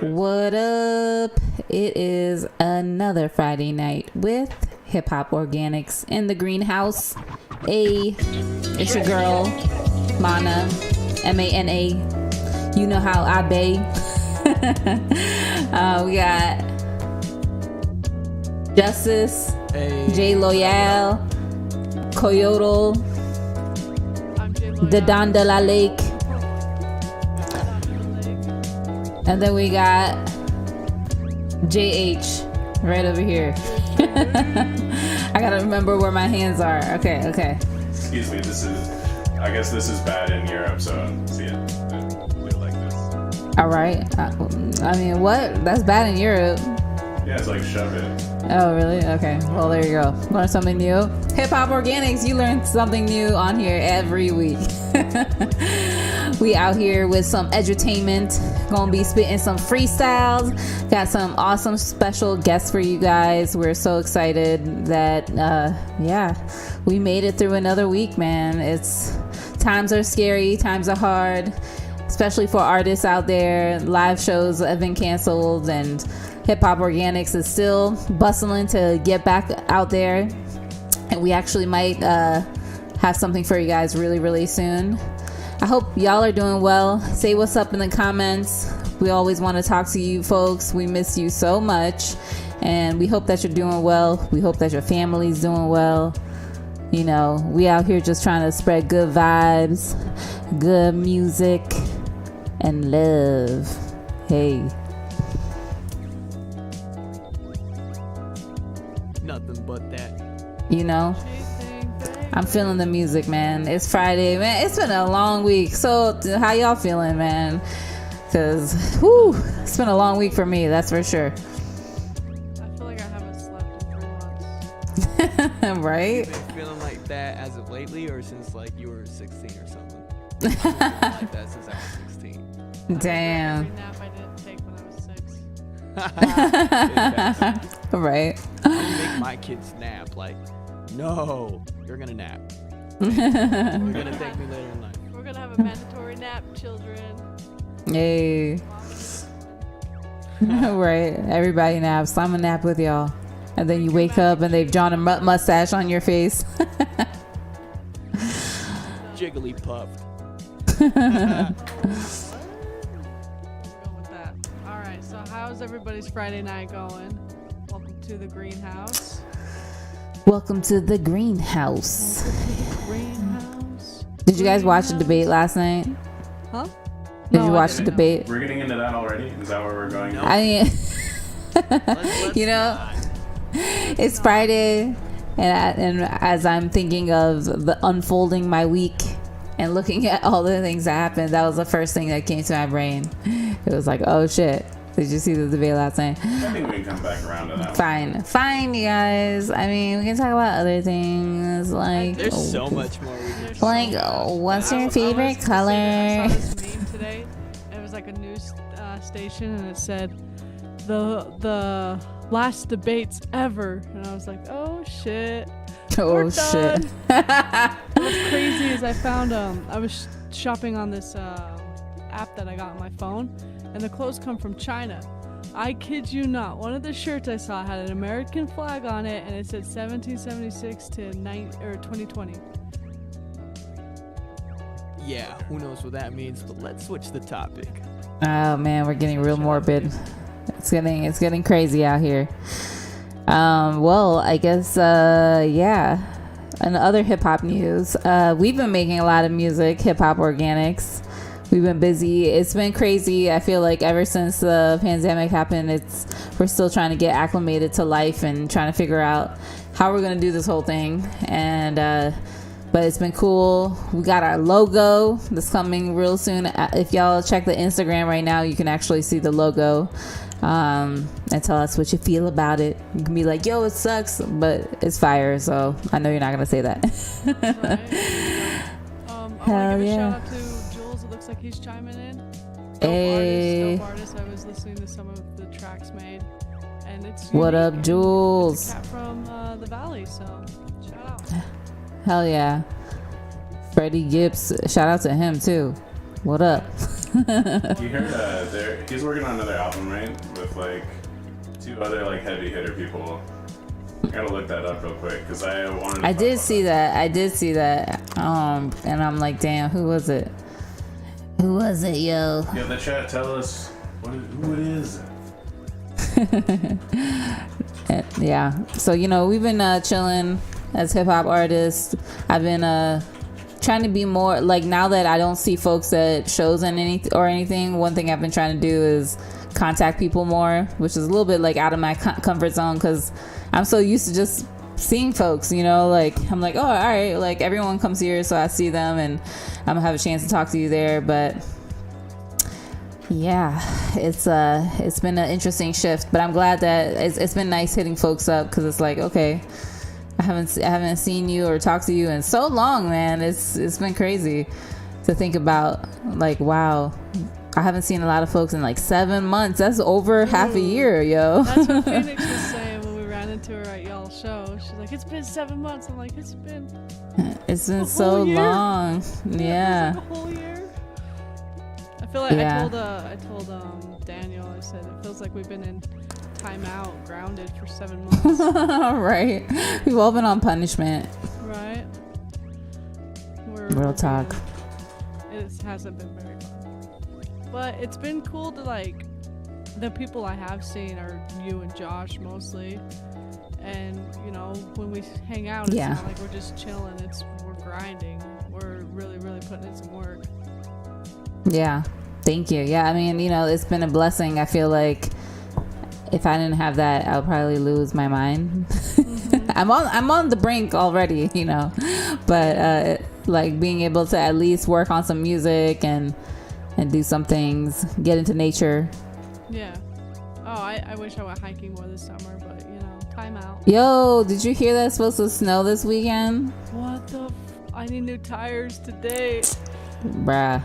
What up? It is another Friday night with Hip Hop Organics in the greenhouse. It's your girl, Mana, MANA. You know how I bay. We got Justice, J Loyal, Coyote, the Don de la Lake. And then we got JH right over here. I gotta remember where my hands are. Okay. Excuse me, I guess this is bad in Europe, so see it. Do it like this. All right. I mean, what? That's bad in Europe. Yeah, it's like shove it. Oh, really? Okay. Well, there you go. Learn something new. Hip Hop Organics, you learn something new on here every week. We out here with some edutainment. Gonna be spitting some freestyles. Got some awesome special guests for you guys. We're so excited that, we made it through another week, man. Times are scary. Times are hard, especially for artists out there. Live shows have been canceled and Hip Hop Organics is still bustling to get back out there. And we actually might have something for you guys really, really soon. I hope y'all are doing well. Say what's up in the comments. We always want to talk to you folks. We miss you so much. And we hope that you're doing well. We hope that your family's doing well. You know, we out here just trying to spread good vibes, good music, and love. Hey. Nothing but that. You know? I'm feeling the music, man. It's Friday, man. It's been a long week. So how y'all feeling, man? Because, it's been a long week for me, that's for sure. I feel like I haven't slept in 3 months. Right? You've been feeling like that as of lately, or since like you were 16 or something? I've been feeling like that since I was 16. Damn. Every nap I didn't take when I was 6. Right. I make my kids nap. Like, no, you're gonna nap. You're gonna thank me later in life. We're gonna have a mandatory nap, children. Hey. Right. Everybody naps. I'm gonna nap with y'all. And then you wake up and they've drawn a mustache on your face. Jiggly puffed. We'll go with that. All right. So how's everybody's Friday night going? Welcome to the greenhouse. Welcome to the greenhouse. Greenhouse. Did you guys watch the debate last night? Huh? Did you watch the debate? We're getting into that already? Is that where we're going? No. I mean, Let's you know, not. it's Friday, and as I'm thinking of the unfolding my week and looking at all the things that happened, that was the first thing that came to my brain. It was like, oh shit. Did you see the debate last night? I think we can come back around to that. Fine, you guys. I mean, we can talk about other things like There's so much more we can like what's your favorite color? I saw this meme today. It was like a news station, and it said the last debates ever, and I was like, oh shit. Oh We're shit. What's crazy is I found I was shopping on this app that I got on my phone, and the clothes come from China. I kid you not. One of the shirts I saw had an American flag on it, and it said 1776 to 2020. Yeah, who knows what that means, but let's switch the topic. Oh man, we're getting real morbid. It's getting crazy out here. Well, I guess in other hip hop news, we've been making a lot of music, Hip Hop Organics. We've been busy. It's been crazy. I feel like ever since the pandemic happened, we're still trying to get acclimated to life and trying to figure out how we're gonna do this whole thing. And but it's been cool. We got our logo that's coming real soon. If y'all check the Instagram right now, you can actually see the logo. And tell us what you feel about it. You can be like, yo, it sucks, but it's fire. So I know you're not gonna say that. Right? I want to give a yeah. shout out to Jules. It looks like he's chiming in. Dope artist. I was listening to some of the tracks made, and it's What unique, up, and Jules? It's a cat from the Valley, so shout out. Hell yeah. Freddie Gibbs, shout out to him too. What up? You heard he's working on another album, right? With like 2 other like heavy hitter people. I gotta look that up real quick because I wanted. I did see that. And I'm like, damn, who was it? Who was it, yo? Yeah, the chat, tell us who it is. Yeah. So we've been chilling as hip hop artists. I've been trying to be more like, now that I don't see folks at shows and anything. One thing I've been trying to do is contact people more, which is a little bit like out of my comfort zone because I'm so used to just seeing folks, like I'm like, oh, all right, like everyone comes here, so I see them and I'm gonna have a chance to talk to you there. But yeah, it's been an interesting shift, but I'm glad that it's been nice hitting folks up because it's like, okay, I haven't seen you or talked to you in so long, man. It's been crazy to think about, like, wow, I haven't seen a lot of folks in like 7 months. That's over half a year, yo. That's what Phoenix was saying when we ran into her at y'all's show. She's like, it's been 7 months. I'm like, it's been so long. Yeah. It was like a whole year. I feel like I told Daniel, I said it feels like we've been in timeout, grounded for 7 months. Right. We've all been on punishment. Right. Real talk. It hasn't been very fun. But it's been cool to, like, the people I have seen are you and Josh mostly. And, when we hang out, it's not like we're just chilling. We're grinding. We're really, really putting in some work. Yeah. Thank you. Yeah, I mean, it's been a blessing. I feel like if I didn't have that, I would probably lose my mind. Mm-hmm. I'm on the brink already, but like being able to at least work on some music and do some things, get into nature. Yeah. Oh, I wish I went hiking more this summer, but time out. Yo, did you hear that it's supposed to snow this weekend? What the I need new tires today. Bruh.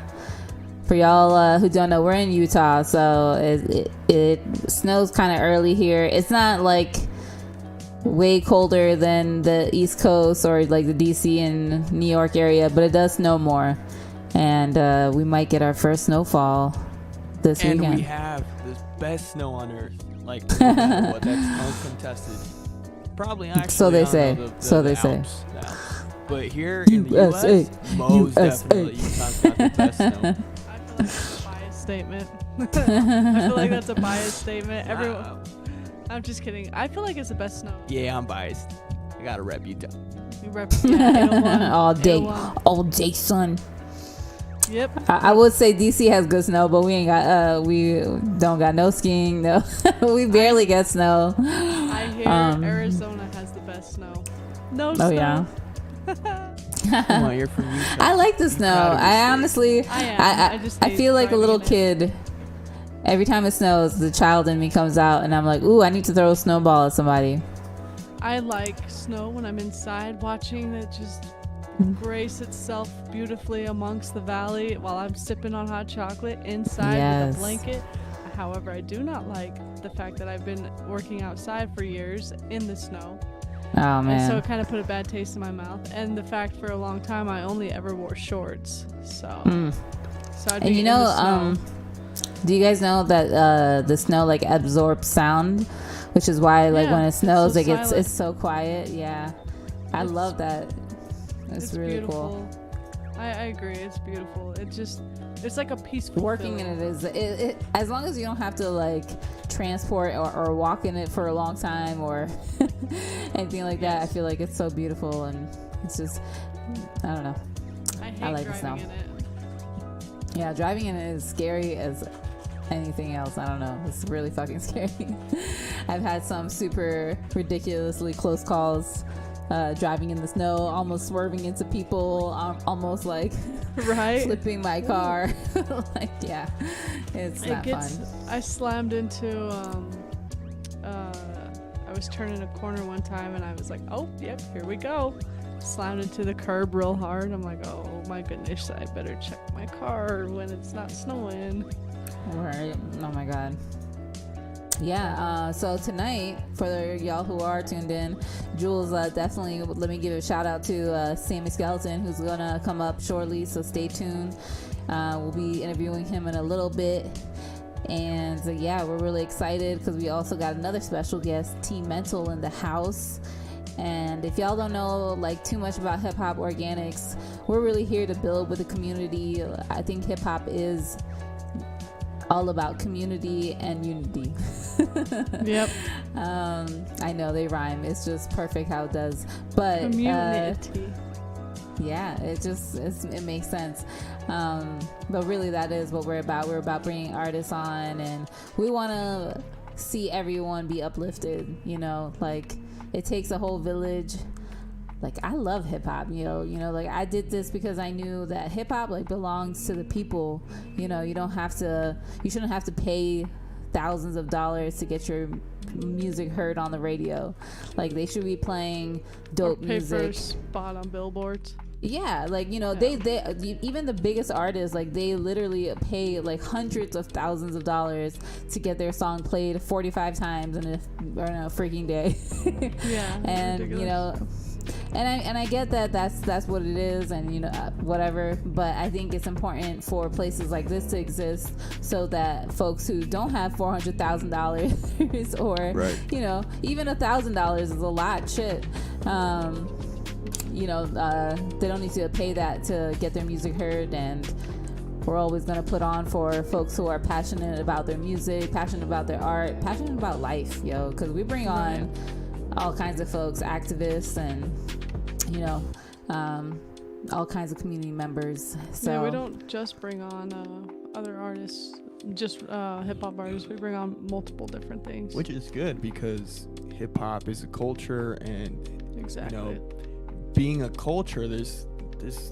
For y'all who don't know, we're in Utah, so it snows kind of early here. It's not like way colder than the East Coast or like the DC and New York area, but it does snow more. And we might get our first snowfall this weekend. And we have the best snow on earth. Like, no matter what, that's uncontested. Probably actually. So they say. The Alps now. But here in the US, most definitely Utah's got the best snow. I feel like that's a biased statement. I feel like that's a biased statement. Everyone. I'm just kidding. I feel like it's the best snow. Yeah, I'm biased. I gotta rep Utah. You rep Utah. All day, son. Yep. I would say DC has good snow, but we don't got no skiing. No, we barely get snow. I hear Arizona has the best snow. No snow. Oh yeah. Come on, you're from Utah. I like the snow. I honestly, I feel like a little kid. Every time it snows, the child in me comes out, and I'm like, ooh, I need to throw a snowball at somebody. I like snow when I'm inside watching it just grace itself beautifully amongst the valley while I'm sipping on hot chocolate inside with a blanket. However, I do not like the fact that I've been working outside for years in the snow. Oh man. And so it kind of put a bad taste in my mouth. And the fact for a long time I only ever wore shorts. So I'd be in the snow. Do you guys know that the snow like absorbs sound, which is why like when it snows, so it's so quiet. Yeah, I love that. It's really beautiful. Cool. I agree. It's beautiful. It's like a peaceful working feeling. in it as long as you don't have to like transport or walk in it for a long time or anything like that. I feel like it's so beautiful and it's just I don't know. I like driving the snow. in it. Yeah, driving in it is scary as anything else. I don't know. It's really fucking scary. I've had some super ridiculously close calls driving in the snow, almost swerving into people, almost like flipping my car. Like, yeah, it's not fun. I slammed into I was turning a corner one time and I was like, oh, yep, here we go. Slammed into the curb real hard. I'm like, oh my goodness, I better check my car when it's not snowing. Right. Oh my god. Yeah, so tonight, for y'all who are tuned in, Jules, definitely let me give a shout out to Sammy Skeleton, who's gonna come up shortly, so stay tuned. We'll be interviewing him in a little bit. And yeah, we're really excited because we also got another special guest, T Mental, in the house. And if y'all don't know like too much about Hip Hop Organics, we're really here to build with the community. I think hip hop is all about community and unity. Yep. I know they rhyme. It's just perfect how it does. But Community. yeah, it makes sense. But really, that is what we're about. We're about bringing artists on, and we want to see everyone be uplifted. You know, like it takes a whole village. Like I love hip hop, you know, like I did this because I knew that hip hop like belongs to the people. You know, you shouldn't have to pay thousands of dollars to get your music heard on the radio. Like they should be playing dope Or pay for a music. spot on billboards. Yeah, like they even the biggest artists, like they literally pay like hundreds of thousands of dollars to get their song played 45 times in a freaking day. Yeah. And ridiculous. you know, and I get that that's what it is, and you know whatever, but I think it's important for places like this to exist so that folks who don't have $400,000 or Right. you know even $1,000 is a lot shit. You know, they don't need to pay that to get their music heard, and we're always going to put on for folks who are passionate about their music, passionate about their art, passionate about life, yo, because we bring on all kinds of folks, activists, and you know, all kinds of community members. So yeah, we don't just bring on other artists, just hip hop artists. We bring on multiple different things. Which is good because hip hop is a culture, and Exactly. you know, being a culture, there's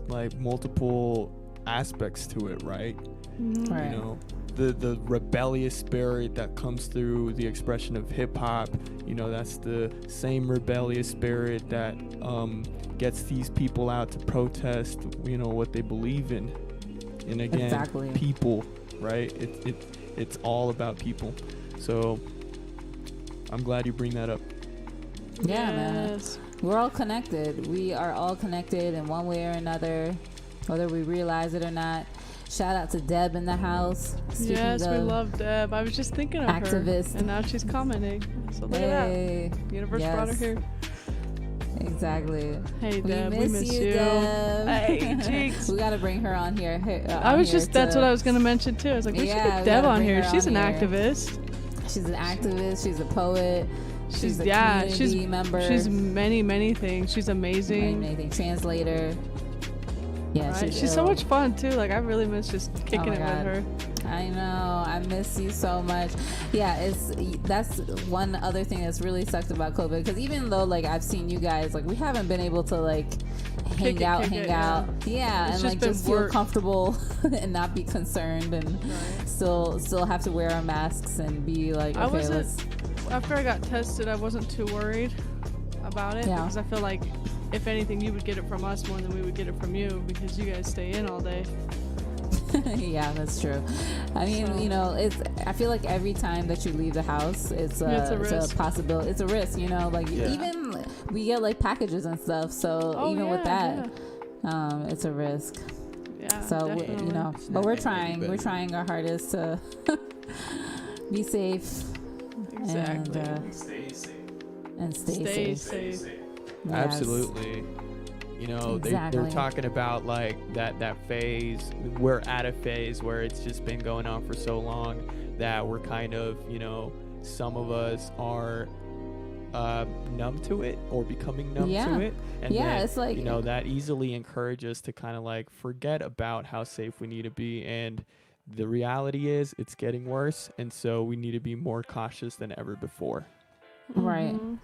like multiple aspects to it, right? Right. You know, the rebellious spirit that comes through the expression of hip hop, you know, that's the same rebellious spirit that gets these people out to protest, you know, what they believe in. And again, Exactly. people, right? It's all about people. So I'm glad you bring that up. Yeah, man. Yes. We're all connected. We are all connected in one way or another, whether we realize it or not. Shout out to Deb in the house. Speaking Yes, we of love Deb. I was just thinking of activist. her, and now she's commenting. So look Hey, at that. Universe brought her yes. here. Exactly. Hey Deb, we miss you, you. Deb. Hey, jinx. We gotta bring her on here. I was just, that's what I was going to mention too. I was like, we should Yeah, get we Deb gotta on bring here. her She's on an here. activist. She's an activist. She's a poet. She's a yeah, community she's member. She's many things. She's amazing. Anything. Translator. Yeah, Right? She's so ill. much fun too. Like I really miss just kicking my it God. with her. I know. I miss you so much. Yeah, that's one other thing that's really sucked about COVID. Because even though like I've seen you guys, like we haven't been able to like hang Kick it, out. It's And just like been just feel work. comfortable and not be concerned, and Right. still have to wear our masks and be like, I okay, wasn't- let's. After I got tested, I wasn't too worried about it Yeah. because I feel like if anything, you would get it from us more than we would get it from you because you guys stay in all day. Yeah, that's true. I mean, So- you know, I feel like every time that you leave the house, it's a risk. possibility. It's a risk, you know. Like Yeah. even we get like packages and stuff. So Oh, even with yeah, that, it's a risk. Yeah, So we, definitely. you know, It's but not we're getting trying. any We're better. trying our hardest to be safe Exactly. Stay safe. and stay Stay safe. Stay safe. safe. Yes. Absolutely. You know, they're Exactly. talking about like that phase. We're at a phase where it's just been going on for so long that we're kind of, you know, some of us are numb to it or becoming numb Yeah. to it. And Yeah, then, it's like- you know, that easily encourages us to kind of like forget about how safe we need to be. And the reality is it's getting worse. And so we need to be more cautious than ever before. Right. Mhm.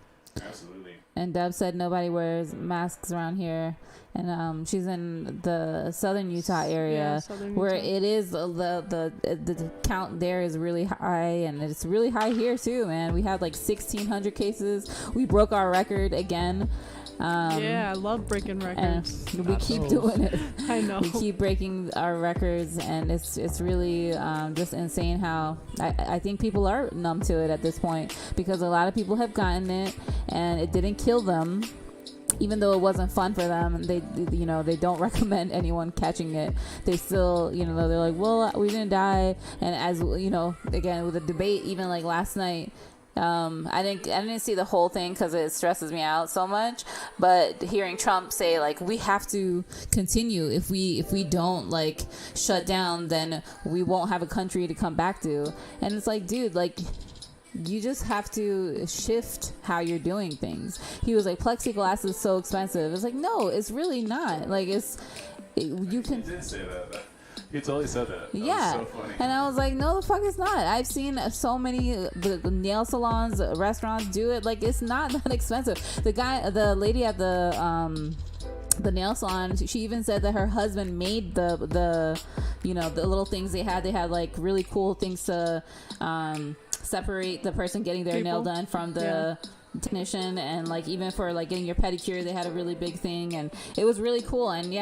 Absolutely. And Deb said nobody wears masks around here, and she's in the southern Utah area. Yeah, Southern Where Utah. it is the count there is really high, and it's really high here too, man. We had like 1,600 cases. We broke our record again. Yeah, I love breaking and records. we keep Absolutely. doing it. I know. We keep breaking our records, and it's really just insane how I think people are numb to it at this point, because a lot of people have gotten it and it didn't kill them. even though it wasn't fun for them, and they don't recommend anyone catching it, they still, they're like, well, we didn't die. And as again with the debate, even like last night, I didn't see the whole thing because it stresses me out so much, but hearing Trump say like we have to continue, if we don't like shut down, then we won't have a country to come back to. And it's like, dude, like, you just have to shift how you're doing things. He was like, plexiglass is so expensive. It's like, no, it's really not. Like, you can. He did say that. He totally said that. Yeah. That was so funny. And I was like, no, the fuck it's not. I've seen so many the nail salons, restaurants do it. Like, it's not that expensive. The lady at the nail salon, she even said that her husband made the little things they had. They had like really cool things to separate the person getting their nail done from the technician, and like even for like getting your pedicure, they had a really big thing, and it was really cool. And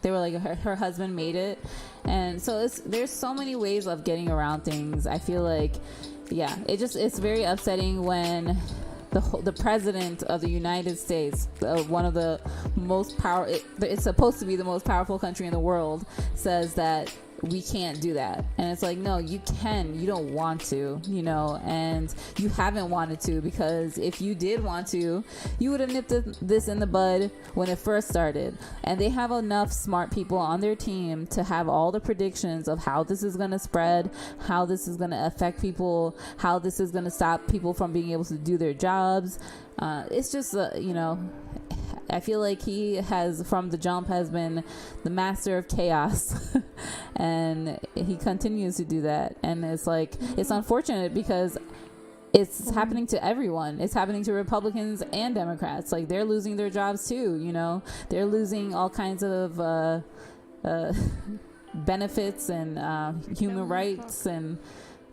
they were like her husband made it. And so there's so many ways of getting around things. I feel like it's very upsetting when the president of the United States, one of the most it's supposed to be the most powerful country in the world, says that we can't do that. And it's like, no, you can. You don't want to, and you haven't wanted to, because if you did want to, you would have nipped this in the bud when it first started. And they have enough smart people on their team to have all the predictions of how this is going to spread, how this is going to affect people, how this is going to stop people from being able to do their jobs. It's just, I feel like he has, from the jump, has been the master of chaos. And he continues to do that. And it's like, it's unfortunate because it's happening to everyone. It's happening to Republicans and Democrats. Like, they're losing their jobs too, They're losing all kinds of benefits and human rights. And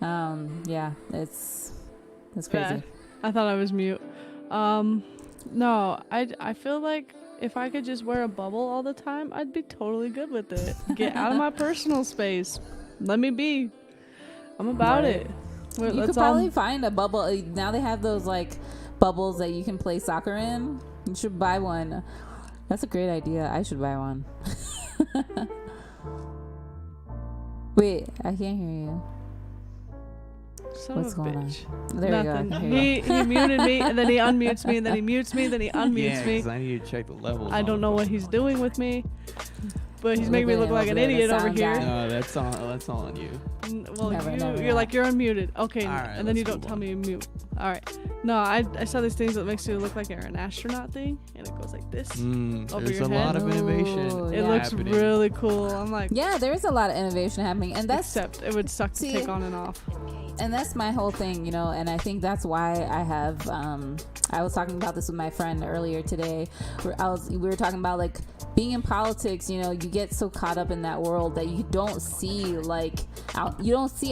it's crazy. Yeah, I thought I was mute. No, I feel like if I could just wear a bubble all the time, I'd be totally good with it. Get out of my personal space. Let me be. I'm about it. You could probably find a bubble. Now they have those like bubbles that you can play soccer in. You should buy one. That's a great idea. I should buy one. Wait, I can't hear you. Son What's of a going bitch. on? There Nothing. you go. He muted me, and then he unmutes me, and then he mutes me, then he unmutes Yeah, me. because I need to check the levels. I don't know what he's doing with me, but he's making me look like an Over there, idiot the over sound here. guy. No, that's all on you. Well, Never, you're like, you're unmuted. Okay, All right, and then you let's don't move tell on. me you mute. All right. No, I saw these things that makes you look like you're an astronaut thing, and it goes like this. Over There's your a head. lot of innovation. Ooh, It yeah. looks happening. really cool. I'm like, Yeah, there is a lot of innovation happening, and that's except it would suck to See, take on and off. and that's my whole thing, and I think that's why I have I was talking about this with my friend earlier today, where we were talking about like being in politics. You get so caught up in that world that you don't see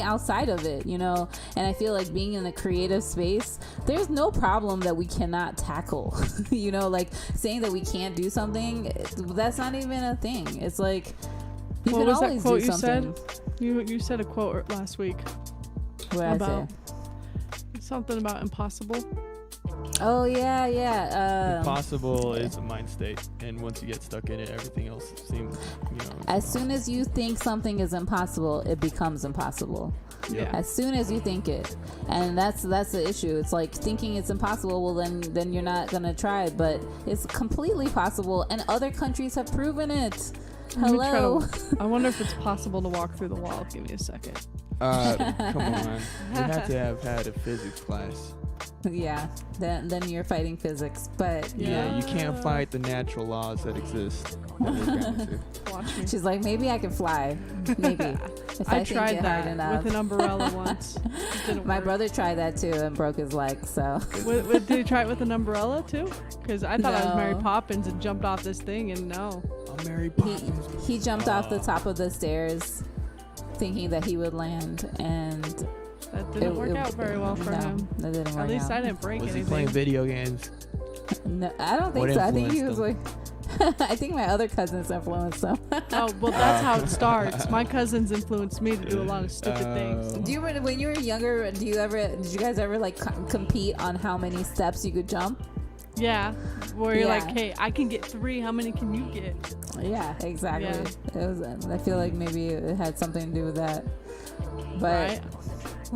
outside of it, and I feel like being in the creative space, there's no problem that we cannot tackle. Like saying that we can't do something, that's not even a thing. It's like you What can was that always quote do you something. said? You said a quote last week What did I about say? something about impossible. Oh yeah. Impossible is a mind state, and once you get stuck in it, everything else seems, As soon as you think something is impossible, it becomes impossible. Yeah. As soon as you think it, and that's the issue. It's like thinking it's impossible. Well, then you're not gonna try it, but it's completely possible, and other countries have proven it. Let me try Hello. I wonder if it's possible to walk through the wall. Give me a second. come on. You have to have had a physics class. Yeah. Then you're fighting physics, but Yeah, you can't fight the natural laws that exist. That we're bound to. Watch me. she's like, maybe I can fly. Maybe if I think tried it hard that enough. with an umbrella once. It didn't My work. brother tried that too and broke his leg. So Did you try it with an umbrella too? Because I thought I was Mary No. Poppins and jumped off this thing, and no. I'm Mary Poppins. he jumped off the top of the stairs, thinking that he would land, and That didn't work out very well for no, him. That didn't work At least out. I didn't break Was he anything. playing video games? No, I don't think What so. I think he was influenced like. I think my other cousins influenced him. Oh, well, that's how it starts. My cousins influenced me to do a lot of stupid things. Do you remember when you were younger? Did you guys ever like compete on how many steps you could jump? Yeah, where you're like, Yeah. hey, I can get 3. How many can you get? Yeah, exactly. Yeah. It was. I feel like maybe it had something to do with that. But Right?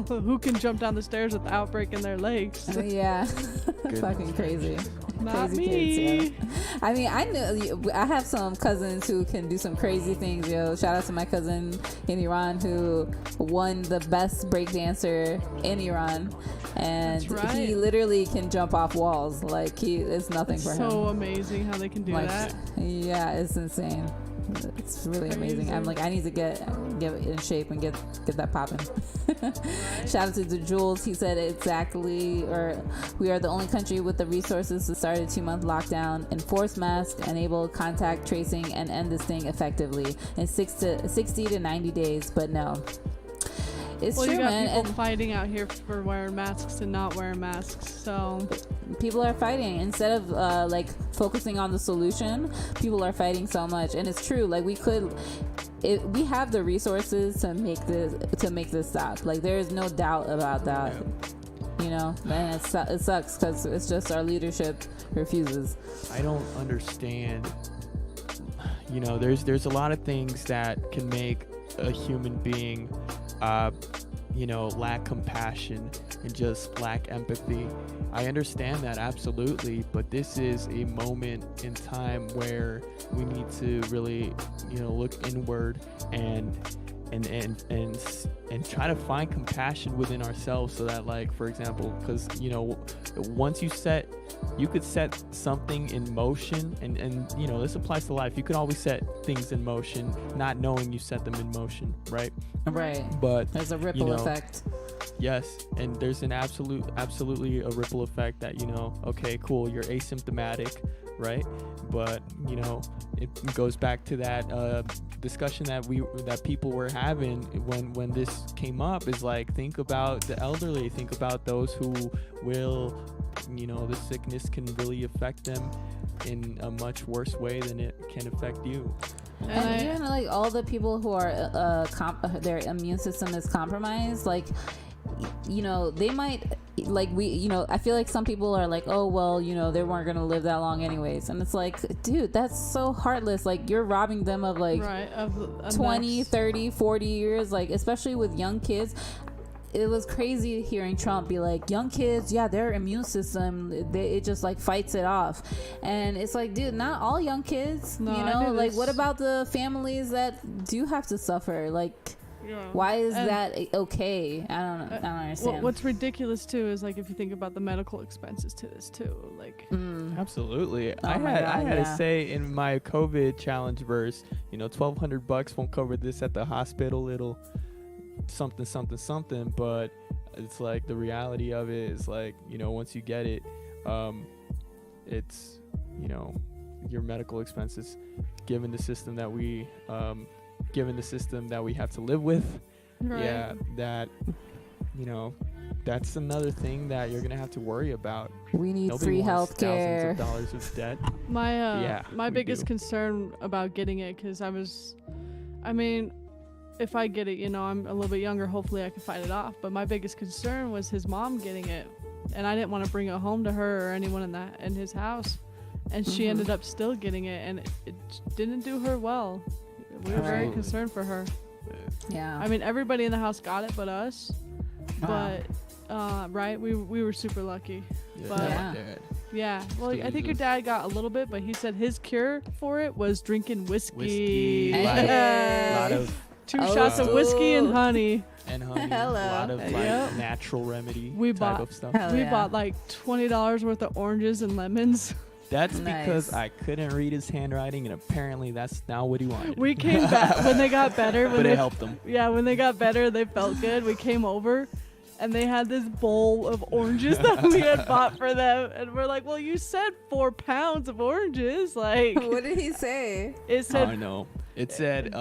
Who can jump down the stairs without breaking their legs? yeah, fucking crazy. Not Crazy me. kids, yeah. I mean, I have some cousins who can do some crazy things, yo. Shout out to my cousin in Iran who won the best break dancer in Iran, and That's right. he literally can jump off walls. Like it's nothing for him. So amazing how they can do Like, that. yeah, it's insane. It's really amazing. I'm like, I need to get in shape and get that popping. Shout out to Jules. He said exactly, or we are the only country with the resources to start a 2-month lockdown, enforce masks, enable contact tracing, and end this thing effectively in 60 to 90 days. But no, it's Well, true, you got man. people And fighting out here for wearing masks and not wearing masks. So people are fighting instead of like focusing on the solution. People are fighting so much, and it's true. Like we have the resources to make this stop. Like there is no doubt about that. You know, and it sucks because it's just our leadership refuses. I don't understand. You know, there's a lot of things that can make a human being lack compassion and just lack empathy. I understand that absolutely, but this is a moment in time where we need to really, look inward and try to find compassion within ourselves, so that, like, for example, because once you could set something in motion, and this applies to life. You could always set things in motion not knowing you set them in motion, right? But there's a ripple effect. Yes, and there's an absolutely a ripple effect that, okay, cool, you're asymptomatic, right? But it goes back to that discussion that people were having when this came up, is like, think about the elderly, think about those who will, the sickness can really affect them in a much worse way than it can affect you. And even like all the people who are their immune system is compromised, like, they might, like, I feel like some people are like, oh well, they weren't gonna live that long anyways, and it's like, dude, that's so heartless. Like, you're robbing them of like 20, 30, 40 years, like, especially with young kids. It was crazy hearing Trump be like, young kids, yeah, their immune system, it just like fights it off. And it's like, dude, not all young kids. No, like, what about the families that do have to suffer? Like, why is that okay? I don't understand. What's ridiculous too is, like, if you think about the medical expenses to this too, like, Absolutely. Oh I had yeah. to say in my COVID challenge verse, $1,200 won't cover this at the hospital. It'll something, but it's like, the reality of it is, like, once you get it, it's your medical expenses, given the system that we have to live with. right. Yeah, that that's another thing that you're gonna have to worry about. We need Nobody free wants health care. thousands of dollars of debt. My we biggest do. concern about getting it, because if I get it, I'm a little bit younger, hopefully I can fight it off. But my biggest concern was his mom getting it, and I didn't want to bring it home to her or anyone in his house, and she ended up still getting it, and it didn't do her well. We were very Absolutely. concerned for her. Yeah. Everybody in the house got it but us. But right, we were super lucky. But Yeah. yeah, well, Still I think your uses- dad got a little bit, but he said his cure for it was drinking whiskey. Whiskey, Hey. lot of 2 shots of whiskey and honey. and honey, Hello. a lot of like Yep. natural remedy We type bought- of stuff. Hell We yeah. bought like $20 worth of oranges and lemons. That's because Nice. I couldn't read his handwriting, and apparently that's not what he wanted. We came back when they got better. but it helped them. Yeah, when they got better, they felt good. We came over, and they had this bowl of oranges that we had bought for them, and we're like, "Well, you said 4 pounds of oranges." Like, What did he say? it I said, know. It said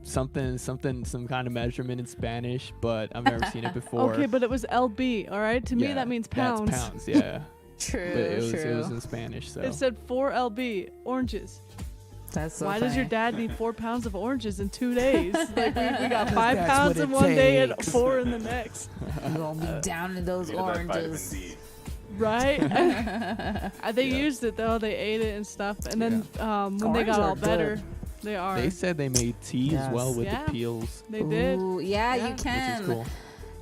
something, some kind of measurement in Spanish, but I've never seen it before. okay, but it was LB. All right, to me Yeah, that means pounds. That's pounds, yeah. True, But it true. was in Spanish, so. It said 4 LB oranges. That's so Why does your funny. dad need 4 pounds of oranges in 2 days? Like, we got 5 That's pounds what in it one day and takes. 4 in the next. You're gonna be down in those Get that vitamin oranges. D. Right? They used it though. They ate it and stuff. And then when they got all better, they are. They said they made tea as well with the peels. They did. Ooh, yeah, you can. Which is cool.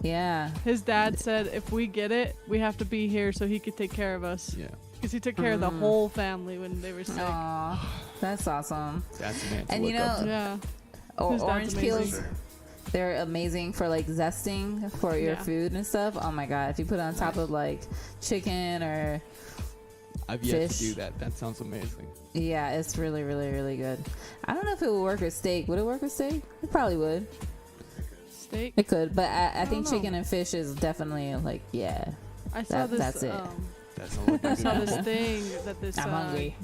Yeah. His dad said if we get it, we have to be here so he could take care of us. Yeah. Because he took care of the whole family when they were sick. Aw, that's awesome. That's a man to And look you know, up to. Yeah. His dad's orange amazing. peels, they're amazing for like zesting for your Yeah. food and stuff. Oh my god, if you put it on top of like chicken or I've yet fish. to do that. That sounds amazing. yeah, it's really, really, really good. I don't know if it would work with steak. Would it work with steak? It probably would. Steak. It could, but I think don't know. chicken and fish is definitely like I saw this. that's it. That sounds like I a saw good this thing that this. I'm hungry.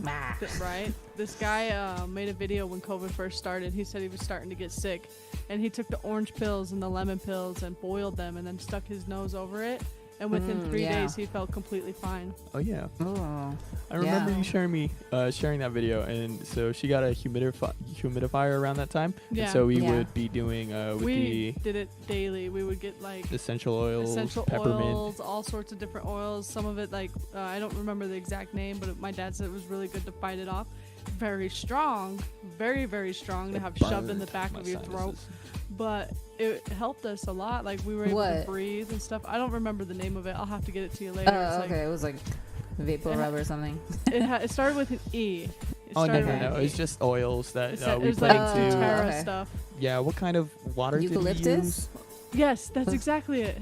Right. This guy made a video when COVID first started. He said he was starting to get sick, and he took the orange pills and the lemon pills and boiled them, and then stuck his nose over it. And within 3 yeah. days, he felt completely fine. Oh yeah. Oh, I remember yeah. you sharing that video, and so she got a humidifier around that time. Yeah. And so we Yeah. would be doing with We did it daily. We would get like the essential oils, essential peppermint. oils, all sorts of different oils. Some of it, like I don't remember the exact name, but my dad said it was really good to fight it off. Very strong, very, very strong to have shoved in the back My of your throat. sinuses. But it helped us a lot. Like we were able to What? breathe and stuff. I don't remember the name of it. I'll have to get it to you later. oh, It's okay. It was like vapor It- rub or something. it started with an E. It Oh no, started no, with no! an E. It's just oils that It we was put like Oh, into. Terra okay. stuff. Yeah, what kind of water did we use? Eucalyptus? Yes, that's exactly it.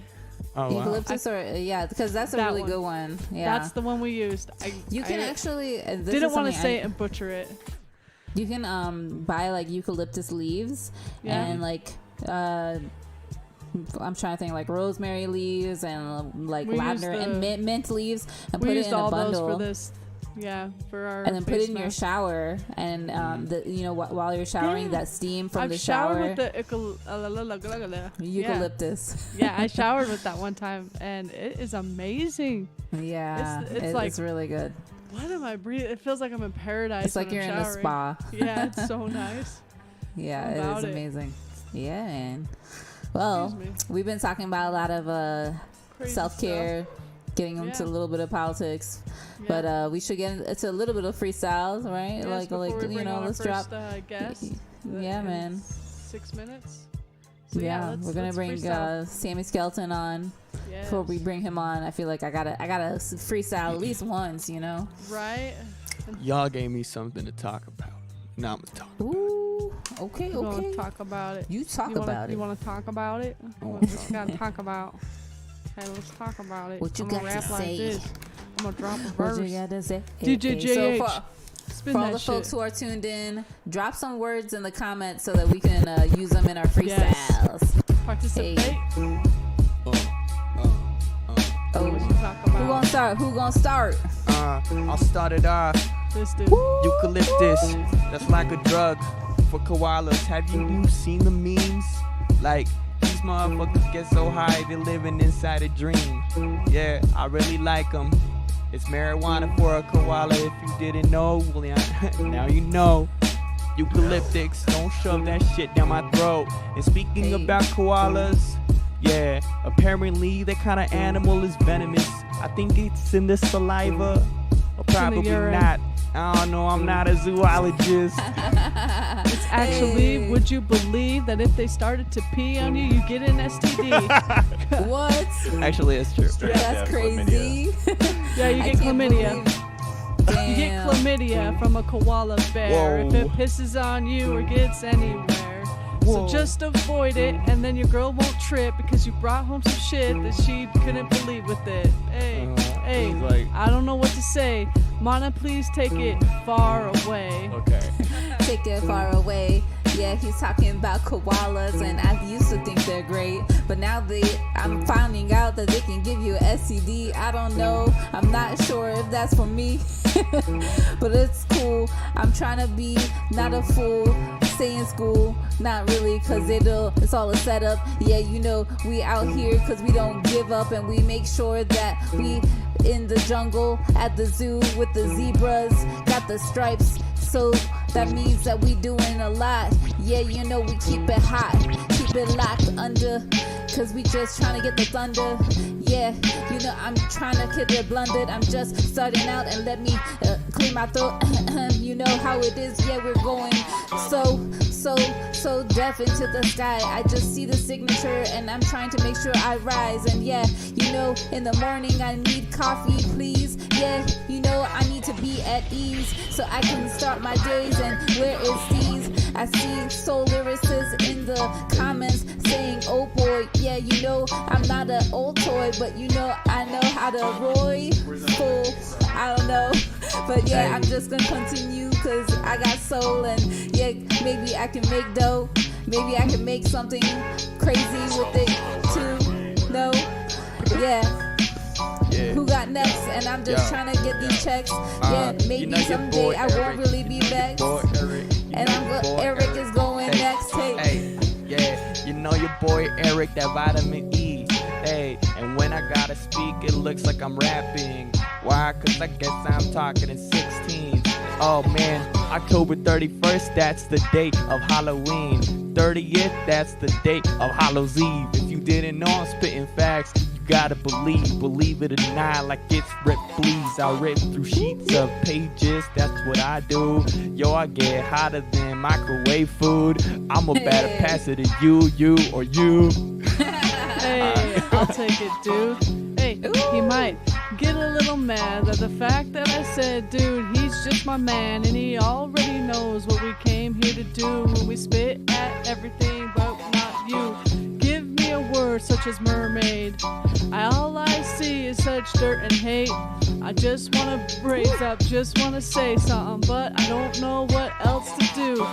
Oh wow! Eucalyptus or yeah, because that's a That really one. good one. Yeah. That's the one we used. You can I actually didn't want to say it and butcher it. You can buy like eucalyptus leaves Yeah. and like I'm trying to think like rosemary leaves and like We lavender used and the- mint leaves and We put it used in a all those bundle for this. Yeah, for our. and then put it face in your mask. shower and while you're showering Yeah. that steam from I've the showered shower with the eucalyptus. Yeah, I showered with that one time, and it is amazing. Yeah, It's like- it's really good. What am I breathing? It feels like I'm in paradise. It's like when you're I'm in a showering. spa. Yeah, it's so nice. Yeah, How it about is it? amazing. Yeah, man. Well, Excuse me. we've been talking about a lot of Crazy self-care, getting into Yeah. a little bit of politics, stuff. but we should get into a little bit of freestyles, right? Yes, like before we bring on our let's first, drop. guest. Yeah, in man. 6 minutes. So Yeah, let's, we're gonna let's bring freestyle. Sammy Skeleton on. Yes. Before we bring him on, I feel like I gotta freestyle at least once, Right. Y'all gave me something to talk about. Now I'm gonna talk. Ooh, okay, We're okay. gonna talk about it. You talk You wanna, about You it. want to talk about it? I What wanna you gotta talk about? Okay, let's talk about it. What you I'm got gonna rap to like say? this. I'm gonna drop a What verse. you gotta say? DJ So JH. for Spin all that the shit. folks who are tuned in, drop some words in the comments so that we can use them in our freestyles. Participate. Oh, What you talk about? who gonna start? Who gonna start? I'll start it off. This dude. Eucalyptus, that's like a drug for koalas. Have you seen the memes? Like, these motherfuckers get so high, they're living inside a dream. Yeah, I really like them. It's marijuana for a koala. If you didn't know, well, now you know. Eucalyptics, don't shove that shit down my throat. And speaking Hey. about koalas, yeah, apparently that kind of animal is venomous. I think it's in the saliva, or probably urine. not. I don't know, I'm not a zoologist. It's actually, Hey. would you believe that if they started to pee on you, you get an STD? What? Actually, it's true. Straight That's death crazy. Yeah, you I get can't chlamydia. believe- You get Damn. chlamydia from a koala bear if Whoa. it pisses on you or gets anywhere. Whoa. So just avoid it, and then your girl won't trip because you brought home some shit that she couldn't believe with it. Hey, hey, he's like- I don't know what to say. Mana, please take it far away. Okay. Take it far away. Yeah, he's talking about koalas, and I used to think they're great, but now I'm finding out that they can give you a STD. I don't know. I'm not sure if that's for me, but it's cool. I'm trying to be not a fool. Stay in school, not really, cause it's all a setup. Yeah, we out here cause we don't give up, and we make sure that we in the jungle at the zoo with the zebras, got the stripes, so that means that we doing a lot. Yeah, we keep it hot, keep it locked under, cause we just trying to get the thunder. Yeah, yeah, you know, I'm trying to get it blunted. I'm just starting out and let me clear my throat. You know how it is, yeah, we're going so deaf into the sky. I just see the signature and I'm trying to make sure I rise. And yeah, you know, in the morning I need coffee, please. Yeah, you know, I need to be at ease so I can start my days. And where is these? I see soul lyricists in the comments saying, oh boy, yeah, you know, I'm not an old toy, but you know, I know how to roy full. I don't know, but yeah, I'm just gonna continue because I got soul. And yeah, maybe I can make dough, maybe I can make something crazy with it too. No, yeah. Who got next? And I'm just trying to get these checks. Yeah, maybe you know someday I won't really be vexed. And Eric is going next. Hey, yeah, you know your boy Eric, that vitamin E. Hey, and when I gotta speak, it looks like I'm rapping. Why? Cause I guess I'm talking in 16. Oh man, October 31st, that's the date of Halloween. 30th, that's the date of Hallows Eve. If you didn't know I'm spitting facts, you gotta believe it or not, like it's ripped fleas. I rip through sheets of pages, that's what I do. Yo, I get hotter than microwave food. I'm a better passer than you, or you. Hey, I'll take it, dude. Hey, he might get a little mad at the fact that I said, dude, he's just my man, and he already knows what we came here to do when we spit at everything, but not you. Give me a word such as mermaid. All I see is such dirt and hate. I just wanna raise up, just wanna say something, but I don't know what else to do.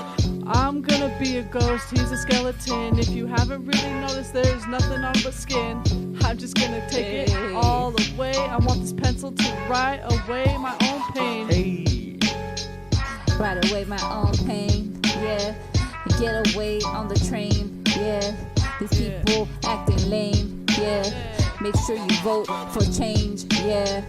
I'm gonna be a ghost, he's a skeleton. If you haven't really noticed, there's nothing on but skin. I'm just gonna take it all away. I want this pencil to write away my own pain. Hey. Write away my own pain, yeah. Get away on the train, yeah. These people acting lame, yeah. Make sure you vote for change, yeah.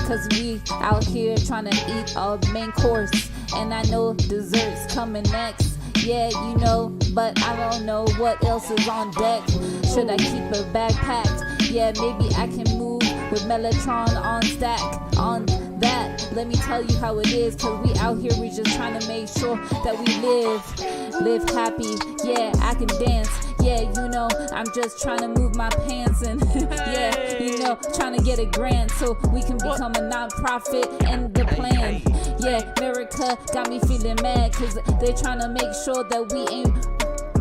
Cause we out here trying to eat our main course. And I know desserts coming next, yeah, you know, but I don't know what else is on deck. Should I keep a bag packed? Yeah, maybe I can move with Mellotron on stack. On that, let me tell you how it is. Cause we out here, we just trying to make sure that we live happy. Yeah, I can dance. Yeah, you know, I'm just trying to move my pants and yeah, you know, trying to get a grant so we can become a non-profit and the plan. Yeah, America got me feeling mad cause they're trying to make sure that we ain't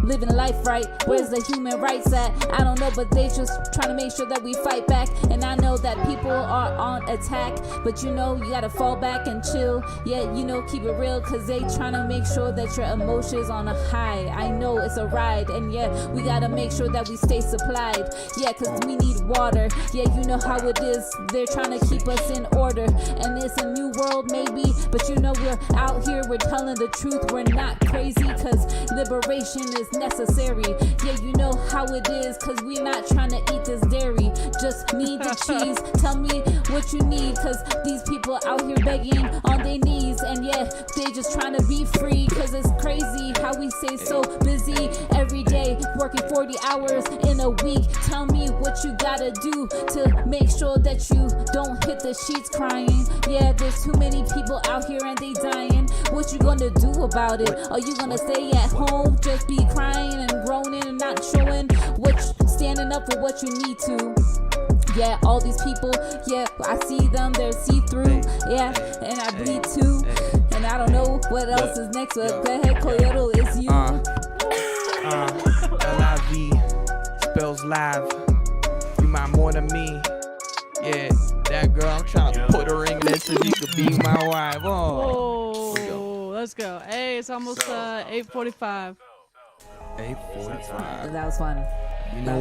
living life right. Where's the human rights at? I don't know, but they just trying to make sure that we fight back. And I know that people are on attack, but you know, you gotta fall back and chill. Yeah, you know, keep it real, cause they trying to make sure that your emotions on a high. I know it's a ride, and yeah, we gotta make sure that we stay supplied. Yeah, cause we need water. Yeah, you know how it is. They're trying to keep us in order, and it's a new world maybe, but you know, we're out here, we're telling the truth. We're not crazy, cause liberation is necessary. Yeah, you know how it is, cause we're not trying to eat this dairy. Just need the cheese. Tell me what you need, cause these people out here begging on their knees. And yeah, they just trying to be free, cause it's crazy how we stay so busy every day, working 40 hours in a week. Tell me what you gotta do to make sure that you don't hit the sheets crying. Yeah, there's too many people out here and they dying. What you gonna do about it? Are you gonna stay at home, just be crying and groaning and not showing standing up for what you need to? Yeah, all these people, yeah, I see them, they're see-through, yeah, and I bleed too, and I don't know what else is next, but go ahead, Coyote, it's you. L-I-V spells live. You mind more than me. Yeah, that girl, I'm trying to put her in there so you could be my wife. Oh. Whoa, let's go. Hey, it's almost 8:45. 8:45. That was fun. You know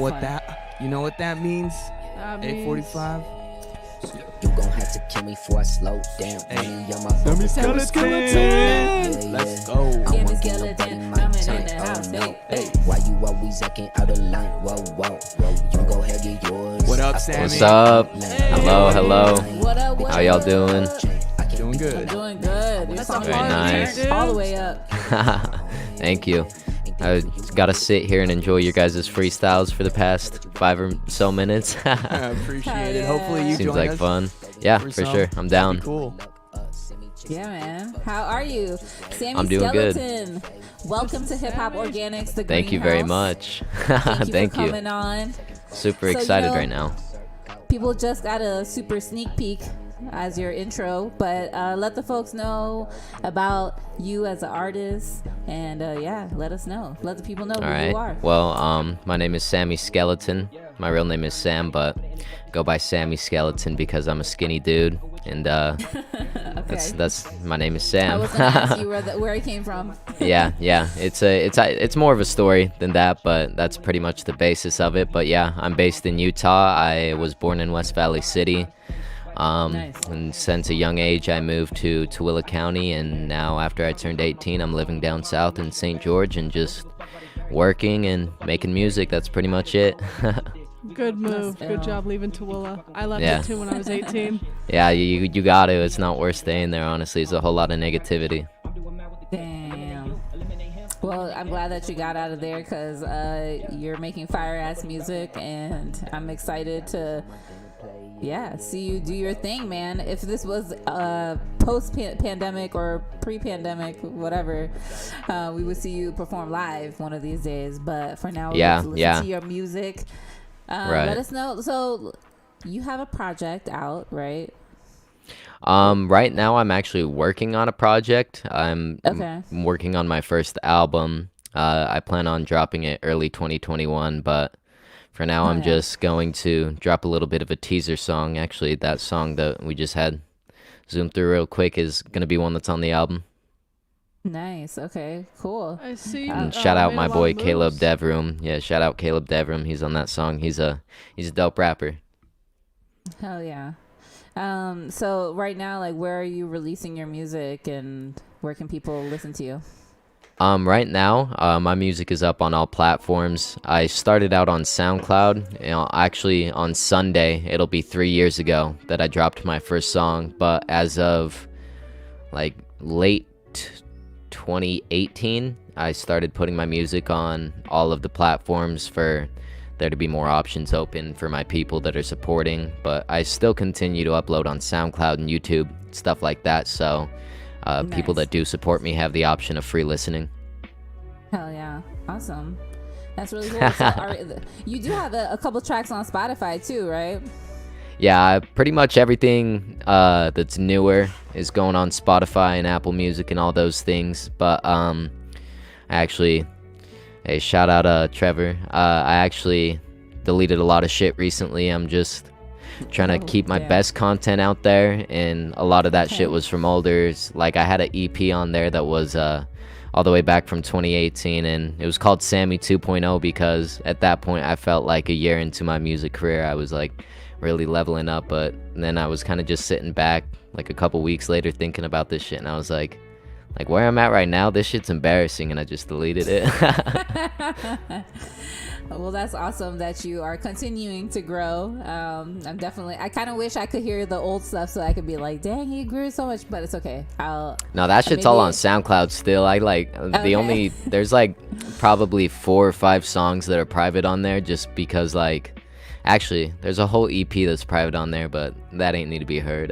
what that means? 8:45. You gon' have to kill me before I slow down. Money on my Let me phone. skeleton. Let's go. I Give me won't give skeleton, nobody my coming in time. the house. Oh no, Hey, hey, why you always acting out of line? Whoa, whoa, whoa. You go ahead, get yours. What up, I Sammy? What's up? Hello, hello. what up, what How y'all up? doing? Doing good. Doing good. Your That's song a Very is nice. all the way up. Thank you. I gotta sit here and enjoy your guys' freestyles for the past 5 or so minutes. I appreciate it. Hopefully you Seems join like us fun. Yeah, for for some. sure. I'm That'd down. be cool. Yeah, man. How are you? Sammy I'm doing good. Skeleton. Welcome to Hip Hop Organics, the Thank you very Greenhouse. much. Thank you Thank for you. coming on. Super So, you excited know, right now. People just got a super sneak peek as your intro, but let the folks know about you as an artist, and yeah, let us know. Let the people know All who right. you are. Well, my name is Sammy Skeleton. My real name is Sam, but go by Sammy Skeleton because I'm a skinny dude, and Okay. that's my name is I Sam. was gonna ask you where I came from. yeah. It's more of a story than that, but that's pretty much the basis of it. But yeah, I'm based in Utah. I was born in West Valley City. Nice. And since a young age, I moved to Tooele County, and now after I turned 18, I'm living down south in St. George and just working and making music. That's pretty much it. Good move. That's Good ill. job leaving Tooele. I left Yeah. it too when I was 18. Yeah, you got to. It's not worth staying there, honestly. It's a whole lot of negativity. Damn. Well, I'm glad that you got out of there because you're making fire ass music, and I'm excited to, see you do your thing, man. If this was post pandemic or pre pandemic, whatever, we would see you perform live one of these days. But for now, we Yeah, get to listen yeah. to your music. Right. Let us know. So you have a project out, right? Right now I'm actually working on a project. I'm Okay. working on my first album. I plan on dropping it early 2021, but for now I'm Yeah. just going to drop a little bit of a teaser song. Actually, that song that we just had zoom through real quick is going to be one that's on the album. Nice. Okay. Cool. I see. And you, shout out made my a lot boy of Caleb moves. Devroom. Yeah, shout out Caleb Devroom. He's on that song. He's a dope rapper. Hell yeah. So right now, like, where are you releasing your music, and where can people listen to you? Right now, my music is up on all platforms. I started out on SoundCloud. Actually, on Sunday, it'll be 3 years ago that I dropped my first song. But as of like late 2018, I started putting my music on all of the platforms for there to be more options open for my people that are supporting. But I still continue to upload on SoundCloud and YouTube, stuff like that. So people Nice. that do support me have the option of free listening. Hell yeah. Awesome. That's really cool. So you do have a couple tracks on Spotify too, right? Yeah, pretty much everything that's newer is going on Spotify and Apple Music and all those things. But hey, shout out Trevor. I actually deleted a lot of shit recently. I'm just trying to Oh, keep my damn. best content out there, and a lot of that Okay. shit was from olders. Like I had an EP on there that was all the way back from 2018, and it was called Sammy 2.0 because at that point I felt like a year into my music career I was like really leveling up. But then I was kind of just sitting back like a couple weeks later thinking about this shit, and I was like where I'm at right now, this shit's embarrassing, and I just deleted it. Well, that's awesome that you are continuing to grow. I kind of wish I could hear the old stuff so I could be like, dang, he grew so much, but it's okay. No, that shit's all on SoundCloud still. I Okay. there's like probably 4 or 5 songs that are private on there just because actually there's a whole EP that's private on there, but that ain't need to be heard.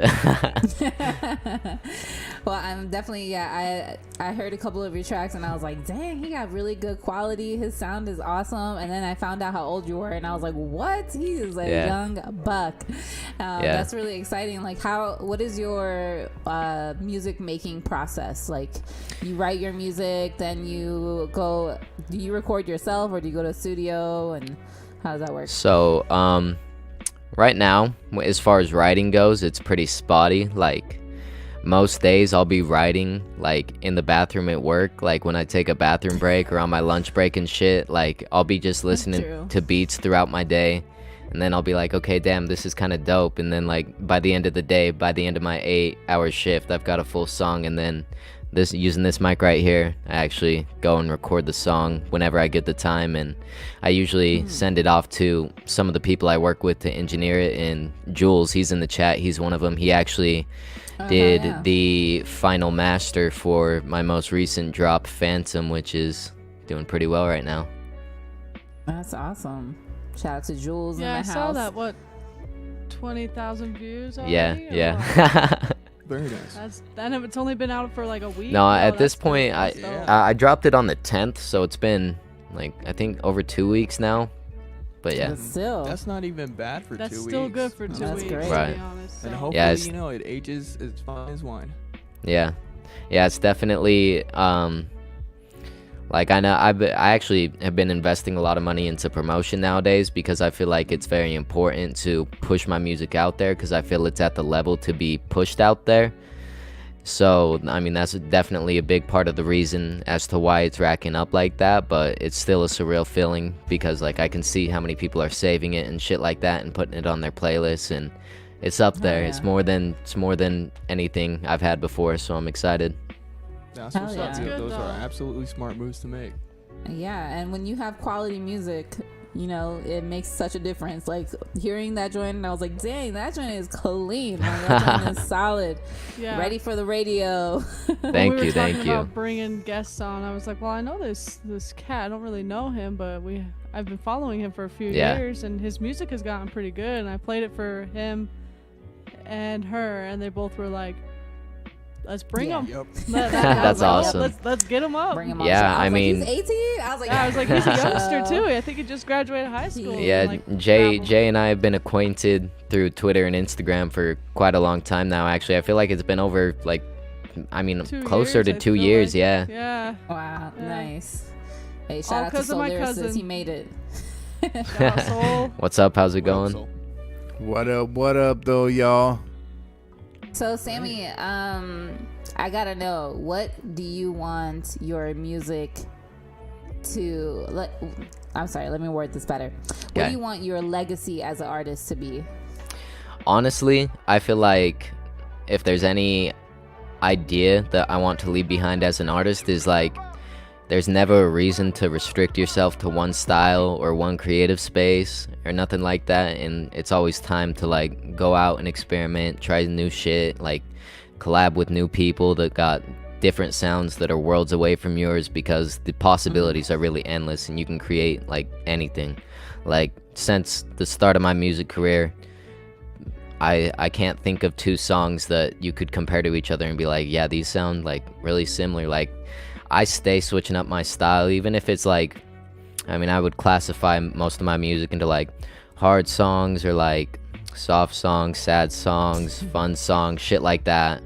Well, I'm definitely, I heard a couple of your tracks and I was like, dang, he got really good quality. His sound is awesome. And then I found out how old you were and I was like, what? He is a Yeah. young buck. That's really exciting. Like, what is your music making process? Like, you write your music, then do you record yourself or do you go to a studio, and how does that work? So, right now, as far as writing goes, it's pretty spotty. Like, most days I'll be writing, like, in the bathroom at work. Like, when I take a bathroom break or on my lunch break and shit, like, I'll be just True. listening to beats throughout my day. And then I'll be like, okay, damn, this is kind of dope. And then, like, by the end of the day, by the end of my 8-hour shift, I've got a full song. And then using this mic right here, I actually go and record the song whenever I get the time, and I usually send it off to some of the people I work with to engineer it. And Jules, he's in the chat, he's one of them. He actually did yeah. the final master for my most recent drop, Phantom, which is doing pretty well right now. That's awesome. Shout out to Jules Yeah, I in the saw house. that. What, 20,000 views already? Yeah, or yeah. what? Very nice. And it's only been out for like a week. No, Oh, at this that's point, dope. I That's dope. I dropped it on the 10th, so it's been like I think over 2 weeks now. But yeah, But still, That's not even bad for 2 That's weeks. still good for 2 That's weeks, great. to Right. be honest. And so. hopefully, Yeah, it's- it ages as fine as wine. yeah, it's definitely like I know I actually have been investing a lot of money into promotion nowadays because I feel like it's very important to push my music out there because I feel it's at the level to be pushed out there. So, I mean, that's definitely a big part of the reason as to why it's racking up like that, but it's still a surreal feeling because, like, I can see how many people are saving it and shit like that and putting it on their playlists, and it's up there. yeah. It's more than anything I've had before, so I'm excited. That's Hell what's yeah. up. That's Dude. good, Those are though. absolutely smart moves to make. yeah, and when you have quality music, you know, it makes such a difference. Like hearing that joint, and I was like, dang, that joint is clean. Like, that joint is solid. Yeah. Ready for the radio. When Thank we were you, talking thank you. about bringing guests on, I was like, well, I know this cat. I don't really know him, but I've been following him for a few Yeah. years, and his music has gotten pretty good. And I played it for him and her, and they both were like, "Let's bring Yeah. him." Yep. That's awesome. Let's get him up. Bring him on. Yeah, So I I was mean- like, he's 18. I was like, Yeah, I was like, he's a youngster too. I think he just graduated high school. Yeah, and, like, Jay traveled. and I have been acquainted through Twitter and Instagram for quite a long time now. Actually, I feel like it's been over like, I mean, 2 closer years, to I 2 feel years. like. Yeah. Yeah. Wow, Yeah. nice. Hey, All shout out to 'cause of my Soul Lyricist. cousin. He made it. Shout out Soul. What's up? How's it going? So, What up, though, y'all? So, Sammy, I gotta know, what do you want your music to? I'm sorry. Let me word this better. What Okay. do you want your legacy as an artist to be? Honestly, I feel like if there's any idea that I want to leave behind as an artist is like there's never a reason to restrict yourself to one style or one creative space or nothing like that, and it's always time to like go out and experiment, try new shit, like collab with new people that got different sounds that are worlds away from yours because the possibilities are really endless and you can create like anything. Like since the start of my music career, I can't think of two songs that you could compare to each other and be like, yeah, these sound like really similar. Like I stay switching up my style, even if it's like, I mean, I would classify most of my music into like hard songs or like soft songs, sad songs, fun songs, shit like that.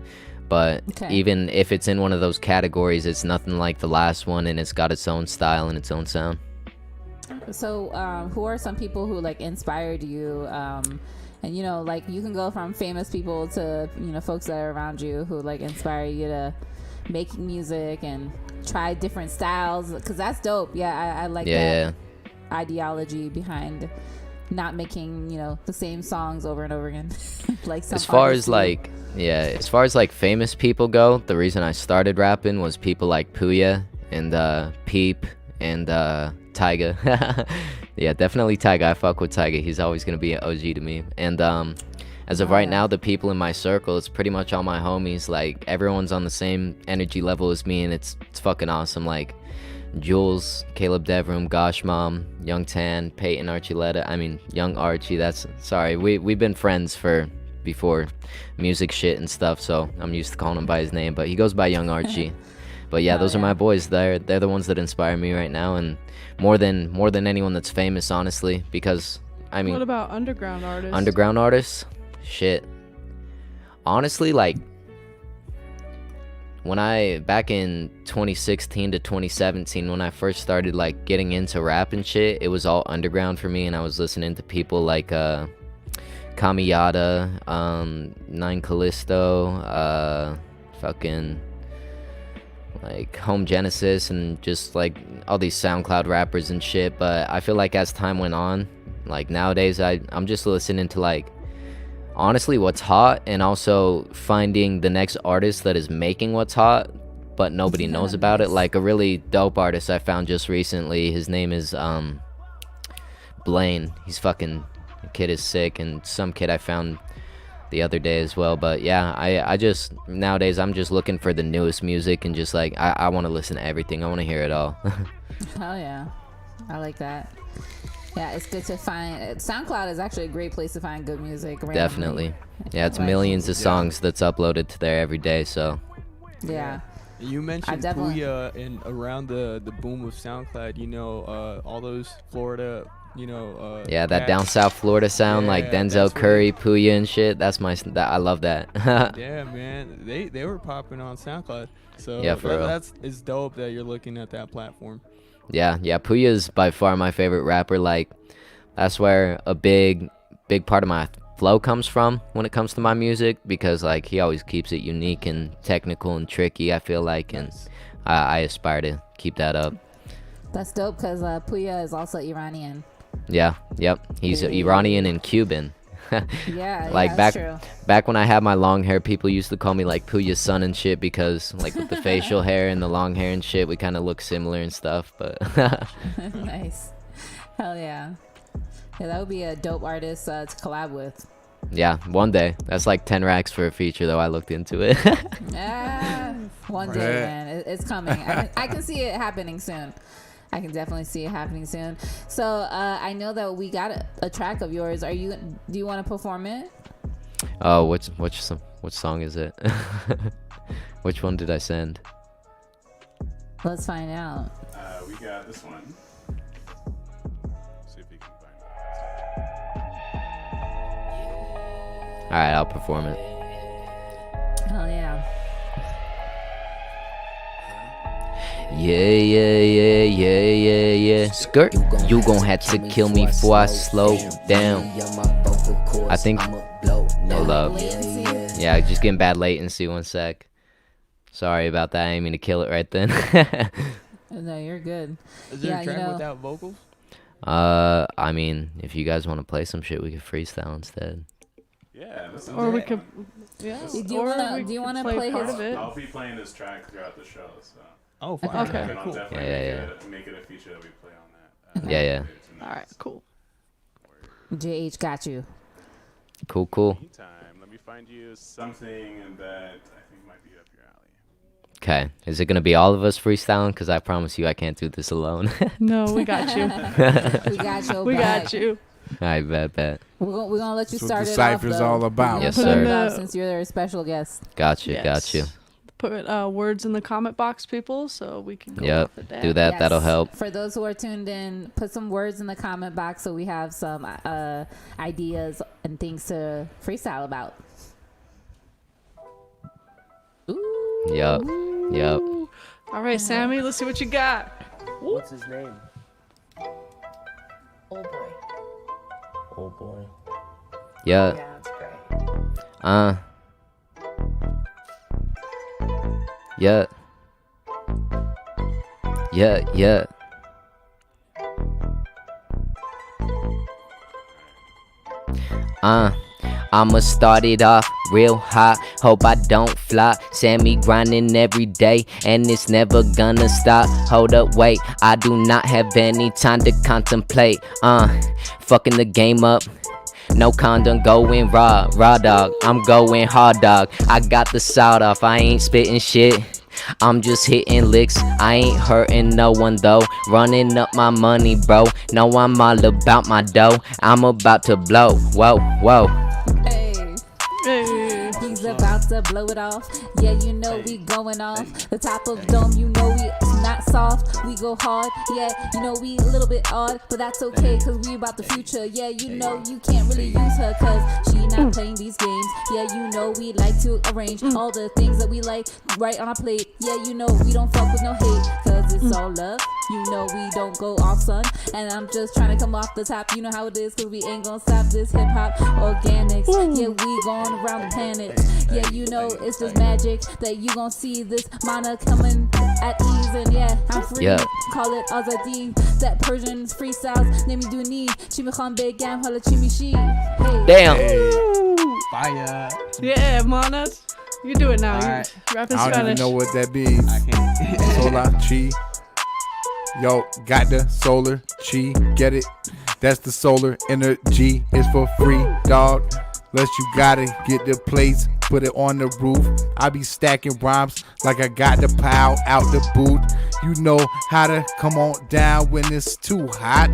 But Okay. even if it's in one of those categories, it's nothing like the last one, and it's got its own style and its own sound. So, who are some people who like inspired you? And you know, like you can go from famous people to folks that are around you who like inspire you to make music and try different styles. Because that's dope. Yeah, I like Yeah, that ideology behind not making the same songs over and over again. Like some as far artists as do. like as far as like famous people go, the reason I started rapping was people like Puya and Peep and Tyga. Yeah, definitely Tyga. I fuck with Tyga. He's always gonna be an OG to me. And as of right Yeah. now, the people in my circle, it's pretty much all my homies. Like everyone's on the same energy level as me, and it's fucking awesome. Like Jules, Caleb Devram, Gosh Mom, Young Tan, Peyton Archuleta. I mean, Young Archie. That's sorry. We've been friends for before music shit and stuff, so I'm used to calling him by his name. But he goes by Young Archie. But yeah, Oh, those are yeah. my boys. They're the ones that inspire me right now, and more than anyone that's famous, honestly. Because I mean, What about underground artists? underground artists, shit. Honestly, like when back in 2016 to 2017, when I first started like getting into rap and shit, it was all underground for me, and I was listening to people like Kamiyada, Nine Callisto, fucking like Home Genesis, and just like all these SoundCloud rappers and shit. But I feel like as time went on, like nowadays I'm just listening to like honestly what's hot, and also finding the next artist that is making what's hot but nobody knows about it. Like a really dope artist I found just recently, his name is Blaine. He's fucking, the kid is sick. And some kid I found the other day as well. But yeah, I just nowadays I'm just looking for the newest music and just like I want to listen to everything. I want to hear it all. Hell yeah, I like that. Yeah, it's good to find. SoundCloud is actually a great place to find good music. Randomly. Definitely. Yeah, it's Like, millions of songs that's uploaded to there every day. So Yeah. You mentioned definitely- Puya and around the boom of SoundCloud, all those Florida, yeah, that cats. down south Florida sound like Yeah, Denzel that's Curry, Puya and shit. That's I love that. Yeah, man, they were popping on SoundCloud. So Yeah, for real. it's dope that you're looking at that platform. Yeah, Puya's by far my favorite rapper. Like, that's where a big part of my flow comes from when it comes to my music, because like he always keeps it unique and technical and tricky, I feel like, and I aspire to keep that up. That's dope because Puya is also Iranian. Yeah, yep, he's Iranian and Cuban. Yeah, Like that's true. back when I had my long hair, people used to call me like Puya's son and shit, because like with the facial hair and the long hair and shit, we kind of look similar and stuff. But Nice. Hell yeah. Yeah, that would be a dope artist to collab with. yeah, one day. That's like 10 racks for a feature though. I looked into it. Yeah, one day, Right. man. It's coming. I can see it happening soon. I can definitely see it happening soon. So I know that we got a track of yours. Do you want to perform it? Oh, which song is it? Which one did I send? Let's find out. We got this one. See if you can find it. All right, I'll perform it. Hell yeah. Yeah. Skirt, you gon' have to kill me before I slow down. I think. Hold up. Yeah, just getting bad latency. 1 sec. Sorry about that. I didn't mean to kill it right then. No, you're good. Is there Yeah, a track you know- without vocals? I mean, if you guys want to play some shit, we could freestyle instead. Yeah, this is Or we it. could, yeah. Do you or wanna- we do you could wanna play play part his- of it? I'll be playing this track throughout the show, so. Oh, fine. Okay. And I'll Cool. definitely Yeah. make it a feature that we play on that. Yeah. later tonight. All right, cool. JH got you. Cool. Meantime, let me find you something that I think might be up your alley. Okay. Is it gonna be all of us freestyling? Cause I promise you, I can't do this alone. No, we got you. We got your We back. got you. I bet. We're gonna let you That's what start the it off. cypher's though. all about. We're gonna Yes, put sir. it up since you're a special guest. Got you. Put words in the comment box, people, so we can go Yep. off of that. Do that. Yes. That'll help. For those who are tuned in, put some words in the comment box so we have some ideas and things to freestyle about. Ooh. Yup. All right, Sammy, let's see what you got. What's his name? Oh boy. Oh boy. Yeah. Yeah, that's great. Yeah. I'ma start it off real hot. Hope I don't flop. Sammy grinding every day, and it's never gonna stop. Hold up, wait. I do not have any time to contemplate. Fucking the game up. No condom, going raw dog. I'm going hard dog. I got the salt off. I ain't spitting shit. I'm just hitting licks. I ain't hurting no one though. Running up my money, bro. No, I'm all about my dough. I'm about to blow. Whoa. Hey. Hey. He's about to blow it off. Yeah, you know we going off. The top of dome, you know we not soft. We go hard. Yeah, you know we a little bit odd, but that's okay cause we about the future. Yeah, you know you can't really use her cause she not playing these games. Yeah, you know we like to arrange all the things that we like right on our plate. Yeah, you know we don't fuck with no hate cause it's all love. You know we don't go off, son. And I'm just trying to come off the top. You know how it is cause we ain't gonna stop this hip hop organics. Yeah, we going around the planet. Yeah, you know it's just magic that you gon' see this mana coming at ease. And yeah, I'm free. Yeah. Call it Azadi. That Persian freestyles. Name me Duni. Chi mikham begam hala chi mishi. Hey. Damn. Fire. Yeah, Mana. You do it now. Alright. You rap in I don't even Spanish. know what that means. I can't. Solar chi. Yo, got the solar chi. Get it? That's the solar energy. It's for free, dog. Unless you gotta get the plates, put it on the roof. I be stacking rhymes like I got the pile out the boot. You know how to come on down when it's too hot.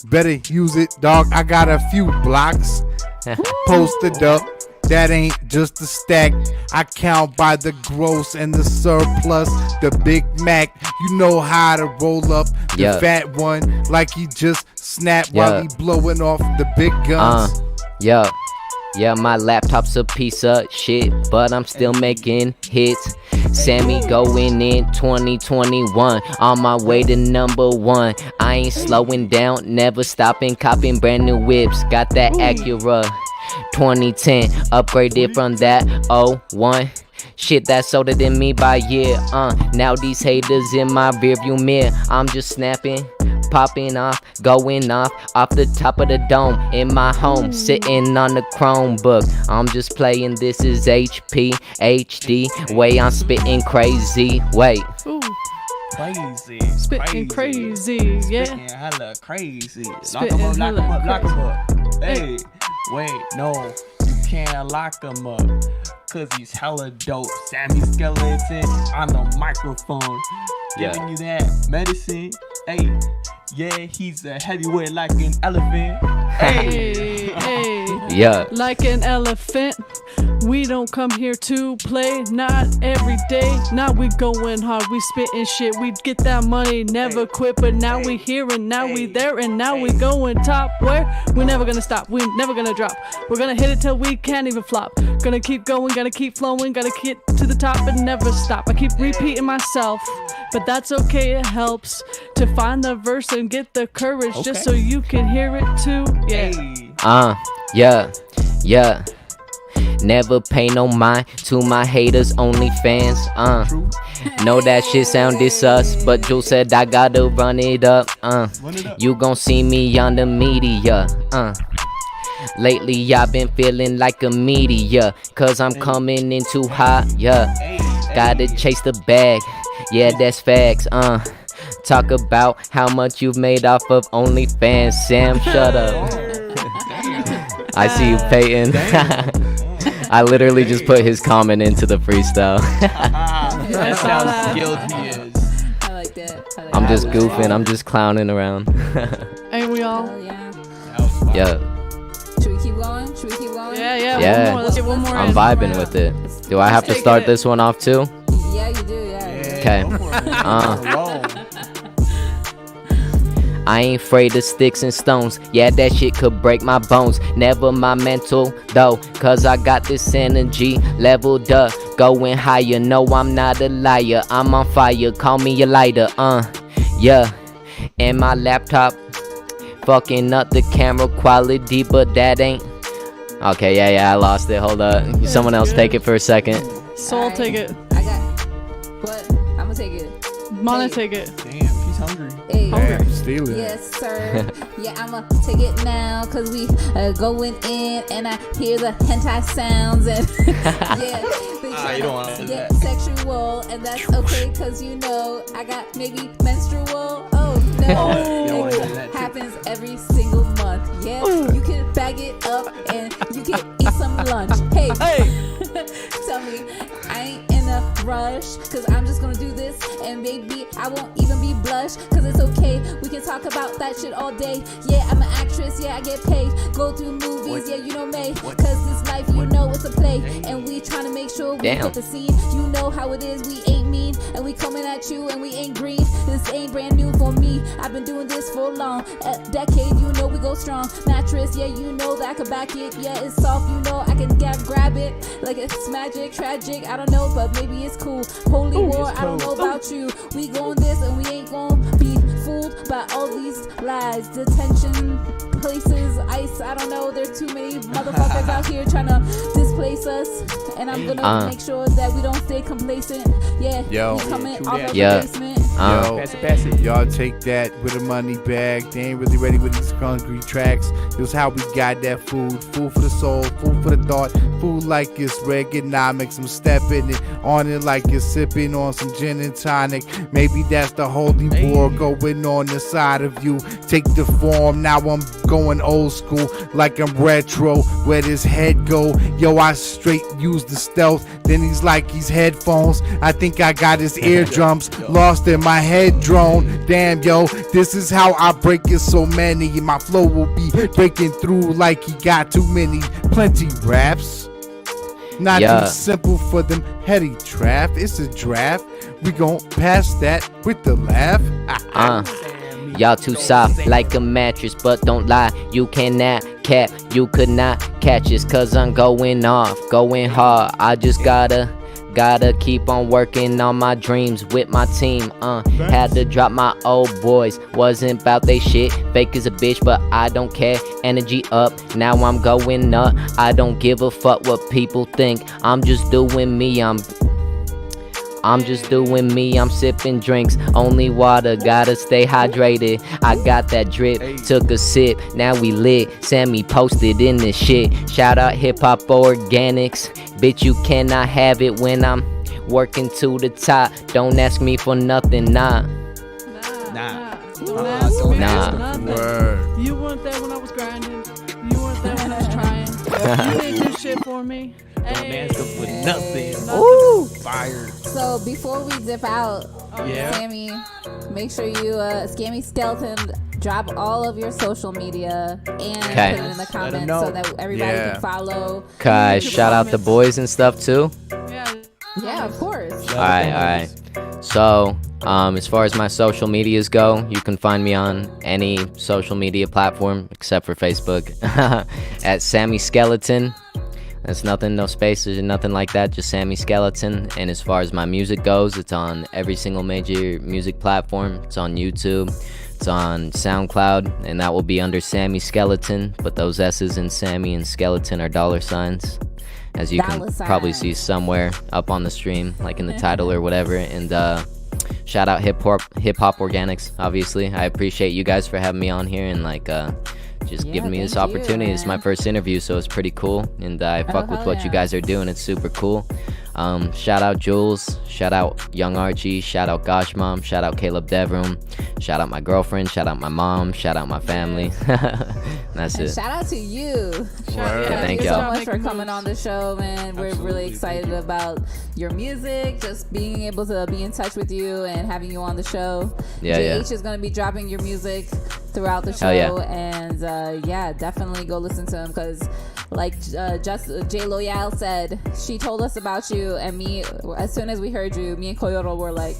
Better use it, dog. I got a few blocks posted up. That ain't just a stack. I count by the gross and the surplus. The Big Mac, you know how to roll up the fat one like he just snapped while he blowing off the big guns. Yeah, my laptop's a piece of shit, but I'm still making hits. Sammy going in 2021, on my way to #1. I ain't slowing down, never stopping, copping brand new whips. Got that Acura 2010, upgraded from that 01. Shit that's older than me by year. Now these haters in my rearview mirror. I'm just snapping, popping off, going off the top of the dome in my home, sitting on the Chromebook. I'm just playing. This is HP HD. Way I'm spitting crazy. Wait. Ooh. Crazy. Spitting crazy, yeah. Spitting hella crazy. Lock Spitting 'em up, lock 'em hella up, lock 'em up. Hey. Hey, wait, no, you can't lock 'em up. Cause he's hella dope. Sammy Skeleton on the microphone. Giving you that medicine. Hey, yeah, he's a heavyweight like an elephant. Hey, hey. Yeah. Like an elephant. We don't come here to play, not every day. Now we going hard, we spitting shit. We get that money, never quit. But now we here and now we there and now we going top. Where? We're never gonna stop, we never gonna drop. We're gonna hit it till we can't even flop. Gonna keep going, gotta keep flowing, gotta get to the top and never stop. I keep repeating myself, but that's okay, it helps to find the verse and get the courage just so you can hear it too. Yeah. Yeah. Never pay no mind to my haters, only fans. Know that shit sounded sus, but Jules said I gotta run it up. You gon' see me on the media. Lately I've been feeling like a meteor, cause I'm coming in too hot. Yeah, gotta chase the bag. Yeah, that's facts. Talk about how much you've made off of OnlyFans. Sam, shut up. I see you, Peyton. I literally just put his comment into the freestyle. That's how skilled he is. I like that. I'm just goofing. I'm just clowning around. Ain't we all? Yeah. Should we keep going? Should we keep going? Yeah. One more. Let's get one more I'm in. vibing with it. Do I have to start this one off too? Yeah, you do. Yeah. Okay. I ain't afraid of sticks and stones. Yeah, that shit could break my bones. Never my mental though, cause I got this energy leveled up, going higher. No, I'm not a liar. I'm on fire. Call me a lighter. Yeah. And my laptop fucking up the camera quality, but that ain't. Okay, yeah, I lost it. Hold up. Someone else take it for a second. Soul, take it. I got. What? I'm gonna take it. Mana, take it. Damn, he's hungry. Hey. Damn, steal it. Yes, sir. Yeah, I'ma take it now, cause we going in, and I hear the hentai sounds, and yeah, You don't want to get that. sexual, and that's okay, cause you know I got maybe menstrual. Oh no, it happens every single month. Yeah, you can bag it up and you can eat some lunch. Hey. Tell me, I ain't in a rush, cause I'm just gonna do this, and maybe I won't even be blush, cause it's okay, we can talk about that shit all day. Yeah, I'm an actress, yeah, I get paid, go through movies, yeah, you know me, cause this life, you know it's a play, and we trying to make sure we get the scene. You know how it is, we ain't mean, and we coming at you, and we ain't green. This ain't brand new for me, I've been doing this for long, a decade, you know we go strong. Mattress, yeah, you know that I can back it, yeah, it's soft, you know I can grab it, like it's magic, tragic, I don't know, but maybe it's cool. Holy war, I don't know about you, we going this, and we ain't gonna be fooled by all these lies. Detention places, ICE, I don't know, there's too many motherfuckers out here trying to displace us, and I'm gonna make sure that we don't stay complacent. Yeah, we coming off of the basement. Yo, Pass it. y'all take that with a money bag. They ain't really ready with these hungry tracks. It was how we got that food. Food for the soul, food for the thought. Food like it's Reaganomics. I'm stepping it on it like you're sipping on some gin and tonic. Maybe that's the holy war going on inside of you. Take the form, now I'm going old school like I'm retro. Where this head go? Yo, I straight use the stealth. Then he's like he's headphones. I think I got his eardrums lost in my head drone. Damn, yo, this is how I break it so many. My flow will be breaking through like he got too many. Plenty raps. Not too simple for them heady trap. It's a draft. We gon' pass that with the laugh. Y'all too soft like a mattress, but don't lie, you cannot cap, you could not catch us, cause I'm going off, going hard. I just gotta keep on working on my dreams with my team. Had to drop my old boys, wasn't about they shit. Fake as a bitch, but I don't care. Energy up, now I'm going up. I don't give a fuck what people think. I'm just doing me. I'm just doing me, I'm sipping drinks, only water, gotta stay hydrated. I got that drip, took a sip, now we lit. Sammy posted in this shit. Shout out Hip Hop Organics. Bitch, you cannot have it when I'm working to the top. Don't ask me for nothing, nah. Don't ask me for nothing. Word. You weren't there when I was grinding. You weren't there when I was trying. You didn't do shit for me. Don't ask him for nothing. Ooh. Fire. So before we dip out, Sammy, make sure you Scammy Skeleton drop all of your social media and put it in the comments so that everybody can follow. Okay, shout out the boys and stuff too. Yeah, of course. Alright. So, as far as my social medias go, you can find me on any social media platform except for Facebook at Sammy Skeleton. There's nothing, no spaces or nothing like that, just Sammy Skeleton. And as far as my music goes, it's on every single major music platform. It's on YouTube, it's on SoundCloud, and that will be under Sammy Skeleton. But those S's in Sammy and Skeleton are $, as you can probably see somewhere up on the stream, like in the title or whatever. And shout out Hip Hop Organics, obviously. I appreciate you guys for having me on here and just giving me this opportunity. It's my first interview, so it's pretty cool, and I fuck with what you guys are doing. It's super cool. Shout out Jules, shout out Young Archie, shout out Gosh Mom, shout out Caleb Devroom, shout out my girlfriend, shout out my mom, shout out my family. That's it. Shout out to you. Thank you so y'all much for coming on the show, man. We're really excited about your music, just being able to be in touch with you and having you on the show. JH is going to be dropping your music throughout the show, and definitely go listen to him, because like just J Loyal said, she told us about you, and me, as soon as we heard you, me and Koyoro were like,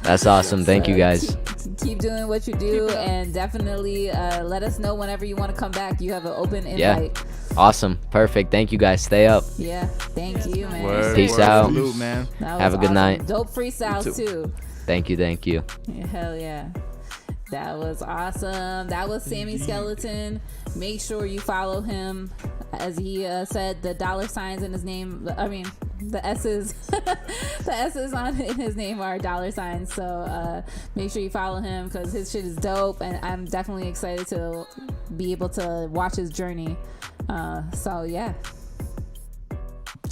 that's awesome. Thank you guys. Keep doing what you do, and definitely let us know whenever you want to come back. You have an open invite. Awesome. Perfect. Thank you guys. Stay up. Thank you, man. Peace out. Salute, man. Have a good night. Dope freestyles too. Thank you. Hell yeah. That was awesome. That was Sammy Skeleton. Make sure you follow him. As he said, the $signs in his name, the S's, the S's in his name are $signs. So make sure you follow him, because his shit is dope, and I'm definitely excited to be able to watch his journey. So yeah.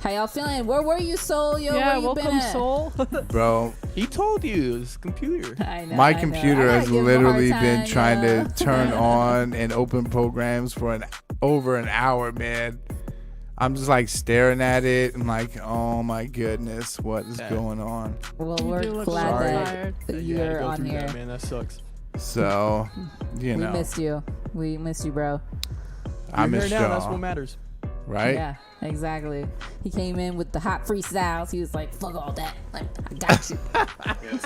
How y'all feeling? Where were you, Soul? Yo, where you been at? Soul. Bro, he told you his computer. I know. My computer has literally been trying to turn on and open programs for over an hour, man. I'm just like staring at it. I'm like, oh my goodness, what is going on? Well, we're glad that you're on here. That, man, that sucks. So, we missed you. We missed you, bro. I missed y'all. That's what matters. Right? Yeah, exactly. He came in with the hot freestyles. He was like, fuck all that. Like, I got you. Get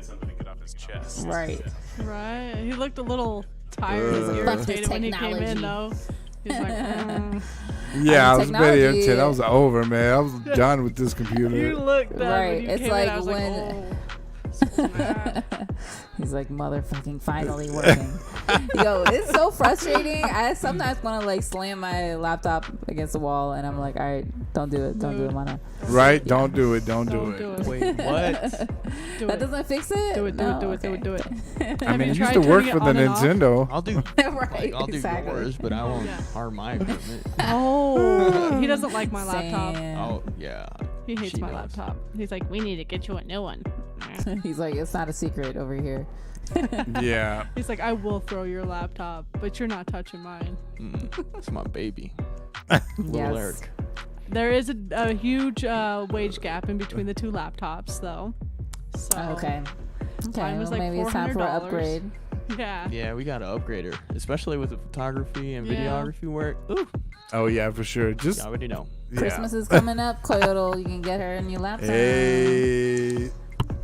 something to get off his chest. Right. He looked a little tired and irritated when he came in, though. He's like, yeah, I was pretty irritated. I was over, man. I was done with this computer. You looked that right. when you It's came like in, I was when. like, oh. He's like, motherfucking finally working. Yo, it's so frustrating. I sometimes want to like slam my laptop against the wall, and I'm like, all right, don't do it, Mana. Right? Don't do it. Don't do Don't it. do it. Wait, what? Do That it. doesn't fix it. Do it. Do No? it. Do it. Do Okay. it. Do it. I mean, it you used tried to work turning for it the on and off? Nintendo. I'll do Right, I'll do exactly. yours, but I won't Yeah. harm my equipment. Oh, he doesn't like my laptop. Saying- Oh yeah. He hates She my knows. laptop. He's like, we need to get you a new one. He's like, it's not a secret over here. Yeah. He's like, I will throw your laptop, but you're not touching mine. It's my baby. Yes. Little Eric. There is a huge wage gap in between the two laptops, though. So Okay. Okay. Mine was Well, like maybe it's time for an $400. upgrade. yeah. Yeah, we gotta upgrade her, especially with the photography and Yeah. videography work. Ooh, Oh yeah, for sure. Just you already know. yeah. Christmas is coming up. Kyoto, you can get her a new laptop. Hey.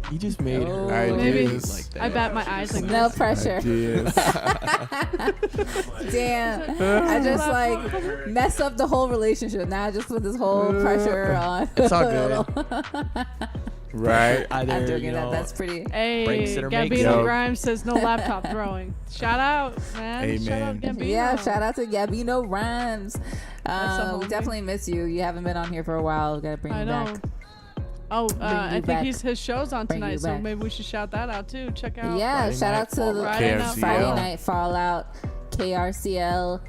He just made her Maybe. Ideas. like that. I bat my eyes like No this. pressure. Ideas. Damn. I just like messed up the whole relationship. Now I just put this whole pressure on. It's all good. Right. Either, I'm joking. you know, That's pretty. Hey, Breaks it or makes it. Gambino Grimes says no laptop throwing. Shout out, man. Shout out Amen. Gambino. Yeah, shout out to Gabino Rhymes. That's a We homie. definitely miss you. You haven't been on here for a while. Gotta bring I you know. back. Oh, you I think back. his show's on Bring you tonight, so back. maybe we should shout that out too. Check out. Yeah, Friday shout night out to the Fallout. Friday Night KFCL. Friday Fallout. Night Fallout, KRCL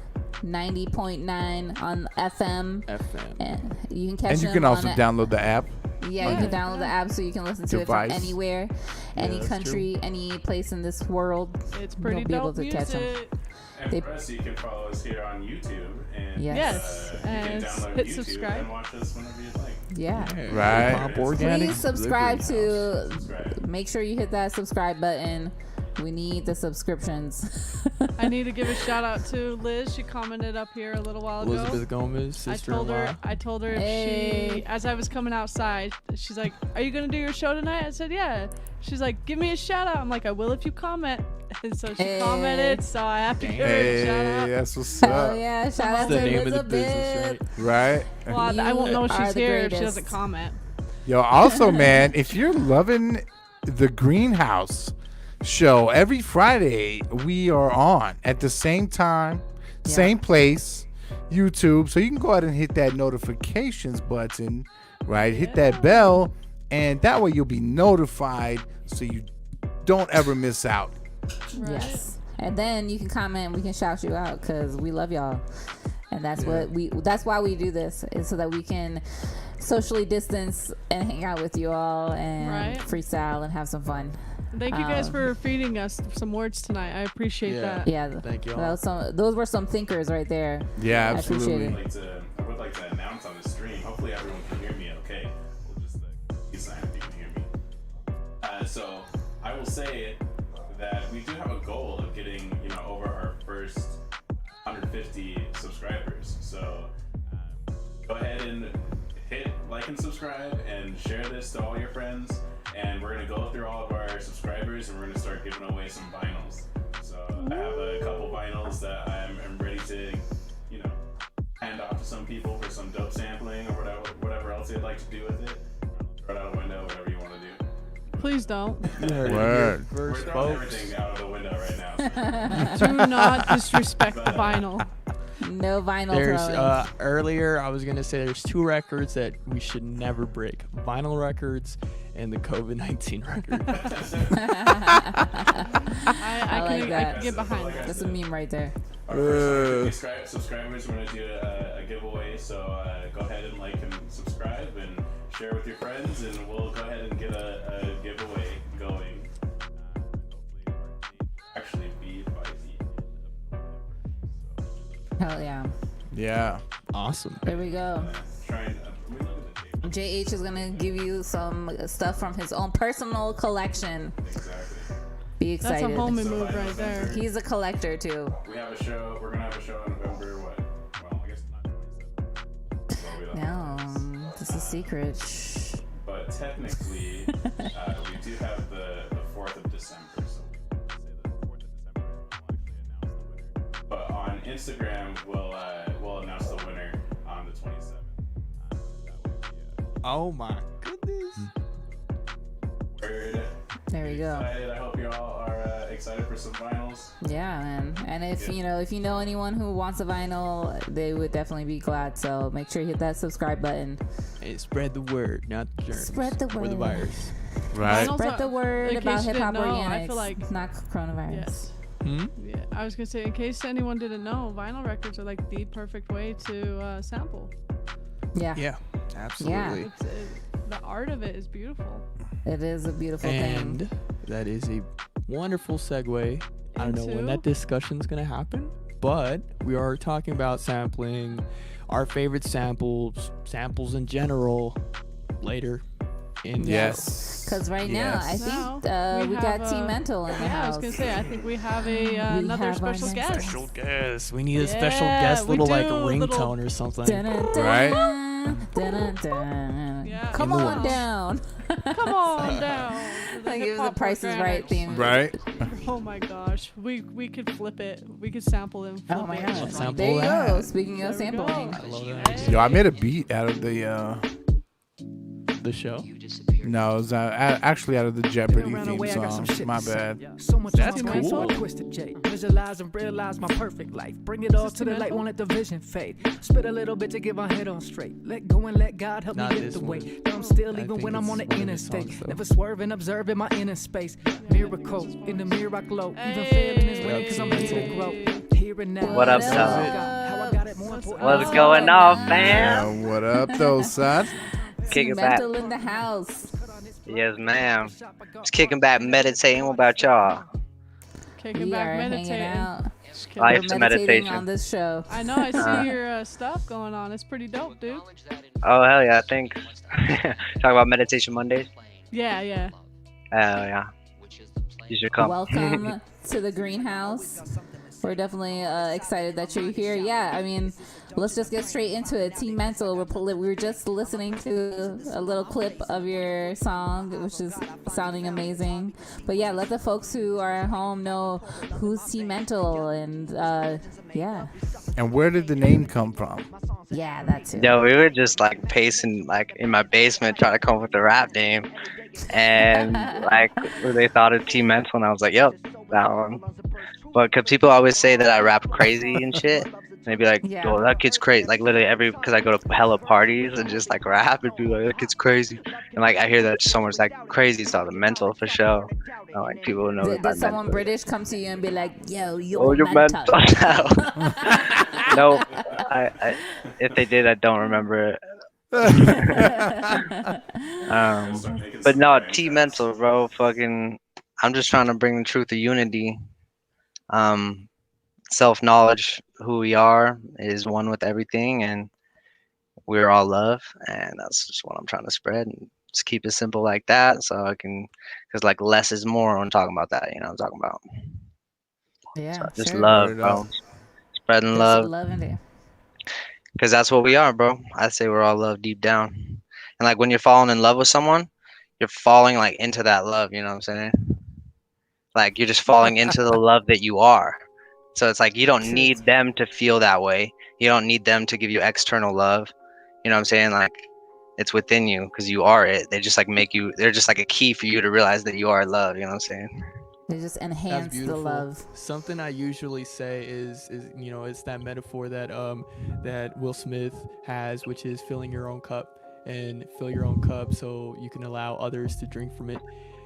90.9 on FM. FM. And you can catch And you them can also on download the app. Yeah, you can download the app so you can listen to Device. it from anywhere, any that's country, any place in this world. It's pretty You'll be able dope to catch 'em. music. And They- for us, you can follow us here on YouTube. And Yes. you can And download hit YouTube subscribe. and watch us whenever you'd like. Yeah. Right. Pop organic Please subscribe delivery house. to. Subscribe. Make sure you hit that subscribe button. We need the subscriptions. I need to give a shout out to Liz. She commented up here a little while ago. Elizabeth Gomez, I told sister-in-law. her. I told her if Hey. she, as I was coming outside, she's like, "Are you gonna do your show tonight?" I said, "Yeah." She's like, "Give me a shout out." I'm like, "I will if you comment." And so she Hey. commented, so I have to give her a Hey, shout out. that's what's Oh up. yeah! Shout out That's to the name of the Elizabeth. business, Right? Well, I won't know You are she's the here if she greatest. doesn't comment. Yo, also, man, if you're loving the Greenhouse show, every Friday we are on at the same time, same place, YouTube. So you can go ahead and hit that notifications button, right? Hit that bell, and that way you'll be notified so you don't ever miss out. Yes. And then you can comment. We can shout you out because we love y'all, and that's what we. That's why we do this, is so that we can socially distance and hang out with you all and Right. freestyle and have some fun. Thank you guys for feeding us some words tonight. I appreciate Yeah. that. Yeah. Thank you all. That was those were some thinkers right there. Yeah, I appreciate absolutely. it. I would like to announce on the stream. Hopefully everyone can hear me okay. We'll just peace sign if you can hear me. So I will say that we do have a goal of getting over our first 150 subscribers. So go ahead and hit like and subscribe and share this to all your friends. And we're gonna go through all of our subscribers and we're gonna start giving away some vinyls. So I have a couple vinyls that I'm ready to, hand off to some people for some dope sampling or whatever else they'd like to do with it. Throw it out a window, whatever you want to do. Please don't. You heard it Word. here We're first, throwing folks. everything out of the window right now. So. Do not disrespect the vinyl. No vinyl There's throwing. earlier I was gonna say there's two records that we should never break: vinyl records and the COVID-19 record. I like can that. get behind Like I that. That's a meme right there. Our first 150 subscribers, we're going to do a giveaway, so go ahead and like and subscribe and share with your friends, and we'll go ahead and get a giveaway going. Actually, be by Hell yeah. Yeah. Awesome. There we go. trying. We look at the table. JH is gonna give you some stuff from his own personal collection. Exactly. Be That's excited. a homie So move by right there. November, He's a collector too. We have a show. We're gonna have a show in November. What? Well, I guess not 27. Well, we don't know. No, this is secret. Shh. But technically, we do have the 4th of December. So we say the 4th of December is when we'll actually announce the winner. But on Instagram, we'll announce the winner on the 27th. That will be Oh my goodness. word. There we go. Excited. I hope you all are excited for some vinyls. Yeah, man. And if Yeah. if you know anyone who wants a vinyl, they would definitely be glad. So make sure you hit that subscribe button. Hey, spread the word, not the germs. Spread the Or the word. virus. Right. Vinyls Spread the word in about case you hip hop didn't know, organics, I feel like not coronavirus. yes. Hmm? Yeah, I was gonna say, in case anyone didn't know, vinyl records are like the perfect way to sample. Yeah, Yeah, absolutely. The art of it is beautiful. it is a beautiful And thing. that is a wonderful segue. I don't know when Into? that discussion's gonna happen, but we are talking about sampling our favorite samples in general later in Yes. Because right now, I Now, think we got have, T Mental in the Yeah, I house. was gonna say, I think we have another have our special next guest. special guest. We need a special Yeah, guest, we little like do, ringtone little- or something. Dun-dun-dun, Right? dun-dun-dun. Yeah. Come In the on works. down. Come on down. to the Like it was the hip-hop Price is Right organics. theme. Right. Oh my gosh, we could flip it. We could sample and flip Oh my it. gosh. Sample There you that. go. Speaking of There we go. sampling. I love that. Yo, I made a beat out of The show. no, it was actually out of the Jeopardy Around the theme way, I got some song. shit My to say. bad. So much That's on my mind, so I cool. twisted J. Visualize and realize my perfect life. Bring it all to the light, won't let the vision fade. Spit a little bit to get my head on straight. Let go and let God help Not me lift this the one. weight. I'm still I even think when I'm it's on the one of inner his songs, state. though. Never swerving, observing my inner space. Miracle, in the mirror I glow. Even failing is winning cause I'm ready to grow. Here and now. What up, This is though? how I got it more important. What's going on, Yeah, fam? what up, though, son? Kicking T back. Mental in the house. Yes, ma'am. Just kicking back, meditating. What about y'all? Kicking We back, are meditating. hanging out. Just kidding. Life's We're a meditating meditation. on this show. I know. I see your stuff going on. It's pretty dope, dude. Oh, hell yeah, I think. Talk about Meditation Mondays? Yeah, yeah. Hell yeah. You should come. Welcome to the greenhouse. We're definitely excited that you're here. Yeah, I mean, let's just get straight into it. T Mental, we were just listening to a little clip of your song, which is sounding amazing. But yeah, let the folks who are at home know who's T Mental and yeah. And where did the name come from? Yeah, that too. Yo, we were just like pacing like in my basement trying to come up with a rap name. And like they thought of T Mental and I was like, yep, that one. But cause people always say that I rap crazy and shit. And they'd be like, Yeah. "Oh, that kid's crazy!" Like literally because I go to hella parties and just like rap and be like, "That kid's crazy," and like I hear that so much like crazy. It's all the mental for sure. And, like people know. Did someone British come to you and be like, yo, Oh, you're you're mental? mental. No, I if they did, I don't remember it. But no, T Mental, bro. Fucking, I'm just trying to bring the truth of unity. Self-knowledge, who we are, is one with everything, and we're all love, and that's just what I'm trying to spread. And just keep it simple like that, so I can, because like less is more when talking about that. You know what I'm talking about? Yeah, So just sure. love, Word bro. up. Spreading There's love. some love in there. Because that's what we are, bro. I say we're all love deep down. And like when you're falling in love with someone, you're falling like into that love, you know what I'm saying? Like you're just falling into the love that you are. So it's like you don't need them to feel that way. You don't need them to give you external love. You know what I'm saying? Like it's within you because you are it. They just like make you, they're just like a key for you to realize that you are love, you know what I'm saying? They just That's enhance the beautiful. love. Something I usually say is it's that metaphor that that Will Smith has, which is filling your own cup, and fill your own cup so you can allow others to drink from it.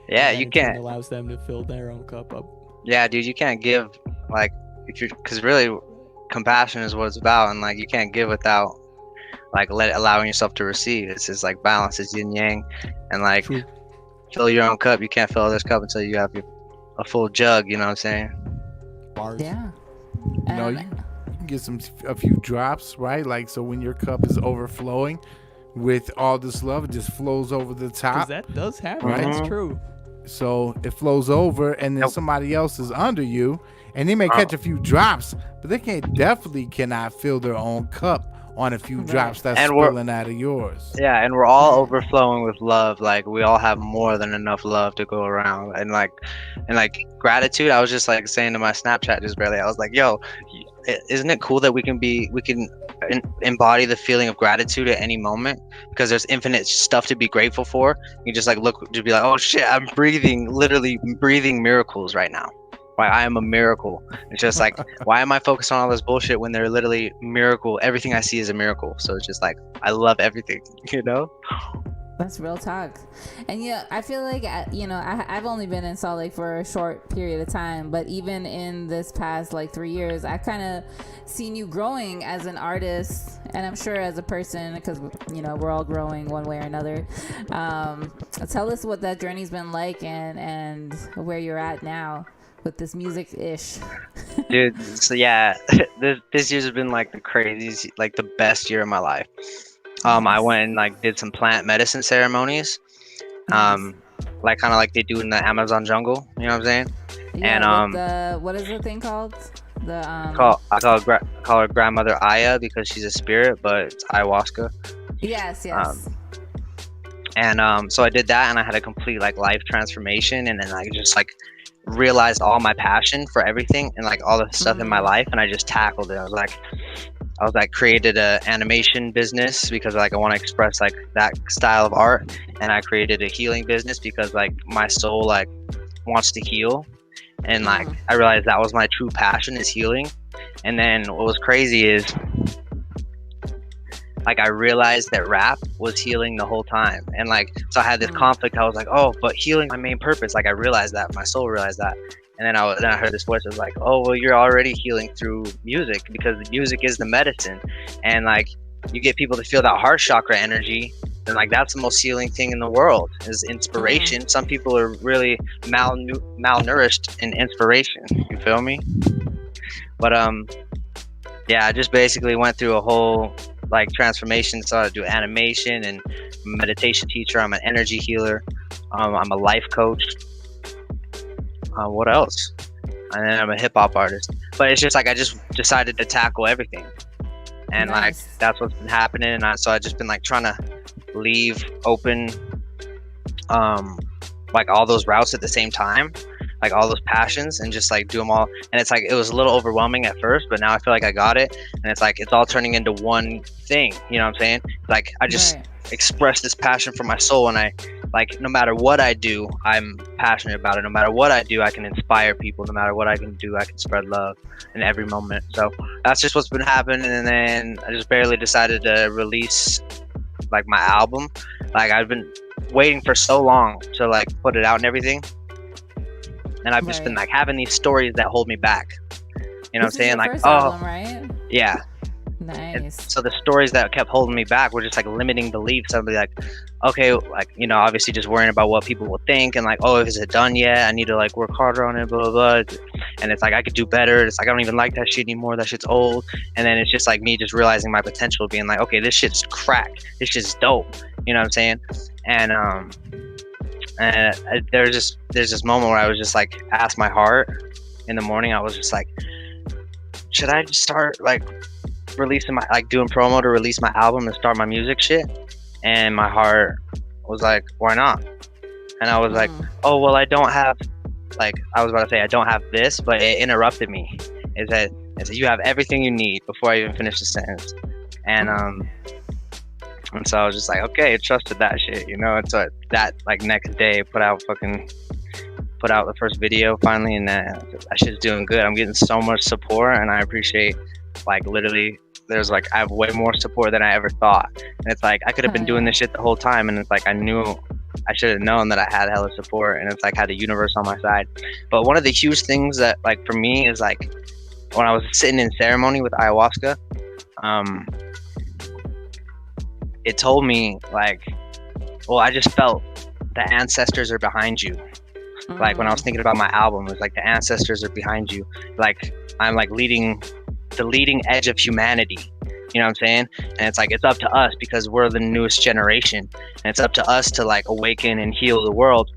Yeah, And that you in turn can't. allows them to fill their own cup up. Yeah, dude, you can't give like if you're because really compassion is what it's about, and like you can't give without like allowing yourself to receive. It's just like balance, it's yin yang, and like True. fill your own cup. You can't fill others' cup until you have a full jug. You know what I'm saying? Bars. Yeah. You know, you can get a few drops, right? Like, so when your cup is overflowing with all this love, it just flows over the Because top. that does happen. Right. That's true. So it flows over, and then Nope. somebody else is under you, and they may catch a few drops, but they definitely cannot fill their own cup on a few drops that's And we're- spilling out of yours. Yeah, and we're all overflowing with love. Like we all have more than enough love to go around, and like gratitude. I was just like saying to my Snapchat just barely. I was like, "Yo, isn't it cool that we can embody the feeling of gratitude at any moment, because there's infinite stuff to be grateful for. You just like look to be like, oh shit, I'm literally breathing miracles right now. Why I am a miracle. It's just like, why am I focused on all this bullshit when they're literally miracle? Everything I see is a miracle. So it's just like, I love everything, you know? That's real talk. And yeah, I feel like, I've only been in Salt Lake for a short period of time, but even in this past like 3 years, I've kind of seen you growing as an artist, and I'm sure as a person, because, we're all growing one way or another. Tell us what that journey's been like and where you're at now with this music-ish. Dude, so yeah, this year's been like the craziest, like the best year of my life. I went and like did some plant medicine ceremonies, like kind of like they do in the Amazon jungle. You know what I'm saying? Yeah, and what is the thing called? I call her grandmother Aya because she's a spirit, but it's ayahuasca. Yes. And so I did that, and I had a complete like life transformation, and then I just like realized all my passion for everything and like all the stuff in my life, and I just tackled it. I was like created a animation business because like I want to express like that style of art, and I created a healing business because like my soul like wants to heal, and like I realized that was my true passion, is healing. And then what was crazy is like I realized that rap was healing the whole time, and like so I had this conflict. I was like, oh, but healing my main purpose. Like I realized that, my soul realized that. And then I heard this voice that was like, oh, well, you're already healing through music, because the music is the medicine. And like you get people to feel that heart chakra energy, and like that's the most healing thing in the world, is inspiration. Some people are really malnourished in inspiration, you feel me? But yeah, I just basically went through a whole like transformation. Started to do animation and meditation teacher. I'm an energy healer. I'm a life coach. What else? And then I'm a hip hop artist. But it's just like I just decided to tackle everything, and like that's what's been happening. And so I just been like trying to leave open like all those routes at the same time, like all those passions, and just like do them all. And it's like it was a little overwhelming at first, but now I feel like I got it, and it's like it's all turning into one thing. You know what I'm saying? Like I just express this passion for my soul, and I like no matter what I do, I'm passionate about it. No matter what I do, I can inspire people. No matter what I can do, I can spread love in every moment. So that's just what's been happening. And then I just barely decided to release like my album. Like I've been waiting for so long to like put it out and everything, and I've just been like having these stories that hold me back. You know what I'm saying? Like, album, right? Yeah. Nice. And so the stories that kept holding me back were just like limiting beliefs. I'd be like, okay, like, obviously just worrying about what people will think, and like, oh, is it done yet? I need to like work harder on it, blah, blah, blah. And it's like, I could do better. It's like, I don't even like that shit anymore. That shit's old. And then it's just like me just realizing my potential, being like, okay, this shit's crack. This shit's dope. You know what I'm saying? And there's this moment where I was just like, asked my heart in the morning. I was just like, should I just start like releasing my, like doing promo to release my album and start my music shit? And my heart was like, why not? And I was like, oh, well, I don't have, like, I was about to say, I don't have this, but it interrupted me. It said, you have everything you need, before I even finished the sentence. And so I was just like, okay, I trusted that shit, And so that like next day, put out the first video finally, and that shit's doing good. I'm getting so much support, and I appreciate, like, literally, there's like, I have way more support than I ever thought. And it's like, I could have been doing this shit the whole time, and it's like, I knew I should have known that I had hella support, and it's like, had the universe on my side. But one of the huge things that, like, for me is like, when I was sitting in ceremony with ayahuasca, it told me, like, well, I just felt the ancestors are behind you. Like, when I was thinking about my album, it was like, the ancestors are behind you. Like, I'm like the leading edge of humanity. You know what I'm saying? And it's like, it's up to us, because we're the newest generation, and it's up to us to like awaken and heal the world.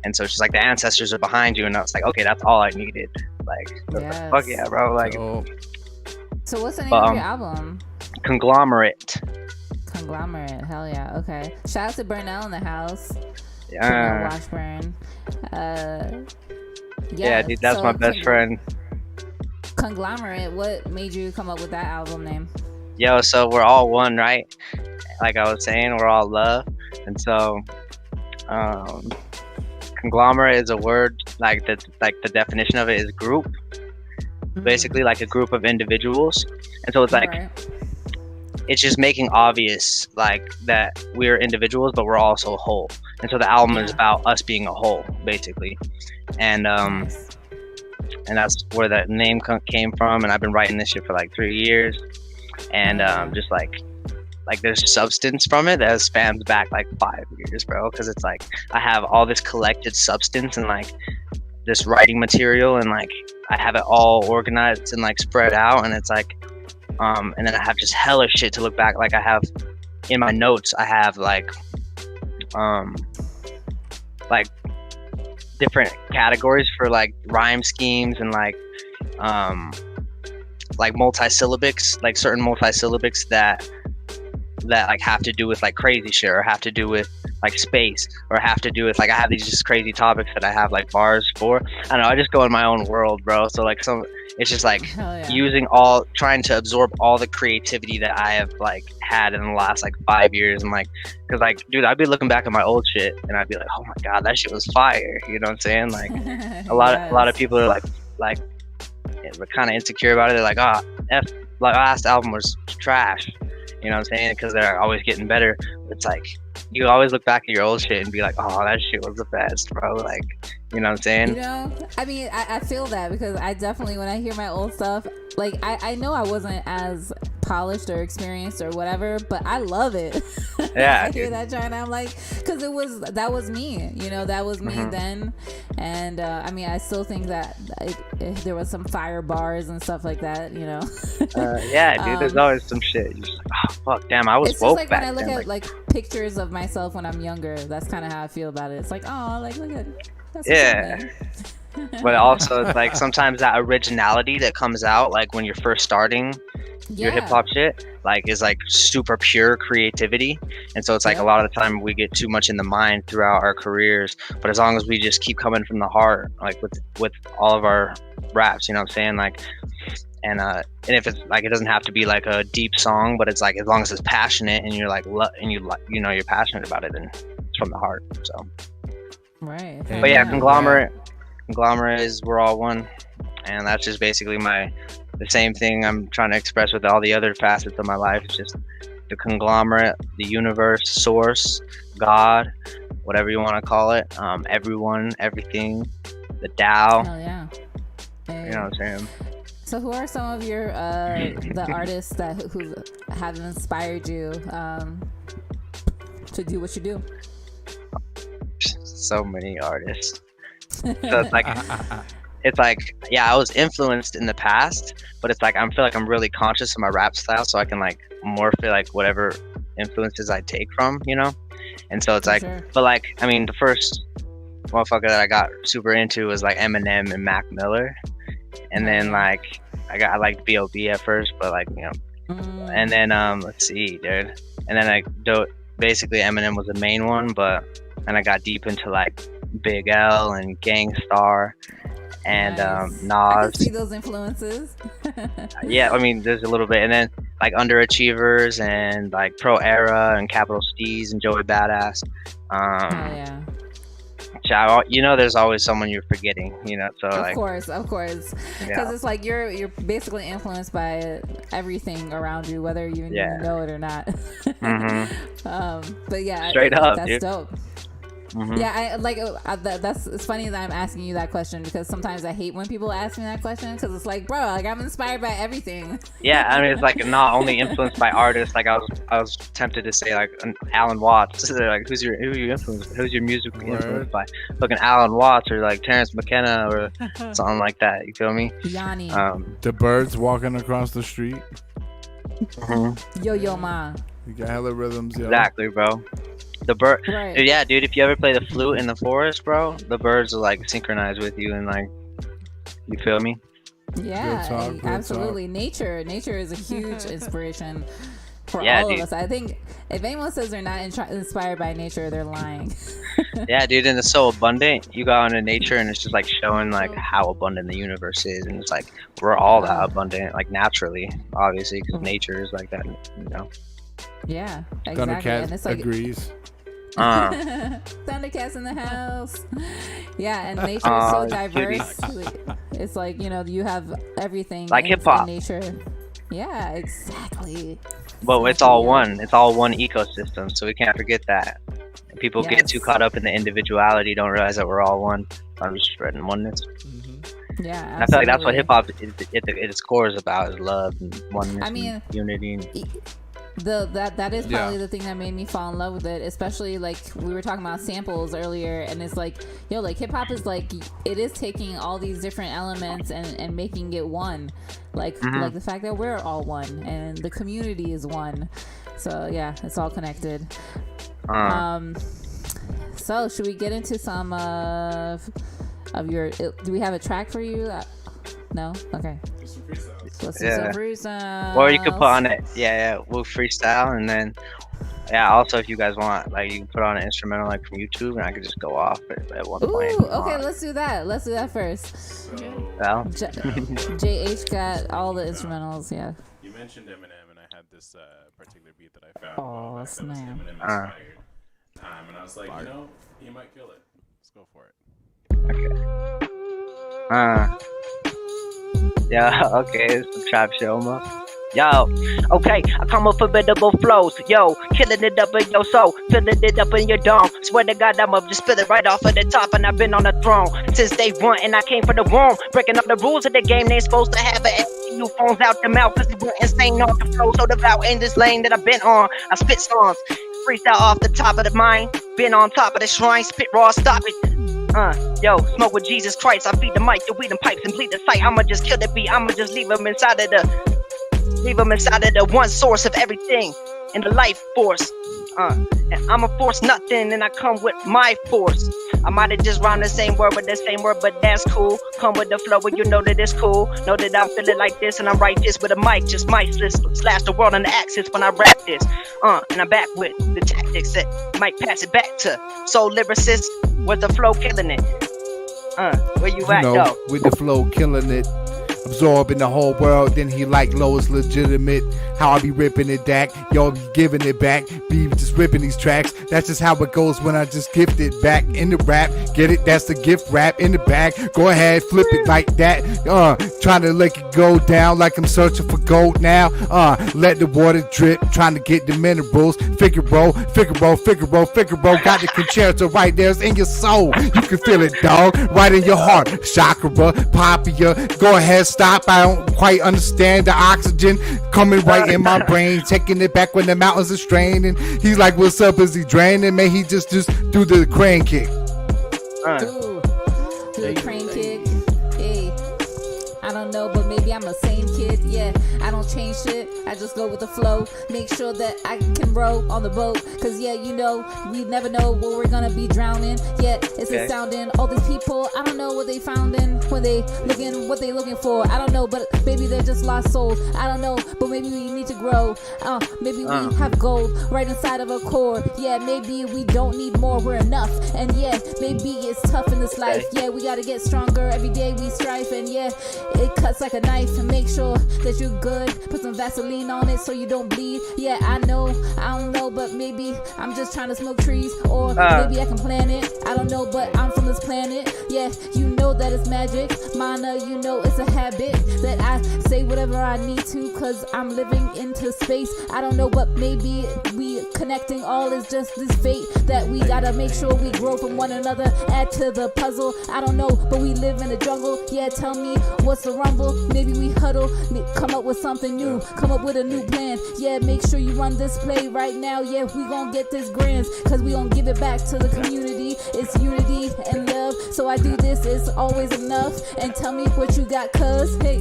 And so it's just like, the ancestors are behind you, and I was like, okay, that's all I needed. Like, fuck yeah, bro. Like, so what's the name of your album? Conglomerate. Conglomerate, hell yeah. Okay, shout out to Burnell in the house. Washburn. Yeah, dude, that's my best friend. Conglomerate, what made you come up with that album name? Yo, so we're all one, right? Like I was saying, we're all love. And so um conglomerate is a word, like the definition of it is group, basically like a group of individuals. And so it's like Right. it's just making obvious like that we're individuals but we're also whole. And so the album is Yeah. about us being a whole, basically. And Nice. and that's where that name came from. And I've been writing this shit for like 3 years. And just like there's substance from it that spans back like 5 years, bro, because it's like I have all this collected substance and like this writing material, and like I have it all organized and like spread out, and it's like and then I have just hella shit to look back. Like I have in my notes, I have like different categories for like rhyme schemes and like multisyllabics, like certain multisyllabics that like have to do with like crazy shit, or have to do with like space, or have to do with like I have these just crazy topics that I have like bars for. I don't know, I just go in my own world, bro. So like it's just like trying to absorb all the creativity that I have like had in the last like 5 years. And like, cause like, dude, I'd be looking back at my old shit and I'd be like, oh my god, that shit was fire. You know what I'm saying? Like a lot of people are like we're kind of insecure about it. They're like, like last album was trash. You know what I'm saying? Because they're always getting better. It's like you always look back at your old shit and be like, oh, that shit was the best, bro. Like, you know what I'm saying? You know, I mean, I feel that because I definitely, when I hear my old stuff, like I know I wasn't as polished or experienced or whatever, but I love it. Yeah, I hear that China, I'm like, because that was me, you know, that was me then. And I mean, I still think that there was some fire bars and stuff like that, you know. Yeah, dude, there's always some shit. You're just like, oh fuck, damn, I was it's woke just like back when I look then. at like pictures of myself when I'm younger, that's kind of how I feel about it. It's like, oh, like look at that's yeah. But also it's like sometimes that originality that comes out like when you're first starting your hip hop shit like is like super pure creativity. And so it's like a lot of the time we get too much in the mind throughout our careers, but as long as we just keep coming from the heart, like with all of our raps, you know what I'm saying? Like and if it's like it doesn't have to be like a deep song, but it's like as long as it's passionate and you're like you know you're passionate about it, and it's from the heart. So right. But yeah, conglomerate is we're all one, and that's just basically the same thing I'm trying to express with all the other facets of my life. It's just the conglomerate, the universe, source, God, whatever you want to call it, everyone, everything, the Tao. Oh yeah. Hey. You know what I'm saying? So who are some of your the artists who have inspired you to do what you do? So many artists. So it's like yeah, I was influenced in the past, but it's like I feel like I'm really conscious of my rap style, so I can like morph it like whatever influences I take from, you know. And so it's like but like I mean the first motherfucker that I got super into was like Eminem and Mac Miller, and then like I liked B.O.B. at first, but like you know, and then let's see, dude, and then basically Eminem was the main one, but and I got deep into like Big L and Gangstar and Nas. I can see those influences. Yeah, I mean there's a little bit, and then like Underachievers and like Pro Era and Capital Steez and Joey Badass. Yeah. You know, there's always someone you're forgetting, you know. So of course, because yeah. it's like you're basically influenced by everything around you, whether you even know it or not. But yeah, straight up, that's dude. dope. Yeah, it's funny that I'm asking you that question, because sometimes I hate when people ask me that question, because it's like, bro, like I'm inspired by everything. Yeah, I mean it's like not only influenced by artists. Like I was tempted to say like Alan Watts. So they're like, who's your influence? Who's your music influenced by? Fucking Alan Watts or like Terrence McKenna or something like that. You feel me? Yanni. The birds walking across the street. Yo Ma. You got hella rhythms, yo. Exactly, bro. The bird, right. Yeah, dude. If you ever play the flute in the forest, bro, the birds will like synchronize with you and like, you feel me? Yeah, Good talk. absolutely. Nature is a huge inspiration. for Yeah, all dude. of us. I think if anyone says they're not inspired by nature, they're lying. Yeah, dude, and it's so abundant. You go out into nature, and it's just like showing like how abundant the universe is, and it's like we're all that abundant, like naturally, obviously, because nature is like that, you know. Yeah, exactly. And it's like agrees. Thundercats in the house. Yeah, and nature is so diverse. It's like, you know, you have everything Like in hip-hop. nature. Yeah, exactly. But it's all one. It's all one ecosystem, so we can't forget that. People get too caught up in the individuality, don't realize that we're all one. I'm just spreading oneness. Yeah, And I feel like that's what hip hop at its core is about: is love and oneness, I mean, and unity. And that is probably Yeah. the thing that made me fall in love with it, especially like we were talking about samples earlier, and it's like, yo, like hip hop is like, it is taking all these different elements and making it one, like like the fact that we're all one and the community is one. So yeah, it's all connected. So should we get into some of your? Do we have a track for you? No. Okay. Let's do some freestyles. Or you could put on it. Yeah, we'll freestyle, and then also if you guys want, like you can put on an instrumental like from YouTube, and I could just go off at one point. Ooh, okay, let's do that. Let's do that first. Well, JH got all the instrumentals. Yeah. You mentioned Eminem, and I had this particular beat that I found. Oh, that was snap. Eminem inspired. And I was like, you know, he might kill it. Let's go for it. Yeah, okay, it's some trap show, man. Yo, okay, I come with formidable flows. Yo, killing it up in your soul, filling it up in your dome. Swear to God, I'ma just spill it right off of the top, and I've been on the throne since day one, and I came for the womb, breaking up the rules of the game. They ain't supposed to have it. New phones out the mouth, cause they went insane off the flow, so devout in this lane that I've been on. I spit songs, freestyle off the top of the mind, been on top of the shrine, spit raw, stop it. Yo, smoke with Jesus Christ. I feed the mic, the weed and pipes, and bleed the sight. I'ma just kill the beat. I'ma just leave him inside of the one source of everything in the life force. And I'ma force nothing, and I come with my force. I might have just rhymed the same word with the same word, but that's cool. Come with the flow, and you know that it's cool. Know that I'm feeling like this, and I write this with a mic, just mic slash the world on the axis when I rap this. And I'm back with the tactics that might pass it back to soul lyricist with the flow killing it. Where you at, though? With the flow killing it. Absorbing the whole world, then he like Lois legitimate. How I be ripping it back, yo, be giving it back, be just ripping these tracks. That's just how it goes when I just gift it back in the rap. Get it? That's the gift wrap in the bag. Go ahead, flip it like that. Trying to let it go down like I'm searching for gold now. Let the water drip, trying to get the minerals. Figaro. Got the concerto right there, it's in your soul. You can feel it, dog, right in your heart. Chakra, Papia. Go ahead, stop. I don't quite understand the oxygen coming right in my brain, taking it back when the mountains are straining. He's like, what's up? Is he draining? May he just do the crane kick. Do the crane kick. Hey, I don't know, but maybe I'm a sane kid. Yeah, I don't change shit. I just go with the flow. Make sure that I can row on the boat. Cause yeah, you know, we never know what we're gonna be drowning. Yeah, it's astounding. All these people, I don't know what they found in when they looking what they looking for. I don't know, but maybe they're just lost souls. I don't know, but maybe we need to grow. Maybe we have gold right inside of a core. Yeah, maybe we don't need more, we're enough. And yeah, maybe it's tough in this life. Yeah, we gotta get stronger every day we strive. And yeah, it cuts like a knife. And make sure that you're good. Put some Vaseline on it so you don't bleed. Yeah, I don't know, but maybe I'm just trying to smoke trees. Or maybe I can plan it. I don't know, but I'm from this planet. Yeah, you know that it's magic. Mana, you know it's a habit that I say whatever I need to, cause I'm living into space. I don't know, but maybe we connecting all is just this fate that we gotta make sure we grow from one another, add to the puzzle. I don't know, but we live in the jungle. Yeah, tell me what's the rumble. Maybe we huddle, come up with something new, come up with a new plan. Yeah, make sure you run this play right now. Yeah, we gon' get this grand, cause we gon' give it back to the community. It's unity and love, so I do this, it's always enough. And tell me what you got, cuz, hey.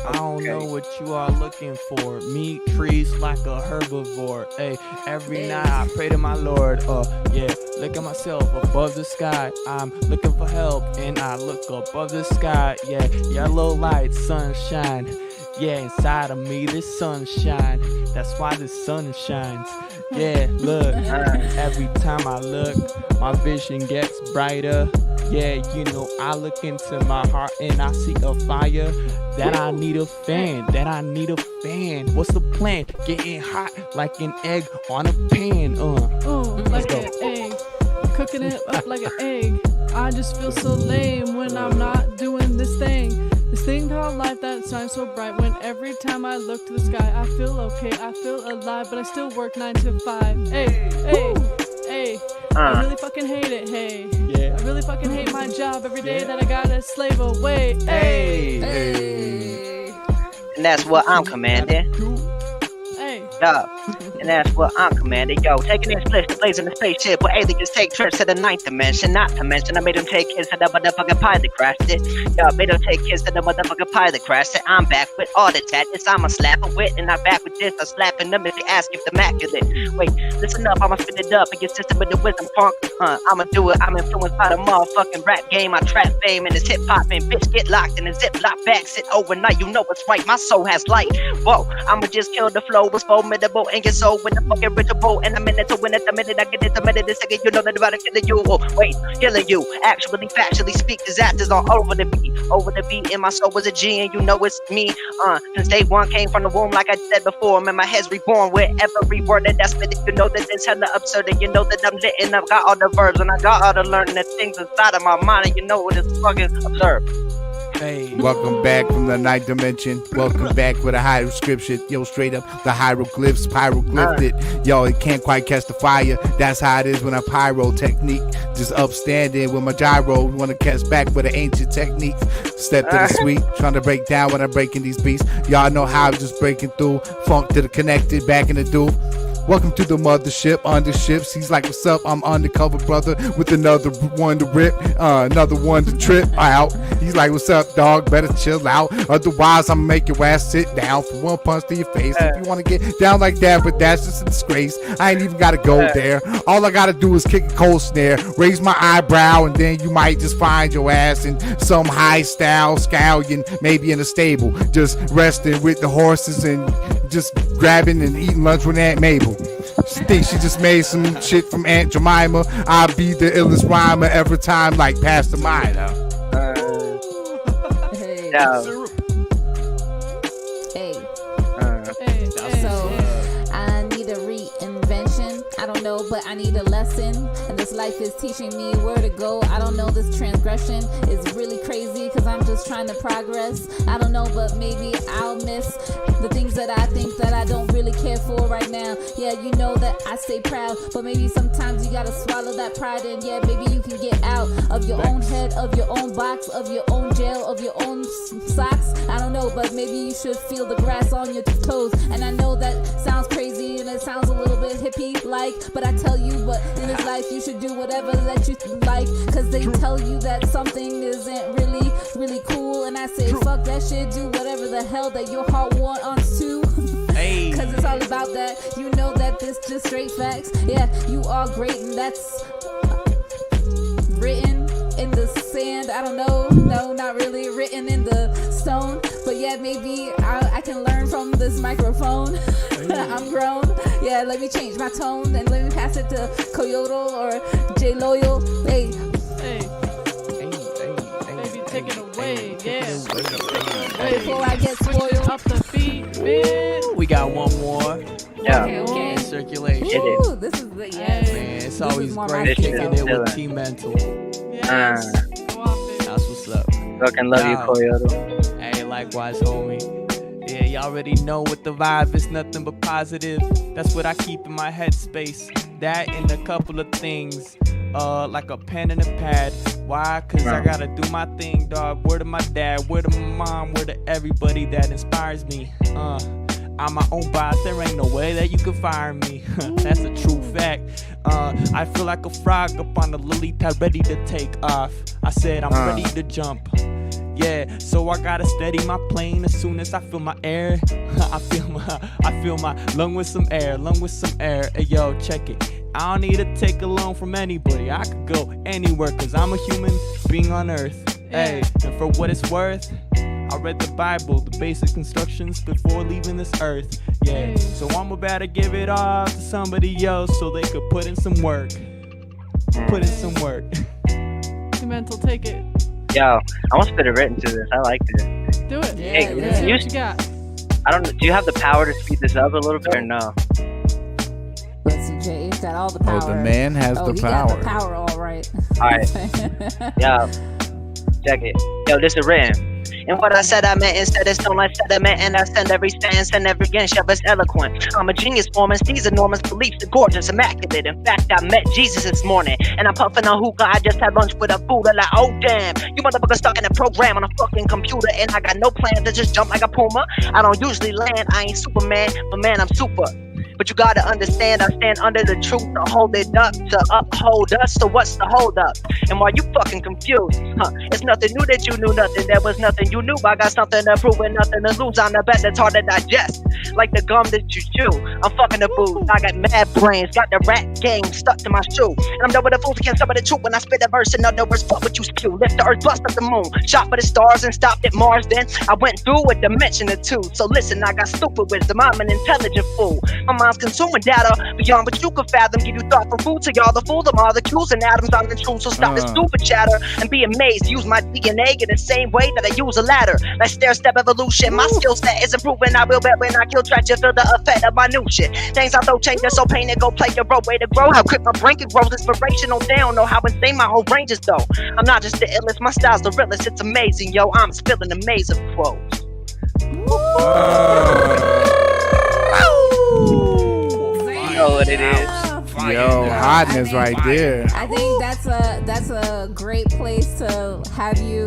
I don't know what you are looking for. Meat trees like a herbivore. Hey, every night I pray to my Lord. Yeah, look at myself above the sky. I'm looking for help and I look above the sky. Yeah, yellow light, sunshine. Yeah, inside of me, this sunshine. That's why the sun shines. Yeah, look, every time I look, my vision gets brighter. Yeah, you know, I look into my heart and I see a fire. That I need a fan, What's the plan? Getting hot like an egg on a pan. Like an egg. Cooking it up like an egg. I just feel so lame when I'm not doing this thing. This thing called life that shines so bright. When every time I look to the sky, I feel okay, I feel alive, but I still work 9 to 5. Hey. I really fucking hate it, hey. Yeah. I really fucking hate my job every day that I gotta slave away. Hey. And that's what I'm commanding. Yup. And that's what I'm commanding. Yo, taking this place to blaze in the spaceship where aliens take trips to the 9th dimension. Not to mention, I made them take kids to the motherfucking pilot crashed it. Yo, made them take kids to the motherfucking pilot crashed it. I'm back with all the tactics. I'ma slap them with, and I'm back with this. I'm slapping them if you ask if the immaculate. Wait, listen up, I'ma spit it up and get system with the wisdom punk. I'ma do it. I'm influenced by the motherfucking rap game. I trap fame and it's hip hop and bitch get locked in a ziploc bag. Sit overnight, you know what's right. My soul has light. Whoa, I'ma just kill the flow. Was formidable and get sold with the fucking ritual. And I'm in it to win it. The minute I get it, the minute the second, you know that about to kill you. Oh, wait, killing you. Actually, factually speak, disasters all over the beat. Over the beat, and my soul was a G, and you know it's me. Since day one, came from the womb, like I said before. Man, my head's reborn with every word that I spit. You know that it's hella absurd, and you know that I'm lit, and I've got all the verbs, and I got all the learning the things inside of my mind, and you know what it's fucking absurd. Hey. Welcome back from the 9th dimension. Welcome back with a high description. Yo, straight up, the hieroglyphs, pyroglyphed it. Yo, it can't quite catch the fire. That's how it is when I pyro technique. Just upstanding with my gyro. Want to catch back with an ancient technique. Step to the sweet, trying to break down when I'm breaking these beats. Y'all know how I'm just breaking through. Funk to the connected, back in the dude. Welcome to the mothership, under ships. He's like, what's up? I'm undercover brother with another one to rip, another one to trip out. He's like, what's up, dog? Better chill out. Otherwise, I'm gonna make your ass sit down for one punch to your face. If you want to get down like that, but that's just a disgrace. I ain't even gotta go there. All I gotta do is kick a cold snare, raise my eyebrow, and then you might just find your ass in some high style scallion, maybe in a stable, just resting with the horses and just grabbing and eating lunch with Aunt Mabel. She thinks she just made some shit from Aunt Jemima. I'll be the illest rhymer every time, like Pastor Maya. Hey. No. Hey. So I need a reinvention. I don't know, but I need a lesson. And this life is teaching me where to go. I don't know, this transgression is really crazy because I'm just trying to progress. I don't know, but maybe I'll miss the things that I think that I don't really care for right now. Yeah, you know that I stay proud, but maybe sometimes you gotta swallow that pride, and yeah, maybe you can get out of your own head, of your own box, of your own jail, of your own socks. I don't know, but maybe you should feel the grass on your toes. And I know that sounds crazy and it sounds a little bit hippie-like, but I tell you, but in this life you should do whatever that you like, cause they tell you that something isn't really cool, and I say fuck that shit, do whatever the hell that your heart wants to. Hey. Cause it's all about that. You know that this just straight facts. Yeah, you are great, and that's written in the sand. I don't know. No, not really written in the stone. But yeah, maybe I can learn from this microphone. I'm grown. Yeah, let me change my tone and let me pass it to Coyote or J Loyal. Hey. Baby, take it away. Yeah. Before I get spoiled. Up the beat, bitch. We got one more. Yeah. Okay. In circulation. Ooh, this is the Man, it's always great kicking it with T-Mental. Yes. Go off, baby. That's what's up. Fucking love you, Coyote. Hey, likewise, homie. Yeah, y'all already know what the vibe is, nothing but positive. That's what I keep in my headspace. That and a couple of things, like a pen and a pad. Why? Cause I gotta do my thing, dog. Word to my dad, word to my mom, word to everybody that inspires me. I'm my own boss, there ain't no way that you can fire me. That's a true fact. I feel like a frog up on the lily pad, ready to take off. I said I'm ready to jump. Yeah, so I gotta steady my plane as soon as I feel my air. I feel my lung with some air. Hey yo, check it. I don't need to take a loan from anybody. I could go anywhere, cause I'm a human being on earth. Hey, and for what it's worth, I I read the Bible, the basic instructions before leaving this earth. Yeah, so I'm about to give it off to somebody else so they could put in some work. Put in some work. Mental, take it. Yo, I want to spit a written to this. I like this. Do it. Yeah, Hey, yeah. See what you got. I don't know. Do you have the power to speed this up a little bit or no? Let's see, Jay's got all the power. Oh, the man has Oh, the he power. got the power, all right. All right. Yo, check it. Yo, this is written. And what I said I meant instead is stone like sediment, and I send every stance and every inch of it's eloquent. I'm a genius forming these enormous beliefs, the gorgeous, immaculate. In fact, I met Jesus this morning, and I'm puffing on hookah. I just had lunch with a fool. Like, oh damn, you motherfucker stuck in a program on a fucking computer, and I got no plan to just jump like a puma. I don't usually land, I ain't Superman, but man, I'm super. But you gotta understand, I stand under the truth to hold it up, to uphold us. So what's the hold up? And while you fucking confused, it's nothing new that you knew nothing. There was nothing you knew. I got something to prove and nothing to lose. I'm the best, it's hard to digest, like the gum that you chew. I'm fucking the food. I got mad brains, got the rat game stuck to my shoe. And I'm done with the fools who can't stop with the truth. When I spit a verse, in other words, fuck what you spew. Lift the earth, bust up the moon, shot for the stars and stopped at Mars. Then I went through a dimension or two. So listen, I got stupid wisdom. I'm an intelligent fool. My mind's consuming data beyond what you could fathom. Give you thoughtful food to y'all, the fool, the molecules and atoms on the truth. So stop this stupid chatter and be amazed. Use my DNA in the same way that I use a ladder. Like stair step evolution. My skill set is improving. I will bet when I kill track, you feel the effect of my new shit. Things I throw change, they're so painted. Go play your role, way to grow. How quick my brain can grow, inspirational. They don't know how insane my whole range is though. I'm not just the illest, my style's the realest. It's amazing, yo. I'm spilling amazing quotes. You know what it is. Yo, hotness right there. I think that's a great place to have you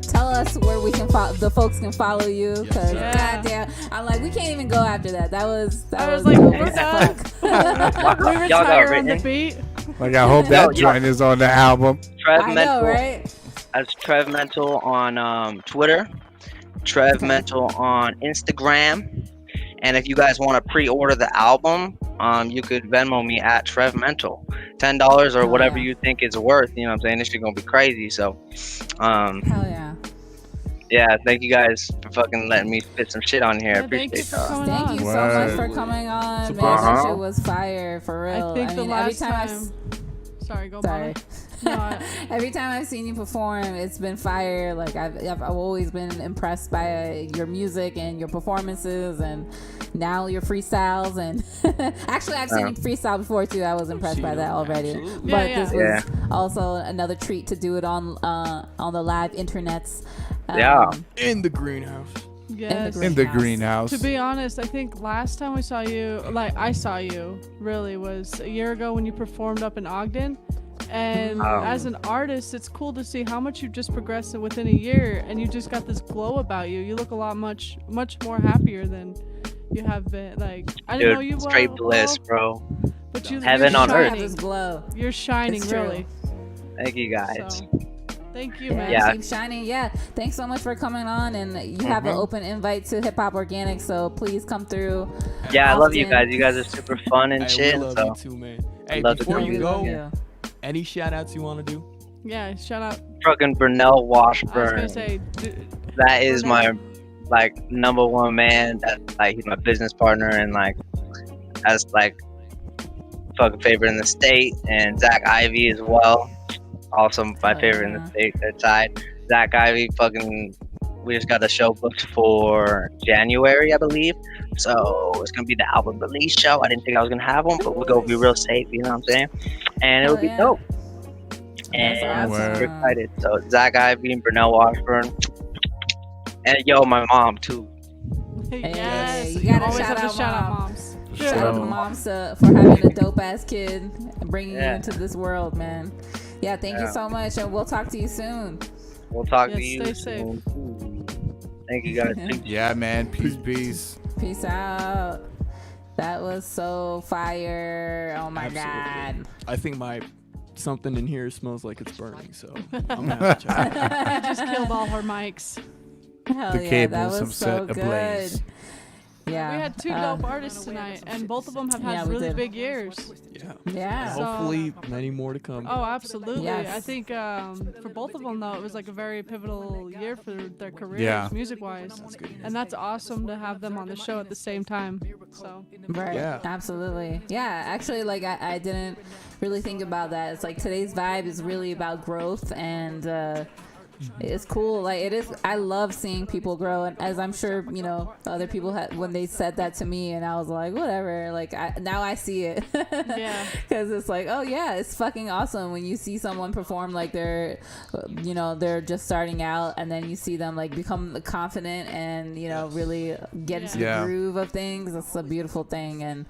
tell us where we can the folks can follow you. Cause goddamn, I'm like we can't even go after that. That was like dope we're as done. fuck. We retire on the beat. Like I hope that joint is on the album. Trev I Mental. know, right? As Trev Mental on Twitter, Trev Mental on Instagram, and if you guys want to pre-order the album, you could Venmo me at Trev Mental, $10 or whatever you think it's worth. You know what I'm saying? This shit gonna be crazy. So, hell yeah. Yeah, thank you guys for fucking letting me spit some shit on here. I appreciate y'all. Thank you so much for coming on, man. That shit was fire for real. I think the last every time Sorry, go Sorry. No, every time I've seen you perform, it's been fire. Like I've always been impressed by your music and your performances, and now your freestyles. And actually, I've seen you freestyle before too. I was impressed by that already. Absolutely. But this was also another treat to do it on the live internets. In the greenhouse. Yes. In the greenhouse. To be honest, I think last time we saw you, like I saw you, really was a year ago when you performed up in Ogden. And as an artist, it's cool to see how much you've just progressed within a year, and you just got this glow about you. You look a lot much more happier than you have been. Like I didn't know you well. Straight bliss, bro. But you, Heaven you're on earth. shining. This glow. You're shining, It's true. really. Thank you guys. So, thank you, man. Yeah. Keep shining. Yeah. Thanks so much for coming on, and you have an open invite to Hip Hop Organic, so please come through. Yeah, I love you often. guys. You guys are super fun and Hey, shit. we love So you too, man. Hey, love to before come you here. go, any shout outs you want to do? Yeah, shout out. fucking Burnell I was Washburn. gonna say, That is my like number one man. That like he's my business partner and like as like fucking favorite in the state, and Zach Ivy as well. Also my favorite in the state. They're tied. Zach Ivy, fucking. We just got the show booked for January, I believe. So it's gonna be the album release show. I didn't think I was gonna have one, but we're gonna be real safe. You know what I'm saying? And it'll be dope. And I'm super excited. So Zach Ivy and Burnell Washburn, and yo, my mom too. Yes, you gotta always shout have out to shout out mom. moms. Shout out to moms for having a dope ass kid and bringing you into this world, man. Yeah, thank you so much, and we'll talk to you soon. We'll talk to Yes, you stay soon. Thank you guys. Yeah, man. Peace. Peace out. That was so fire. Oh my God. I think my something in here smells like it's burning, so I'm gonna have to check. You just killed all her mics. Hell The yeah, cables that have was so set good. ablaze. Yeah. We had two dope artists tonight, and both of them have had Yeah, we really did. big years. Yeah. Yeah. So- Hopefully, many more to come. Oh, absolutely. Yes. I think for both of them, though, it was like a very pivotal year for their careers, Yeah. music-wise. And that's awesome to have them on the show at the same time. So Right. Yeah. Absolutely. Yeah. Actually, like I didn't really think about that. It's like today's vibe is really about growth, and it's cool. Like it is. I love seeing people grow, and as I'm sure other people had when they said that to me, and I was like, whatever. Like now I see it. yeah, Because it's like, oh yeah, it's fucking awesome when you see someone perform like they're just starting out, and then you see them like become confident and really get into Yeah. the groove of things. It's a beautiful thing, and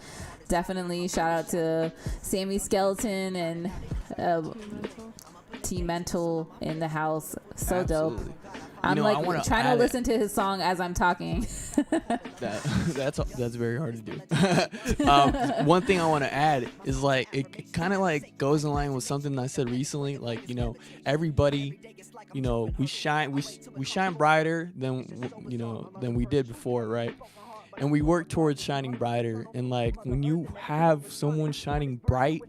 definitely shout out to Sammy Skeleton and T Mental in the house. So Absolutely. dope. I'm I like wanna trying to add listen to his song as I'm talking. That's very hard to do. One thing I want to add is like it kind of like goes in line with something I said recently. Like everybody, we shine brighter than we did before, right? And we work towards shining brighter. And like when you have someone shining bright,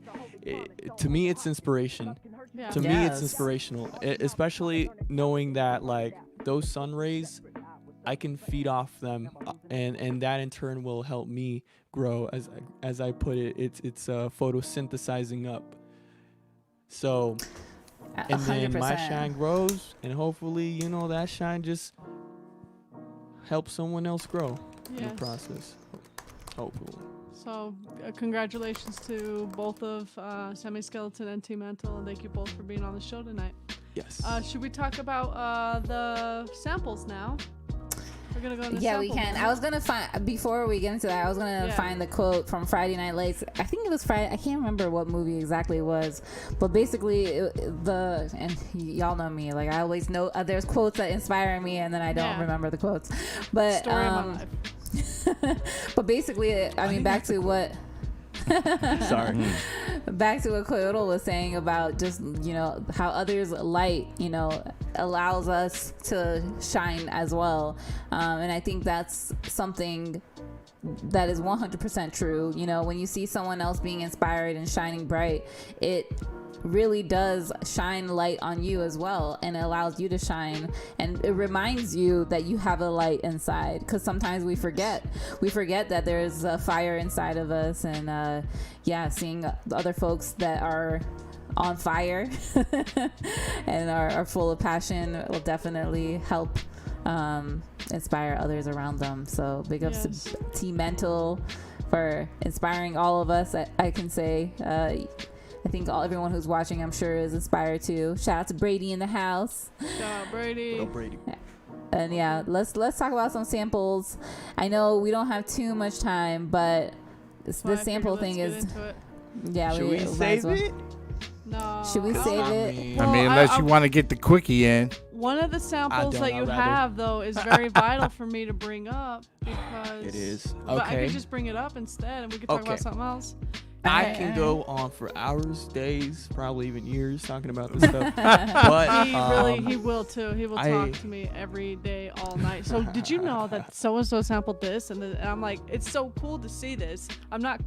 to me it's inspiration. yeah. To me, it's Yes. inspirational, especially knowing that like those sun rays, I can feed off them, and that in turn will help me grow. As I put it, it's photosynthesizing up. So, and then my 100%. shine grows, and hopefully, that shine just helps someone else grow in the Yes. process. Hopefully. So, congratulations to both of Sammy Skeleton and T Mental, and thank you both for being on the show tonight. Yes. Should we talk about the samples now? We're gonna go into Yeah, we sample can. mode. I was gonna find before we get into that. I was gonna Yeah. find the quote from Friday Night Lights. I think it was Friday. I can't remember what movie exactly it was, but basically and y'all know me. Like I always know there's quotes that inspire me, and then I don't Yeah. remember the quotes. But Story of my life. but basically, I mean, back to what. Sorry. Back to what Coyote was saying about just how others light allows us to shine as well, and I think that's something that is 100% true. When you see someone else being inspired and shining bright, it really does shine light on you as well, and it allows you to shine, and it reminds you that you have a light inside, because sometimes we forget that there's a fire inside of us. And seeing other folks that are on fire and are full of passion will definitely help inspire others around them. So big ups Yes. to T Mental for inspiring all of us. I can say I think everyone who's watching, I'm sure, is inspired too. Shout out to Brady in the house. Shout out Brady. Brady. And yeah, let's talk about some samples. I know we don't have too much time, but That's why the I sample figured thing let's is get into it. yeah. Should we might save as well. it? No. Should we save it? I Well, mean, unless I- you want to get the quickie in. One of the samples don't that know, you rather. have, though, is very vital for me to bring up because It is. But I Okay. could just bring it up instead, and we could talk Okay. about something else. I can go on for hours, days, probably even years talking about this stuff. But He will too. He will talk to me every day, all night. So did you know that so and so sampled this, and I'm like, it's so cool to see this. I'm not.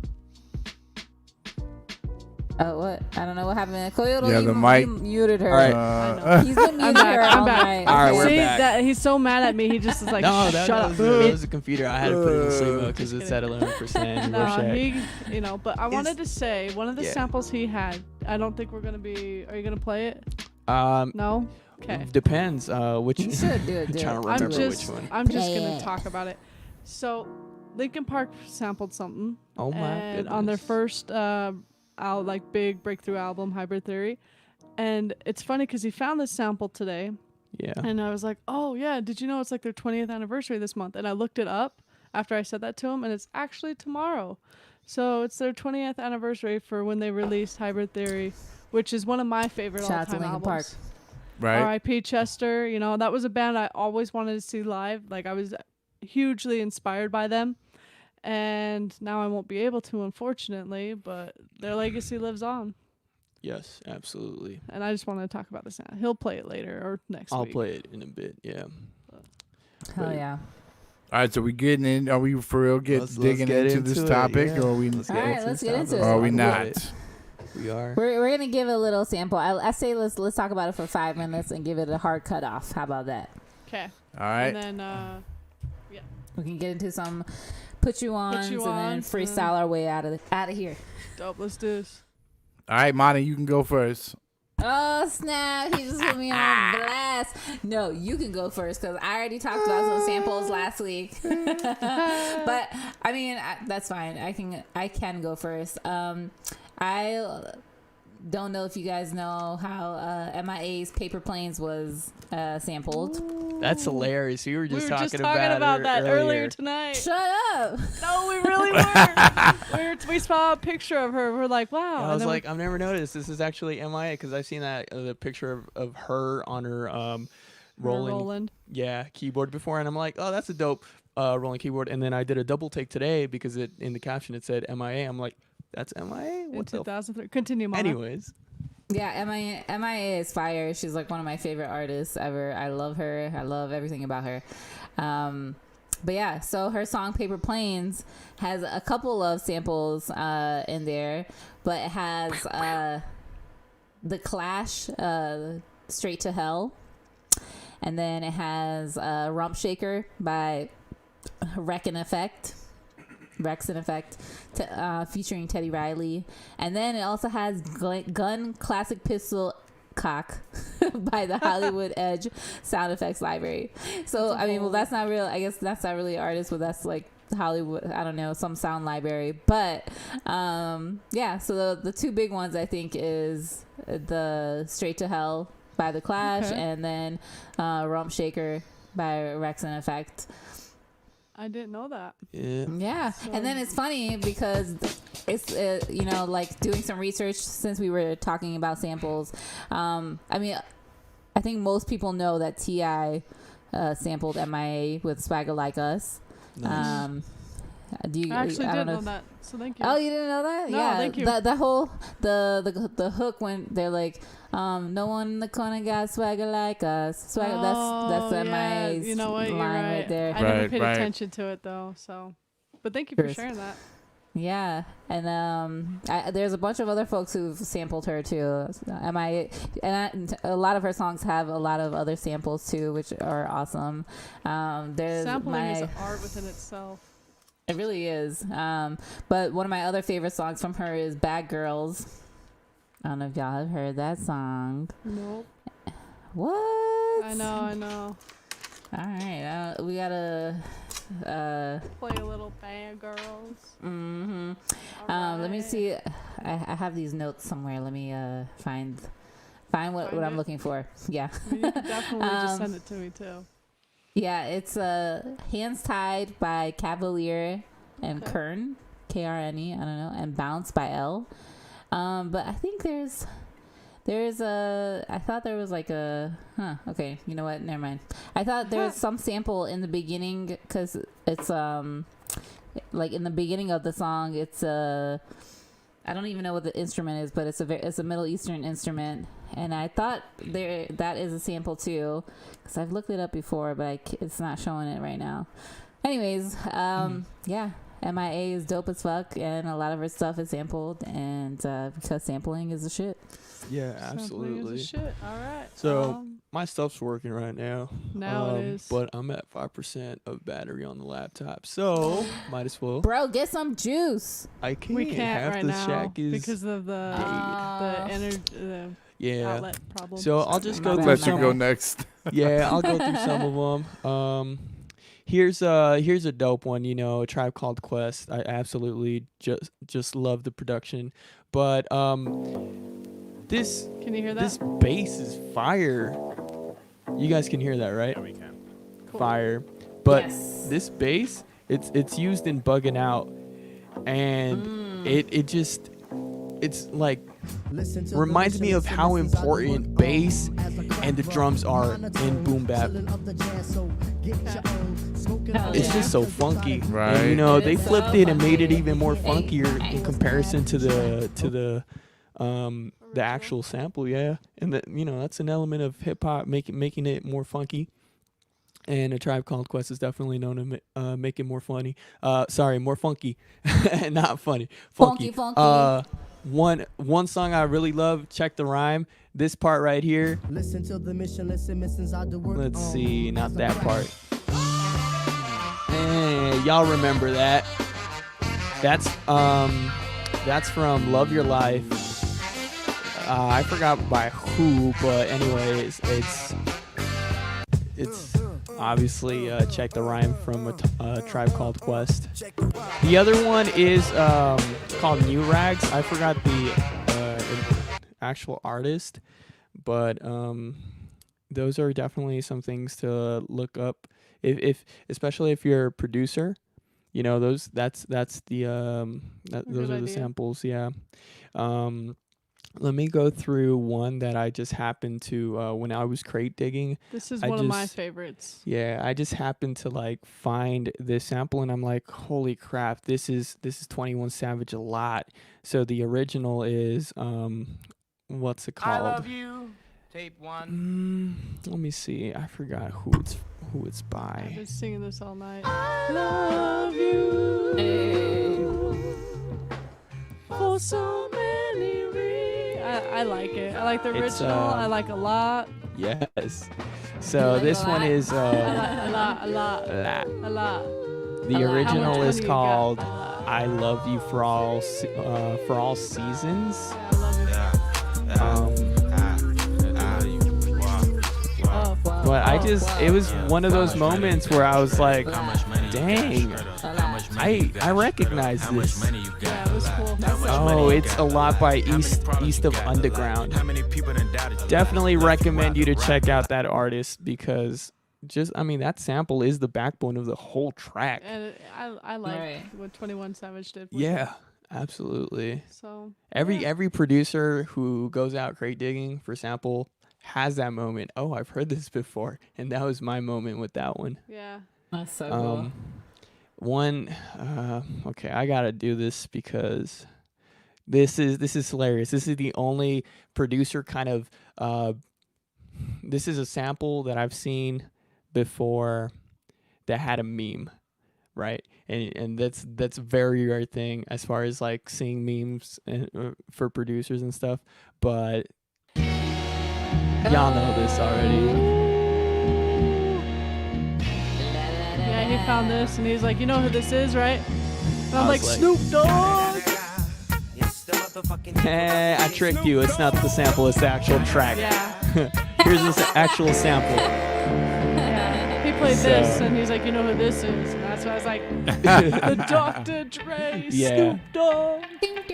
What? I don't know what happened. Coyote, Yeah, the mic. muted her. All right. I know. He's been muting back, her I'm all back. night. All right, we're See back. that he's so mad at me. He just is like, no, shut that up. was a computer. I had to put it in sleep mode because Just it's at 11%. No, Rorschach. but I wanted to say one of the Yeah. samples he had. I don't think we're gonna be. Are you gonna play it? No. Okay. Depends. Which You should do it. I'm trying to remember which one. I'm just Yeah. gonna talk about it. So, Linkin Park sampled something. Oh my and on their goodness. first big breakthrough album, Hybrid Theory. And it's funny because he found this sample today, Yeah. and I was like, oh yeah, did you know it's like their 20th anniversary this month? And I looked it up after I said that to him, and it's actually tomorrow. So it's their 20th anniversary for when they released Hybrid Theory, which is one of my favorite Shout out to all-time Linkin Park. albums. Right. R.I.P. Chester. That was a band I always wanted to see live. Like, I was hugely inspired by them. And now I won't be able to, unfortunately, but their legacy lives on. Yes, absolutely. And I just wanted to talk about this now. He'll play it later or next I'll week. play it in a bit. Yeah. Hell But- yeah. All right, so we getting in? Are we for real digging get into this into it, topic, yeah. or are we? All right, let's get into it. Or are we I love not? it. We are. We're gonna give it a little sample. I say let's talk about it for 5 minutes and give it a hard cutoff. How about that? Okay. All right. And then, We can get into some put you ons and then on-s, freestyle our way out of here. dope. Let's do this. All right, Monty, you can go first. Oh snap! He just put me on blast. No, you can go first because I already talked about some samples last week. But I mean, that's fine. I can go first. I don't know if you guys know how MIA's Paper Planes was sampled. That's hilarious. We were just talking about that earlier it tonight. Shut up! No, we really weren't. We saw a picture of her. We're like, wow. I was like, I've never noticed this is actually MIA because I've seen that the picture of her on her Roland keyboard before, and I'm like, oh, that's a dope Roland keyboard. And then I did a double take today because in the caption it said MIA. I'm like, that's MIA. in 2003. Continue, Mama. Anyways. Yeah, MIA is fire. She's like one of my favorite artists ever. I love her. I love everything about her. But yeah, so her song Paper Planes has a couple of samples in there, but it has The Clash, Straight to Hell, and then it has Rump Shaker by Rex in Effect, featuring Teddy Riley, and then it also has Gun Classic Pistol Cock by the Hollywood Edge Sound Effects Library. So I mean, well, that's not real. I guess that's not really artist, but that's like Hollywood. I don't know, some sound library. But yeah. So the two big ones I think is the Straight to Hell by The Clash, and then Rump Shaker by Rex in Effect. I didn't know that. Yeah. And then it's funny because it's, like doing some research since we were talking about samples. I mean, I think most people know that T.I. sampled MIA with Swagger Like Us. Nice. I actually don't did know know that, so thank you. Oh, you didn't know that? No, yeah. thank you. The whole the hook when they're like, no one in the corner got swagger like us. Swagger. That's MIA's you know what? You're line right there. I never paid attention to it though. So, but thank you for sharing that. Yeah, and there's a bunch of other folks who've sampled her too. A lot of her songs have a lot of other samples too, which are awesome. There's sampling is art within itself. It really is. But one of my other favorite songs from her is Bad Girls. I don't know if y'all have heard that song. Nope. What? I know. All right, we gotta play a little Bad Girls. Mm-hmm. Right. Let me see. I have these notes somewhere. Let me find what I'm looking for. Yeah. You can definitely just send it to me too. Yeah, it's Hands Tied by Cavalier and Kern, Krne, I don't know, and Bounce by L. But I think there's I thought there was like okay, you know what, never mind. I thought there was some sample in the beginning because it's like in the beginning of the song, it's I don't even know what the instrument is, but it's a Middle Eastern instrument, and I thought that is a sample too, because I've looked it up before, but it's not showing it right now. Anyways, yeah, MIA is dope as fuck, and a lot of her stuff is sampled, and because sampling is the shit. Yeah, absolutely. Shit. All right. So my stuff's working right now. Now it is. But I'm at 5% of battery on the laptop, so might as well. Bro, get some juice. I can't. We can't Half right the now shack is because of the outlet problem. So I'll just go through Let some. you go next. Yeah, I'll go through some of them. Here's a dope one. You know, A Tribe Called Quest. I absolutely just love the production, but this. Can you hear that? This bass is fire. You guys can hear that, right? Yeah, we can. Cool. Fire. But Yes. this bass, it's used in Bugging Out, and it's like reminds me of how important bass and the drums are in boom bap. It's just so funky, Right. And, you know, It they is flipped so it and made it funky. even more funkier in comparison to the actual sample, yeah. And that, you know, that's an element of hip hop making it more funky. And A Tribe Called Quest is definitely known to make it more funny. Sorry, more funky, not funny. Funky. Funky. One song I really love. Check the rhyme. This part right here. Listen to the mission, listen, missions out the work. Let's see, not that part. Y'all remember that? That's from Love Your Life. I forgot by who, but anyways, it's obviously Check the Rhyme from a Tribe Called Quest. The other one is called New Rags. I forgot the actual artist, but those are definitely some things to look up. If especially if you're a producer, you know those those are the samples. Yeah. Let me go through one that I just happened to when I was crate digging. This is one of my favorites. Yeah, I just happened to like find this sample and I'm like, holy crap, this is 21 Savage a lot. So the original is what's it called? I Love You, tape 1. Let me see. I forgot who it's by. I've been singing this all night. Love you. Hey. For so many reasons. I like it. I like the original. I like a lot. Yes. So this one is A lot. The original is called "I Love You for All Seasons." But it was one of those moments where I was like, dang, I recognize this. Yeah, it was cool. Oh, it's A Lot by East of Underground. Definitely recommend you to check out that artist because that sample is the backbone of the whole track. And I like what 21 Savage did. Yeah, absolutely. So every producer who goes out crate digging for sample has that moment. Oh, I've heard this before, and that was my moment with that one. Yeah, that's so cool. Okay, I gotta do this because this is hilarious. This is the only producer kind of this is a sample that I've seen before that had a meme, right? And that's a very rare thing as far as like seeing memes for producers and stuff, but y'all know this already. Yeah, he found this and he's like, you know who this is, right? And I'm like, Snoop Dogg. Hey, I tricked you. It's not the sample, it's the actual track. Yeah. Here's this actual sample. Yeah. He played this and he's like, you know who this is? And that's why I was like, the Dr. Dre, Snoop Dogg.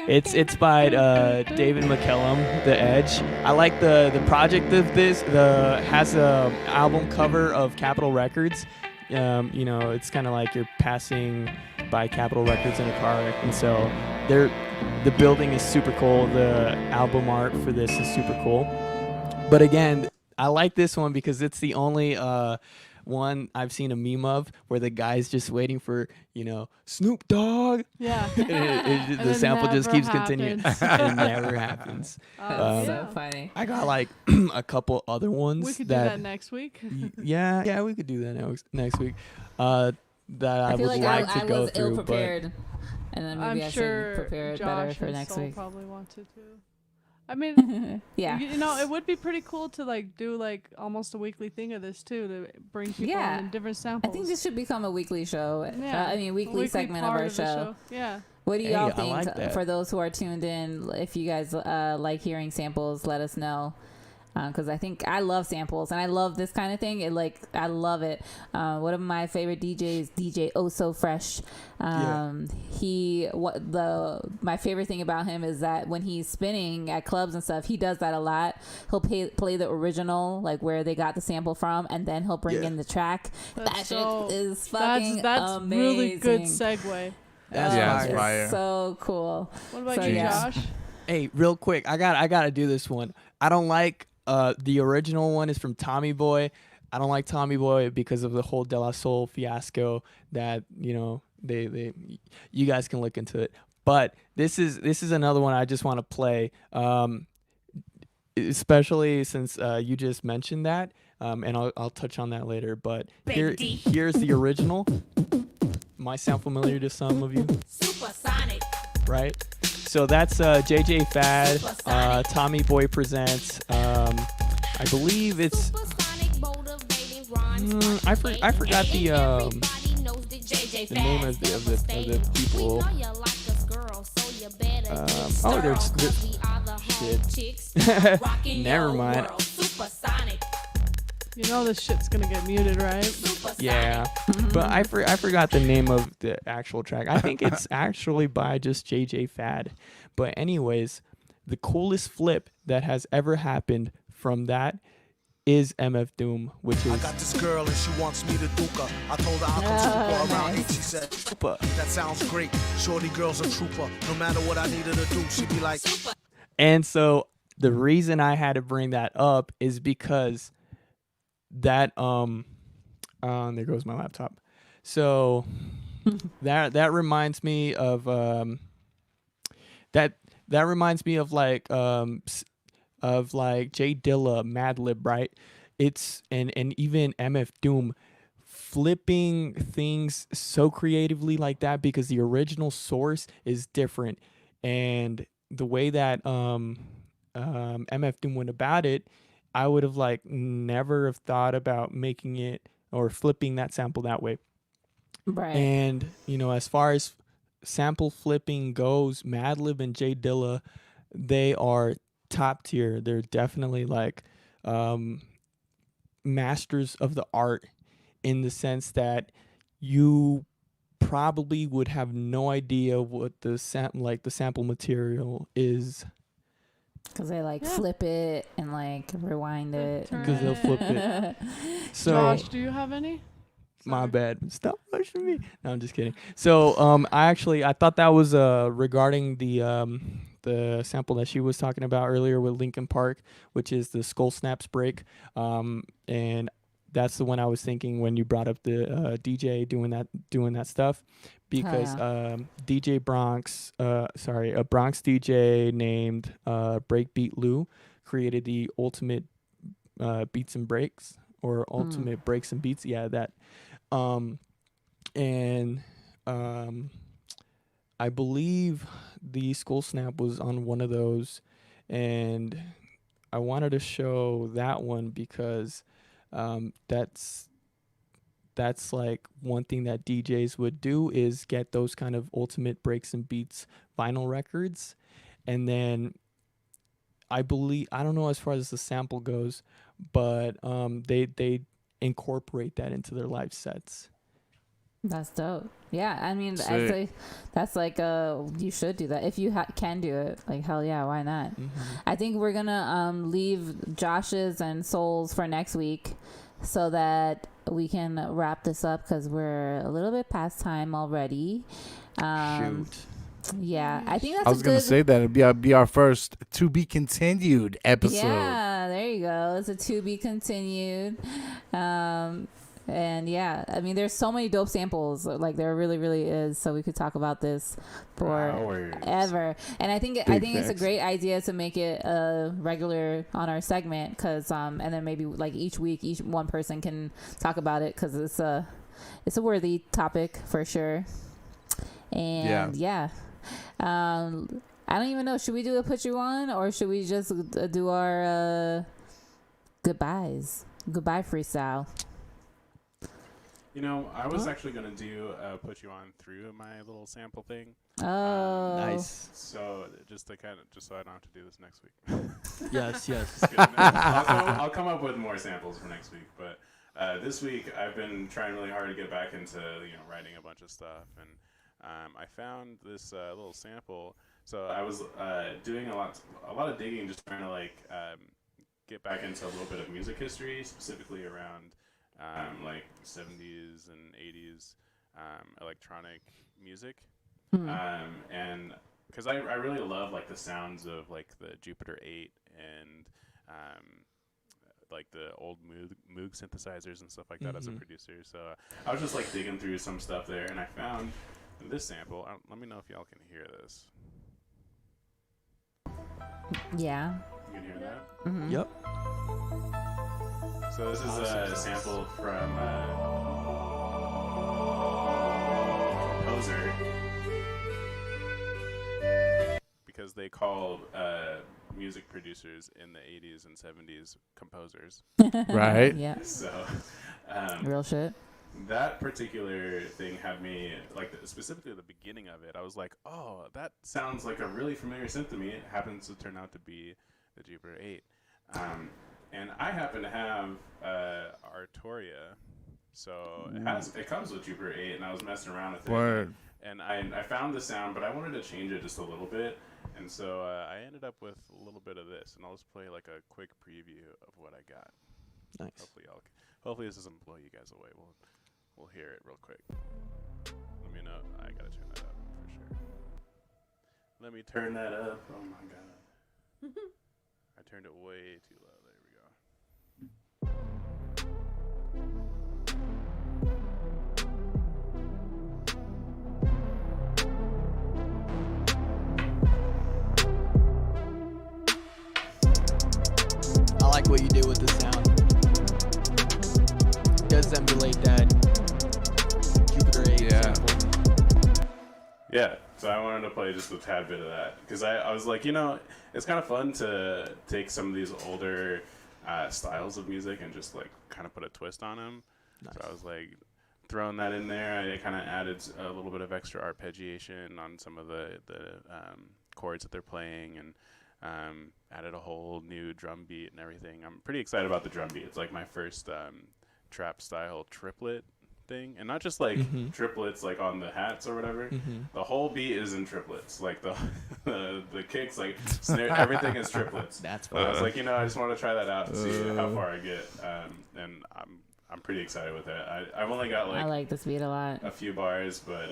It's by David McCallum, The Edge. I like the project of this. Has a album cover of Capitol Records. It's kind of like you're passing by Capitol Records in a car, and so the building is super cool. The album art for this is super cool. But again, I like this one because it's the only one I've seen a meme of where the guy's just waiting for, Snoop Dogg. Yeah. The sample just keeps continuing. It never happens. So funny. I got like a couple other ones. We could do that next week. Yeah, we could do that next week. That I would like to go through. Ill-prepared, and then maybe I'm I sure should prepare it Josh better for and next Soul week. Probably wanted to. I mean, yeah. It would be pretty cool to like do like almost a weekly thing of this too, to bring people on in different samples. I think this should become a weekly show. Yeah. Weekly segment of our show. Yeah. What do y'all think? Like for those who are tuned in, if you guys like hearing samples, let us know. Because I love samples and I love this kind of thing. I love it. One of my favorite DJs, DJ Oh So Fresh. My favorite thing about him is that when he's spinning at clubs and stuff, he does that a lot. He'll play the original, like where they got the sample from, and then he'll bring in the track. That shit is fucking that's amazing. Really good segue. That's fire. So cool. What about you, Josh? Hey, real quick, I gotta do this one. I don't like the original one is from Tommy Boy. I don't like Tommy Boy because of the whole De La Soul fiasco that, they you guys can look into it. But this is another one I just want to play. Especially since you just mentioned that. and I'll touch on that later. But here's the original. Might sound familiar to some of you. Supersonic. Right? So that's JJ Fad, Tommy Boy Presents. I believe it's. I forgot the name of the people. Shit. Never mind. You know this shit's gonna get muted, right? Yeah, but I forgot the name of the actual track. I think it's actually by just JJ Fad. But anyways, the coolest flip that has ever happened from that is MF Doom, which is. I got this girl and she wants me to duke her. I told her I'll come super around 8. She said, "Super, that sounds great. Shorty girl's a trooper. No matter what I needed to do, she'd be like." And so the reason I had to bring that up is because that there goes my laptop. So that reminds me of that reminds me of like Jay Dilla, Madlib, right? It's and even MF Doom flipping things so creatively like that because the original source is different, and the way that MF Doom went about it, I would have like never have thought about making it or flipping that sample that way. Right. And as far as sample flipping goes, Madlib and Jay Dilla, they are top tier. They're definitely like masters of the art in the sense that you probably would have no idea what the sample material is. Because they flip it and rewind it. Because they'll flip it. So, Josh, do you have any? My bad. Stop rushing me. No, I'm just kidding. So I thought that was regarding the sample that she was talking about earlier with Linkin Park, which is the Skull Snaps break. And that's the one I was thinking when you brought up the DJ doing that stuff, because DJ Bronx, a Bronx DJ named Breakbeat Lou created the ultimate beats and breaks, or ultimate breaks and beats. Yeah, that. I believe the Skull Snap was on one of those, and I wanted to show that one because that's like one thing that DJs would do is get those kind of ultimate breaks and beats vinyl records, and then I don't know as far as the sample goes, but they incorporate that into their live sets. That's dope. Yeah, I mean, Sick. I'd say that's you should do that if you can do it. Hell yeah, why not? Mm-hmm. I think we're gonna leave Josh's and Soul's for next week so that we can wrap this up because we're a little bit past time already. Shoot. Yeah, I think that's. I was gonna say that it'd be our first to be continued episode. Yeah, there you go. It's a to be continued. And yeah, I mean, there's so many dope samples. There really, really is. So we could talk about this forever. And I think it's a great idea to make it regular on our segment, because and then maybe each week, each one person can talk about it, because it's a worthy topic for sure. And yeah. I don't even know. Should we do a put you on, or should we just do our goodbye freestyle? I was actually going to do put you on through my little sample thing. Oh. Nice. So just so I don't have to do this next week. Yes. I'll come up with more samples for next week. But this week I've been trying really hard to get back into writing a bunch of stuff, and I found this little sample. So I was doing a lot of digging, just trying to get back into a little bit of music history, specifically around 70s and 80s electronic music. And because I really love the sounds of the Jupiter 8 and the old Moog synthesizers and stuff like that as a producer. So I was just digging through some stuff there, and I found this sample. Let me know if y'all can hear this. Yeah. You can hear that? Mm-hmm. Yep. So this is a sample from Composer, because they called music producers in the 80s and 70s composers. Right. Yeah. So, real shit. That particular thing had me, like, specifically the beginning of it, I was like, oh, that sounds like a really familiar synth to me. It happens to turn out to be the Jupiter 8. And I happen to have Arturia, so it comes with Jupiter 8, and I was messing around with it. Word. And I found the sound, but I wanted to change it just a little bit. And so I ended up with a little bit of this, and I'll just play like a quick preview of what I got. Nice. Hopefully this doesn't blow you guys away. We'll hear it real quick. Let me know. I gotta turn that up for sure. Let me turn that up. Oh my god. I turned it way too low. There we go. I like what you did with the sound. It does emulate that Jupiter 8 sample. Yeah, so I wanted to play just a tad bit of that because I was like, it's kind of fun to take some of these older styles of music and just like kind of put a twist on them. Nice. So I was like throwing that in there. I kind of added a little bit of extra arpeggiation on some of the chords that they're playing, and added a whole new drum beat and everything. I'm pretty excited about the drum beat. It's like my first trap style triplet thing, and not just like triplets like on the hats or whatever. The whole beat is in triplets, like the kicks, like snare, everything is triplets. That's fun. I was like, I just want to try that out and see how far I get, and I'm pretty excited with it. I've only got I like this beat a lot. a few bars, but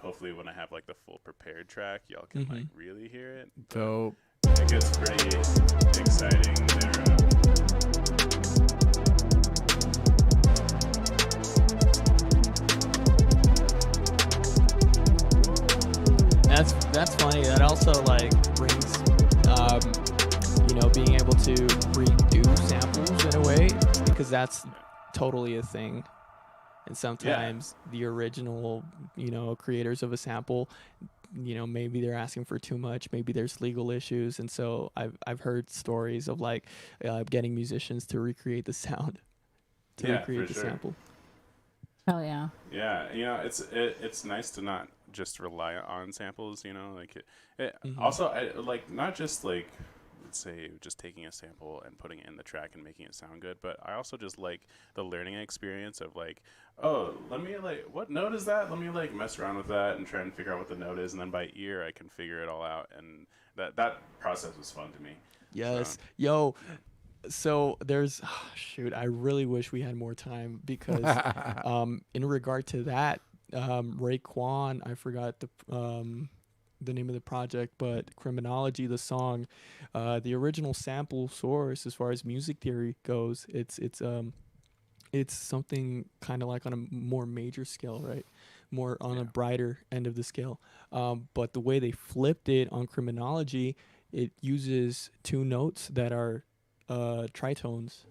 hopefully when I have like the full prepared track, y'all can like really hear it. Dope. It gets pretty exciting there. That's funny. That also like brings, being able to redo samples in a way, because that's totally a thing. And sometimes the original, creators of a sample, maybe they're asking for too much, maybe there's legal issues, and so I've heard stories of like getting musicians to recreate the sound, recreate the sample. Oh yeah. Yeah, it's nice to not just rely on samples, Also, I like not just like, let's say, just taking a sample and putting it in the track and making it sound good, but I also just like the learning experience of like, oh, let me like, what note is that? Let me like mess around with that and try and figure out what the note is, and then by ear I can figure it all out, and that process was fun to me. Yes. Yo, so there's I really wish we had more time, because in regard to that, Raekwon, I forgot the name of the project, but Criminology, the song, the original sample source as far as music theory goes, it's something kind of like on a more major scale, right? More on a brighter end of the scale. But the way they flipped it on Criminology, it uses two notes that are tritones.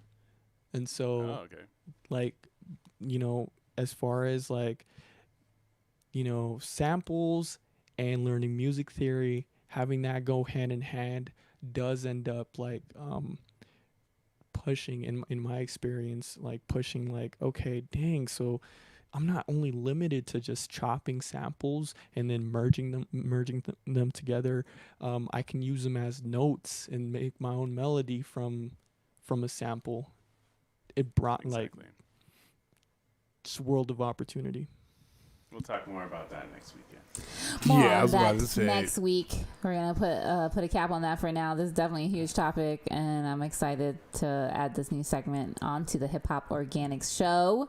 And so, like, as far as like, samples and learning music theory, having that go hand in hand does end up like pushing, in my experience, like pushing like, okay, dang, so I'm not only limited to just chopping samples and then merging them together. I can use them as notes and make my own melody from a sample. It brought like just world of opportunity. We'll talk more about that next weekend. I was about to say next week. We're gonna put a cap on that for now. This is definitely a huge topic, and I'm excited to add this new segment onto the Hip Hop Organics show.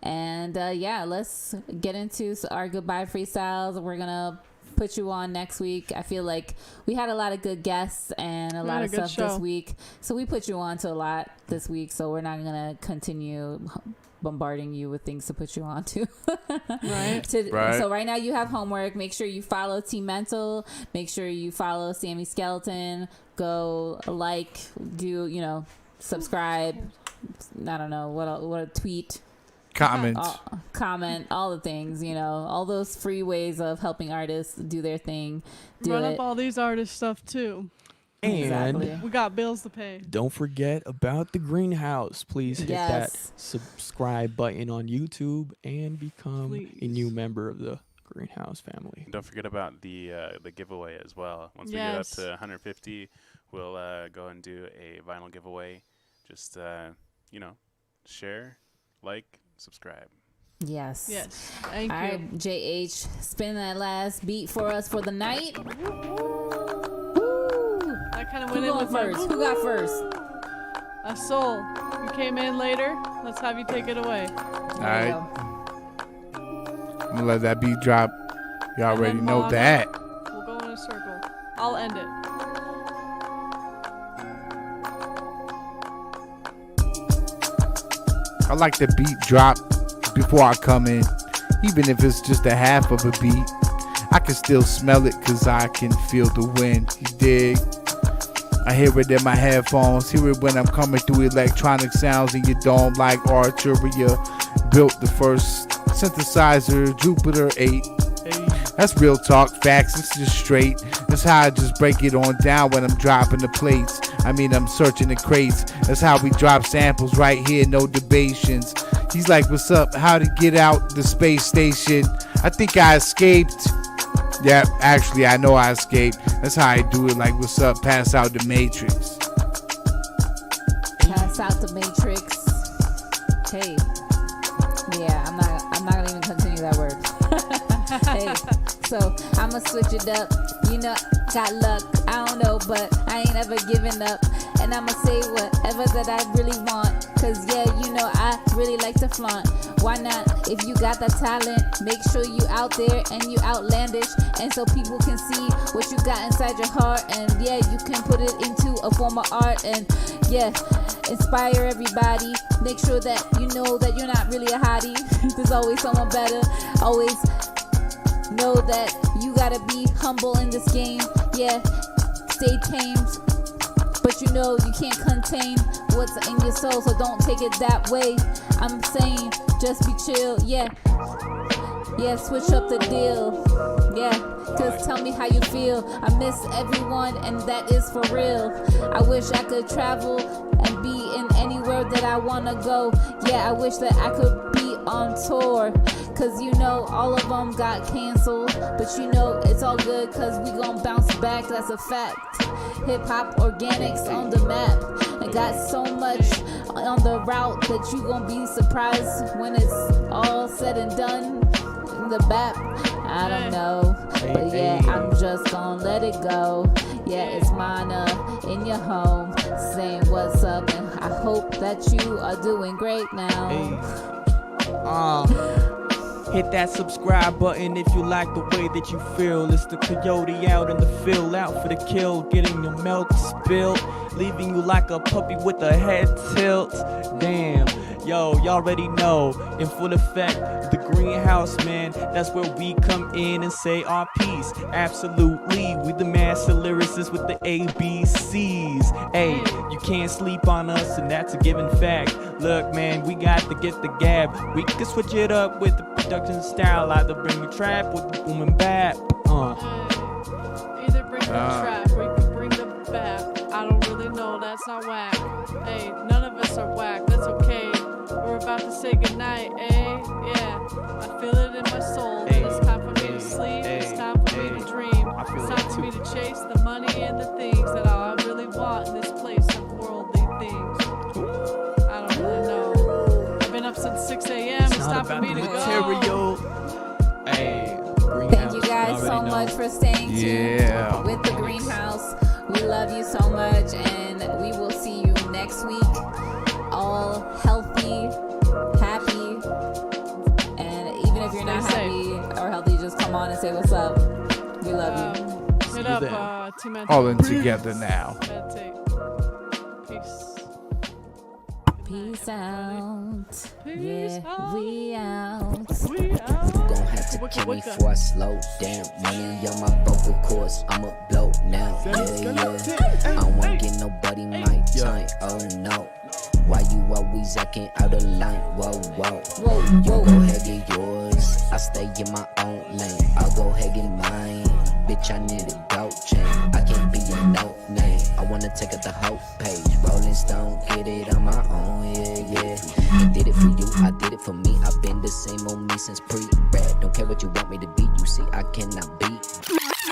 And let's get into our goodbye freestyles. We're gonna put you on next week. I feel like we had a lot of good guests and a lot of stuff this week, so we put you on to a lot this week. So we're not gonna continue bombarding you with things to put you on to. Right. So right now you have homework. Make sure you follow Team Mental. Make sure you follow Sammy Skeleton. Go subscribe. I don't know what a tweet. Comment. Comment, all the things, all those free ways of helping artists do their thing. Run up all these artist stuff too. And Exactly. We got bills to pay. don't forget about the greenhouse. Please hit that subscribe button on YouTube and become a new member of the Greenhouse family. Don't forget about the giveaway as well. Once we get up to 150, we'll go and do a vinyl giveaway. Just share, like, subscribe. Yes. Thank you. All right, JH, spin that last beat for us for the night. I kind of Who went in going with first? Who got first? A soul. You came in later. Let's have you take it away. All right. I'm gonna let that beat drop. You already know that. We'll go in a circle. I'll end it. I like the beat drop before I come in. Even if it's just a half of a beat, I can still smell it cause I can feel the wind. You dig? I hear it in my headphones, hear it when I'm coming through electronic sounds in your dome like Arturia. Built the first synthesizer, Jupiter 8. That's real talk, facts, it's just straight. That's how I just break it on down when I'm dropping the plates. I'm searching the crates. That's how we drop samples right here, no debations. He's like, what's up? How to get out the space station? I think I escaped. Yeah, actually, I know I escaped. That's how I do it. Like, what's up? Pass out the Matrix. Pass out the Matrix. Hey. Yeah, I'm not gonna even continue that word. Hey, so I'ma switch it up. Got luck. I don't know, but I ain't ever giving up. And I'ma say whatever that I really want. Cause I really like to flaunt. Why not? If you got that talent, make sure you out there and you outlandish. And so people can see what you got inside your heart. And you can put it into a form of art. And inspire everybody. Make sure that you know that you're not really a hottie. There's always someone better. Always know that you gotta be humble in this game. Stay tamed. But you can't contain what's in your soul, so don't take it that way. I'm saying, just be chill, switch up the deal, cause tell me how you feel. I miss everyone, and that is for real. I wish I could travel and be in anywhere that I wanna go. I wish that I could be on tour, cause all of them got canceled. But it's all good, cause we gon' bounce back, that's a fact. Hip-hop organics on the map. I got so much on the route that you gon' be surprised when it's all said and done. The BAP, I don't know, but I'm just gon' let it go. It's Mana in your home, saying what's up, and I hope that you are doing great now. Hit that subscribe button if you like the way that you feel. It's the coyote out in the field, out for the kill, getting your milk spilled, leaving you like a puppy with a head tilt. Damn, yo, y'all already know, in full effect, the Greenhouse, man, that's where we come in and say our piece. Absolutely, we the master lyricists with the ABCs. Hey, you can't sleep on us, and that's a given fact. Look, man, we got to get the gab. We can switch it up with the production style, either bring the trap with the boom and bap. Either bring the trap or you can bring the bap. I don't really know, that's not whack. Hey, none of us are whack, that's okay. We're about to say goodnight, I feel it in my soul. It's time for me to sleep, it's time for me to dream. It's time for me to chase the money and the things that I really want in this place of worldly things. I don't really know. I've been up since 6 a.m. It's time for me to go. Thank you guys so much for staying tuned with the Greenhouse. We love you so much, and we will see you next week. All healthy, happy, and even if you're not happy or healthy, just come on and say what's up. We love you. Hit up, Team All in together now. Peace. Peace out. We out. You gon' have to kill me before I slow down. Money on my vocal cords, I'ma blow now. I don't wanna get nobody my time. Oh no. Why you while we always acting out of line. Whoa, whoa. You go ahead, get yours. I stay in my own lane. I'll go ahead, get mine. Bitch, I need a gold chain. I can't be a no name. I wanna take up the whole page. Rolling Stone, get it on my own, yeah. I did it for you, I did it for me. I've been the same on me since pre-rap. Don't care what you want me to be, you see, I cannot beat.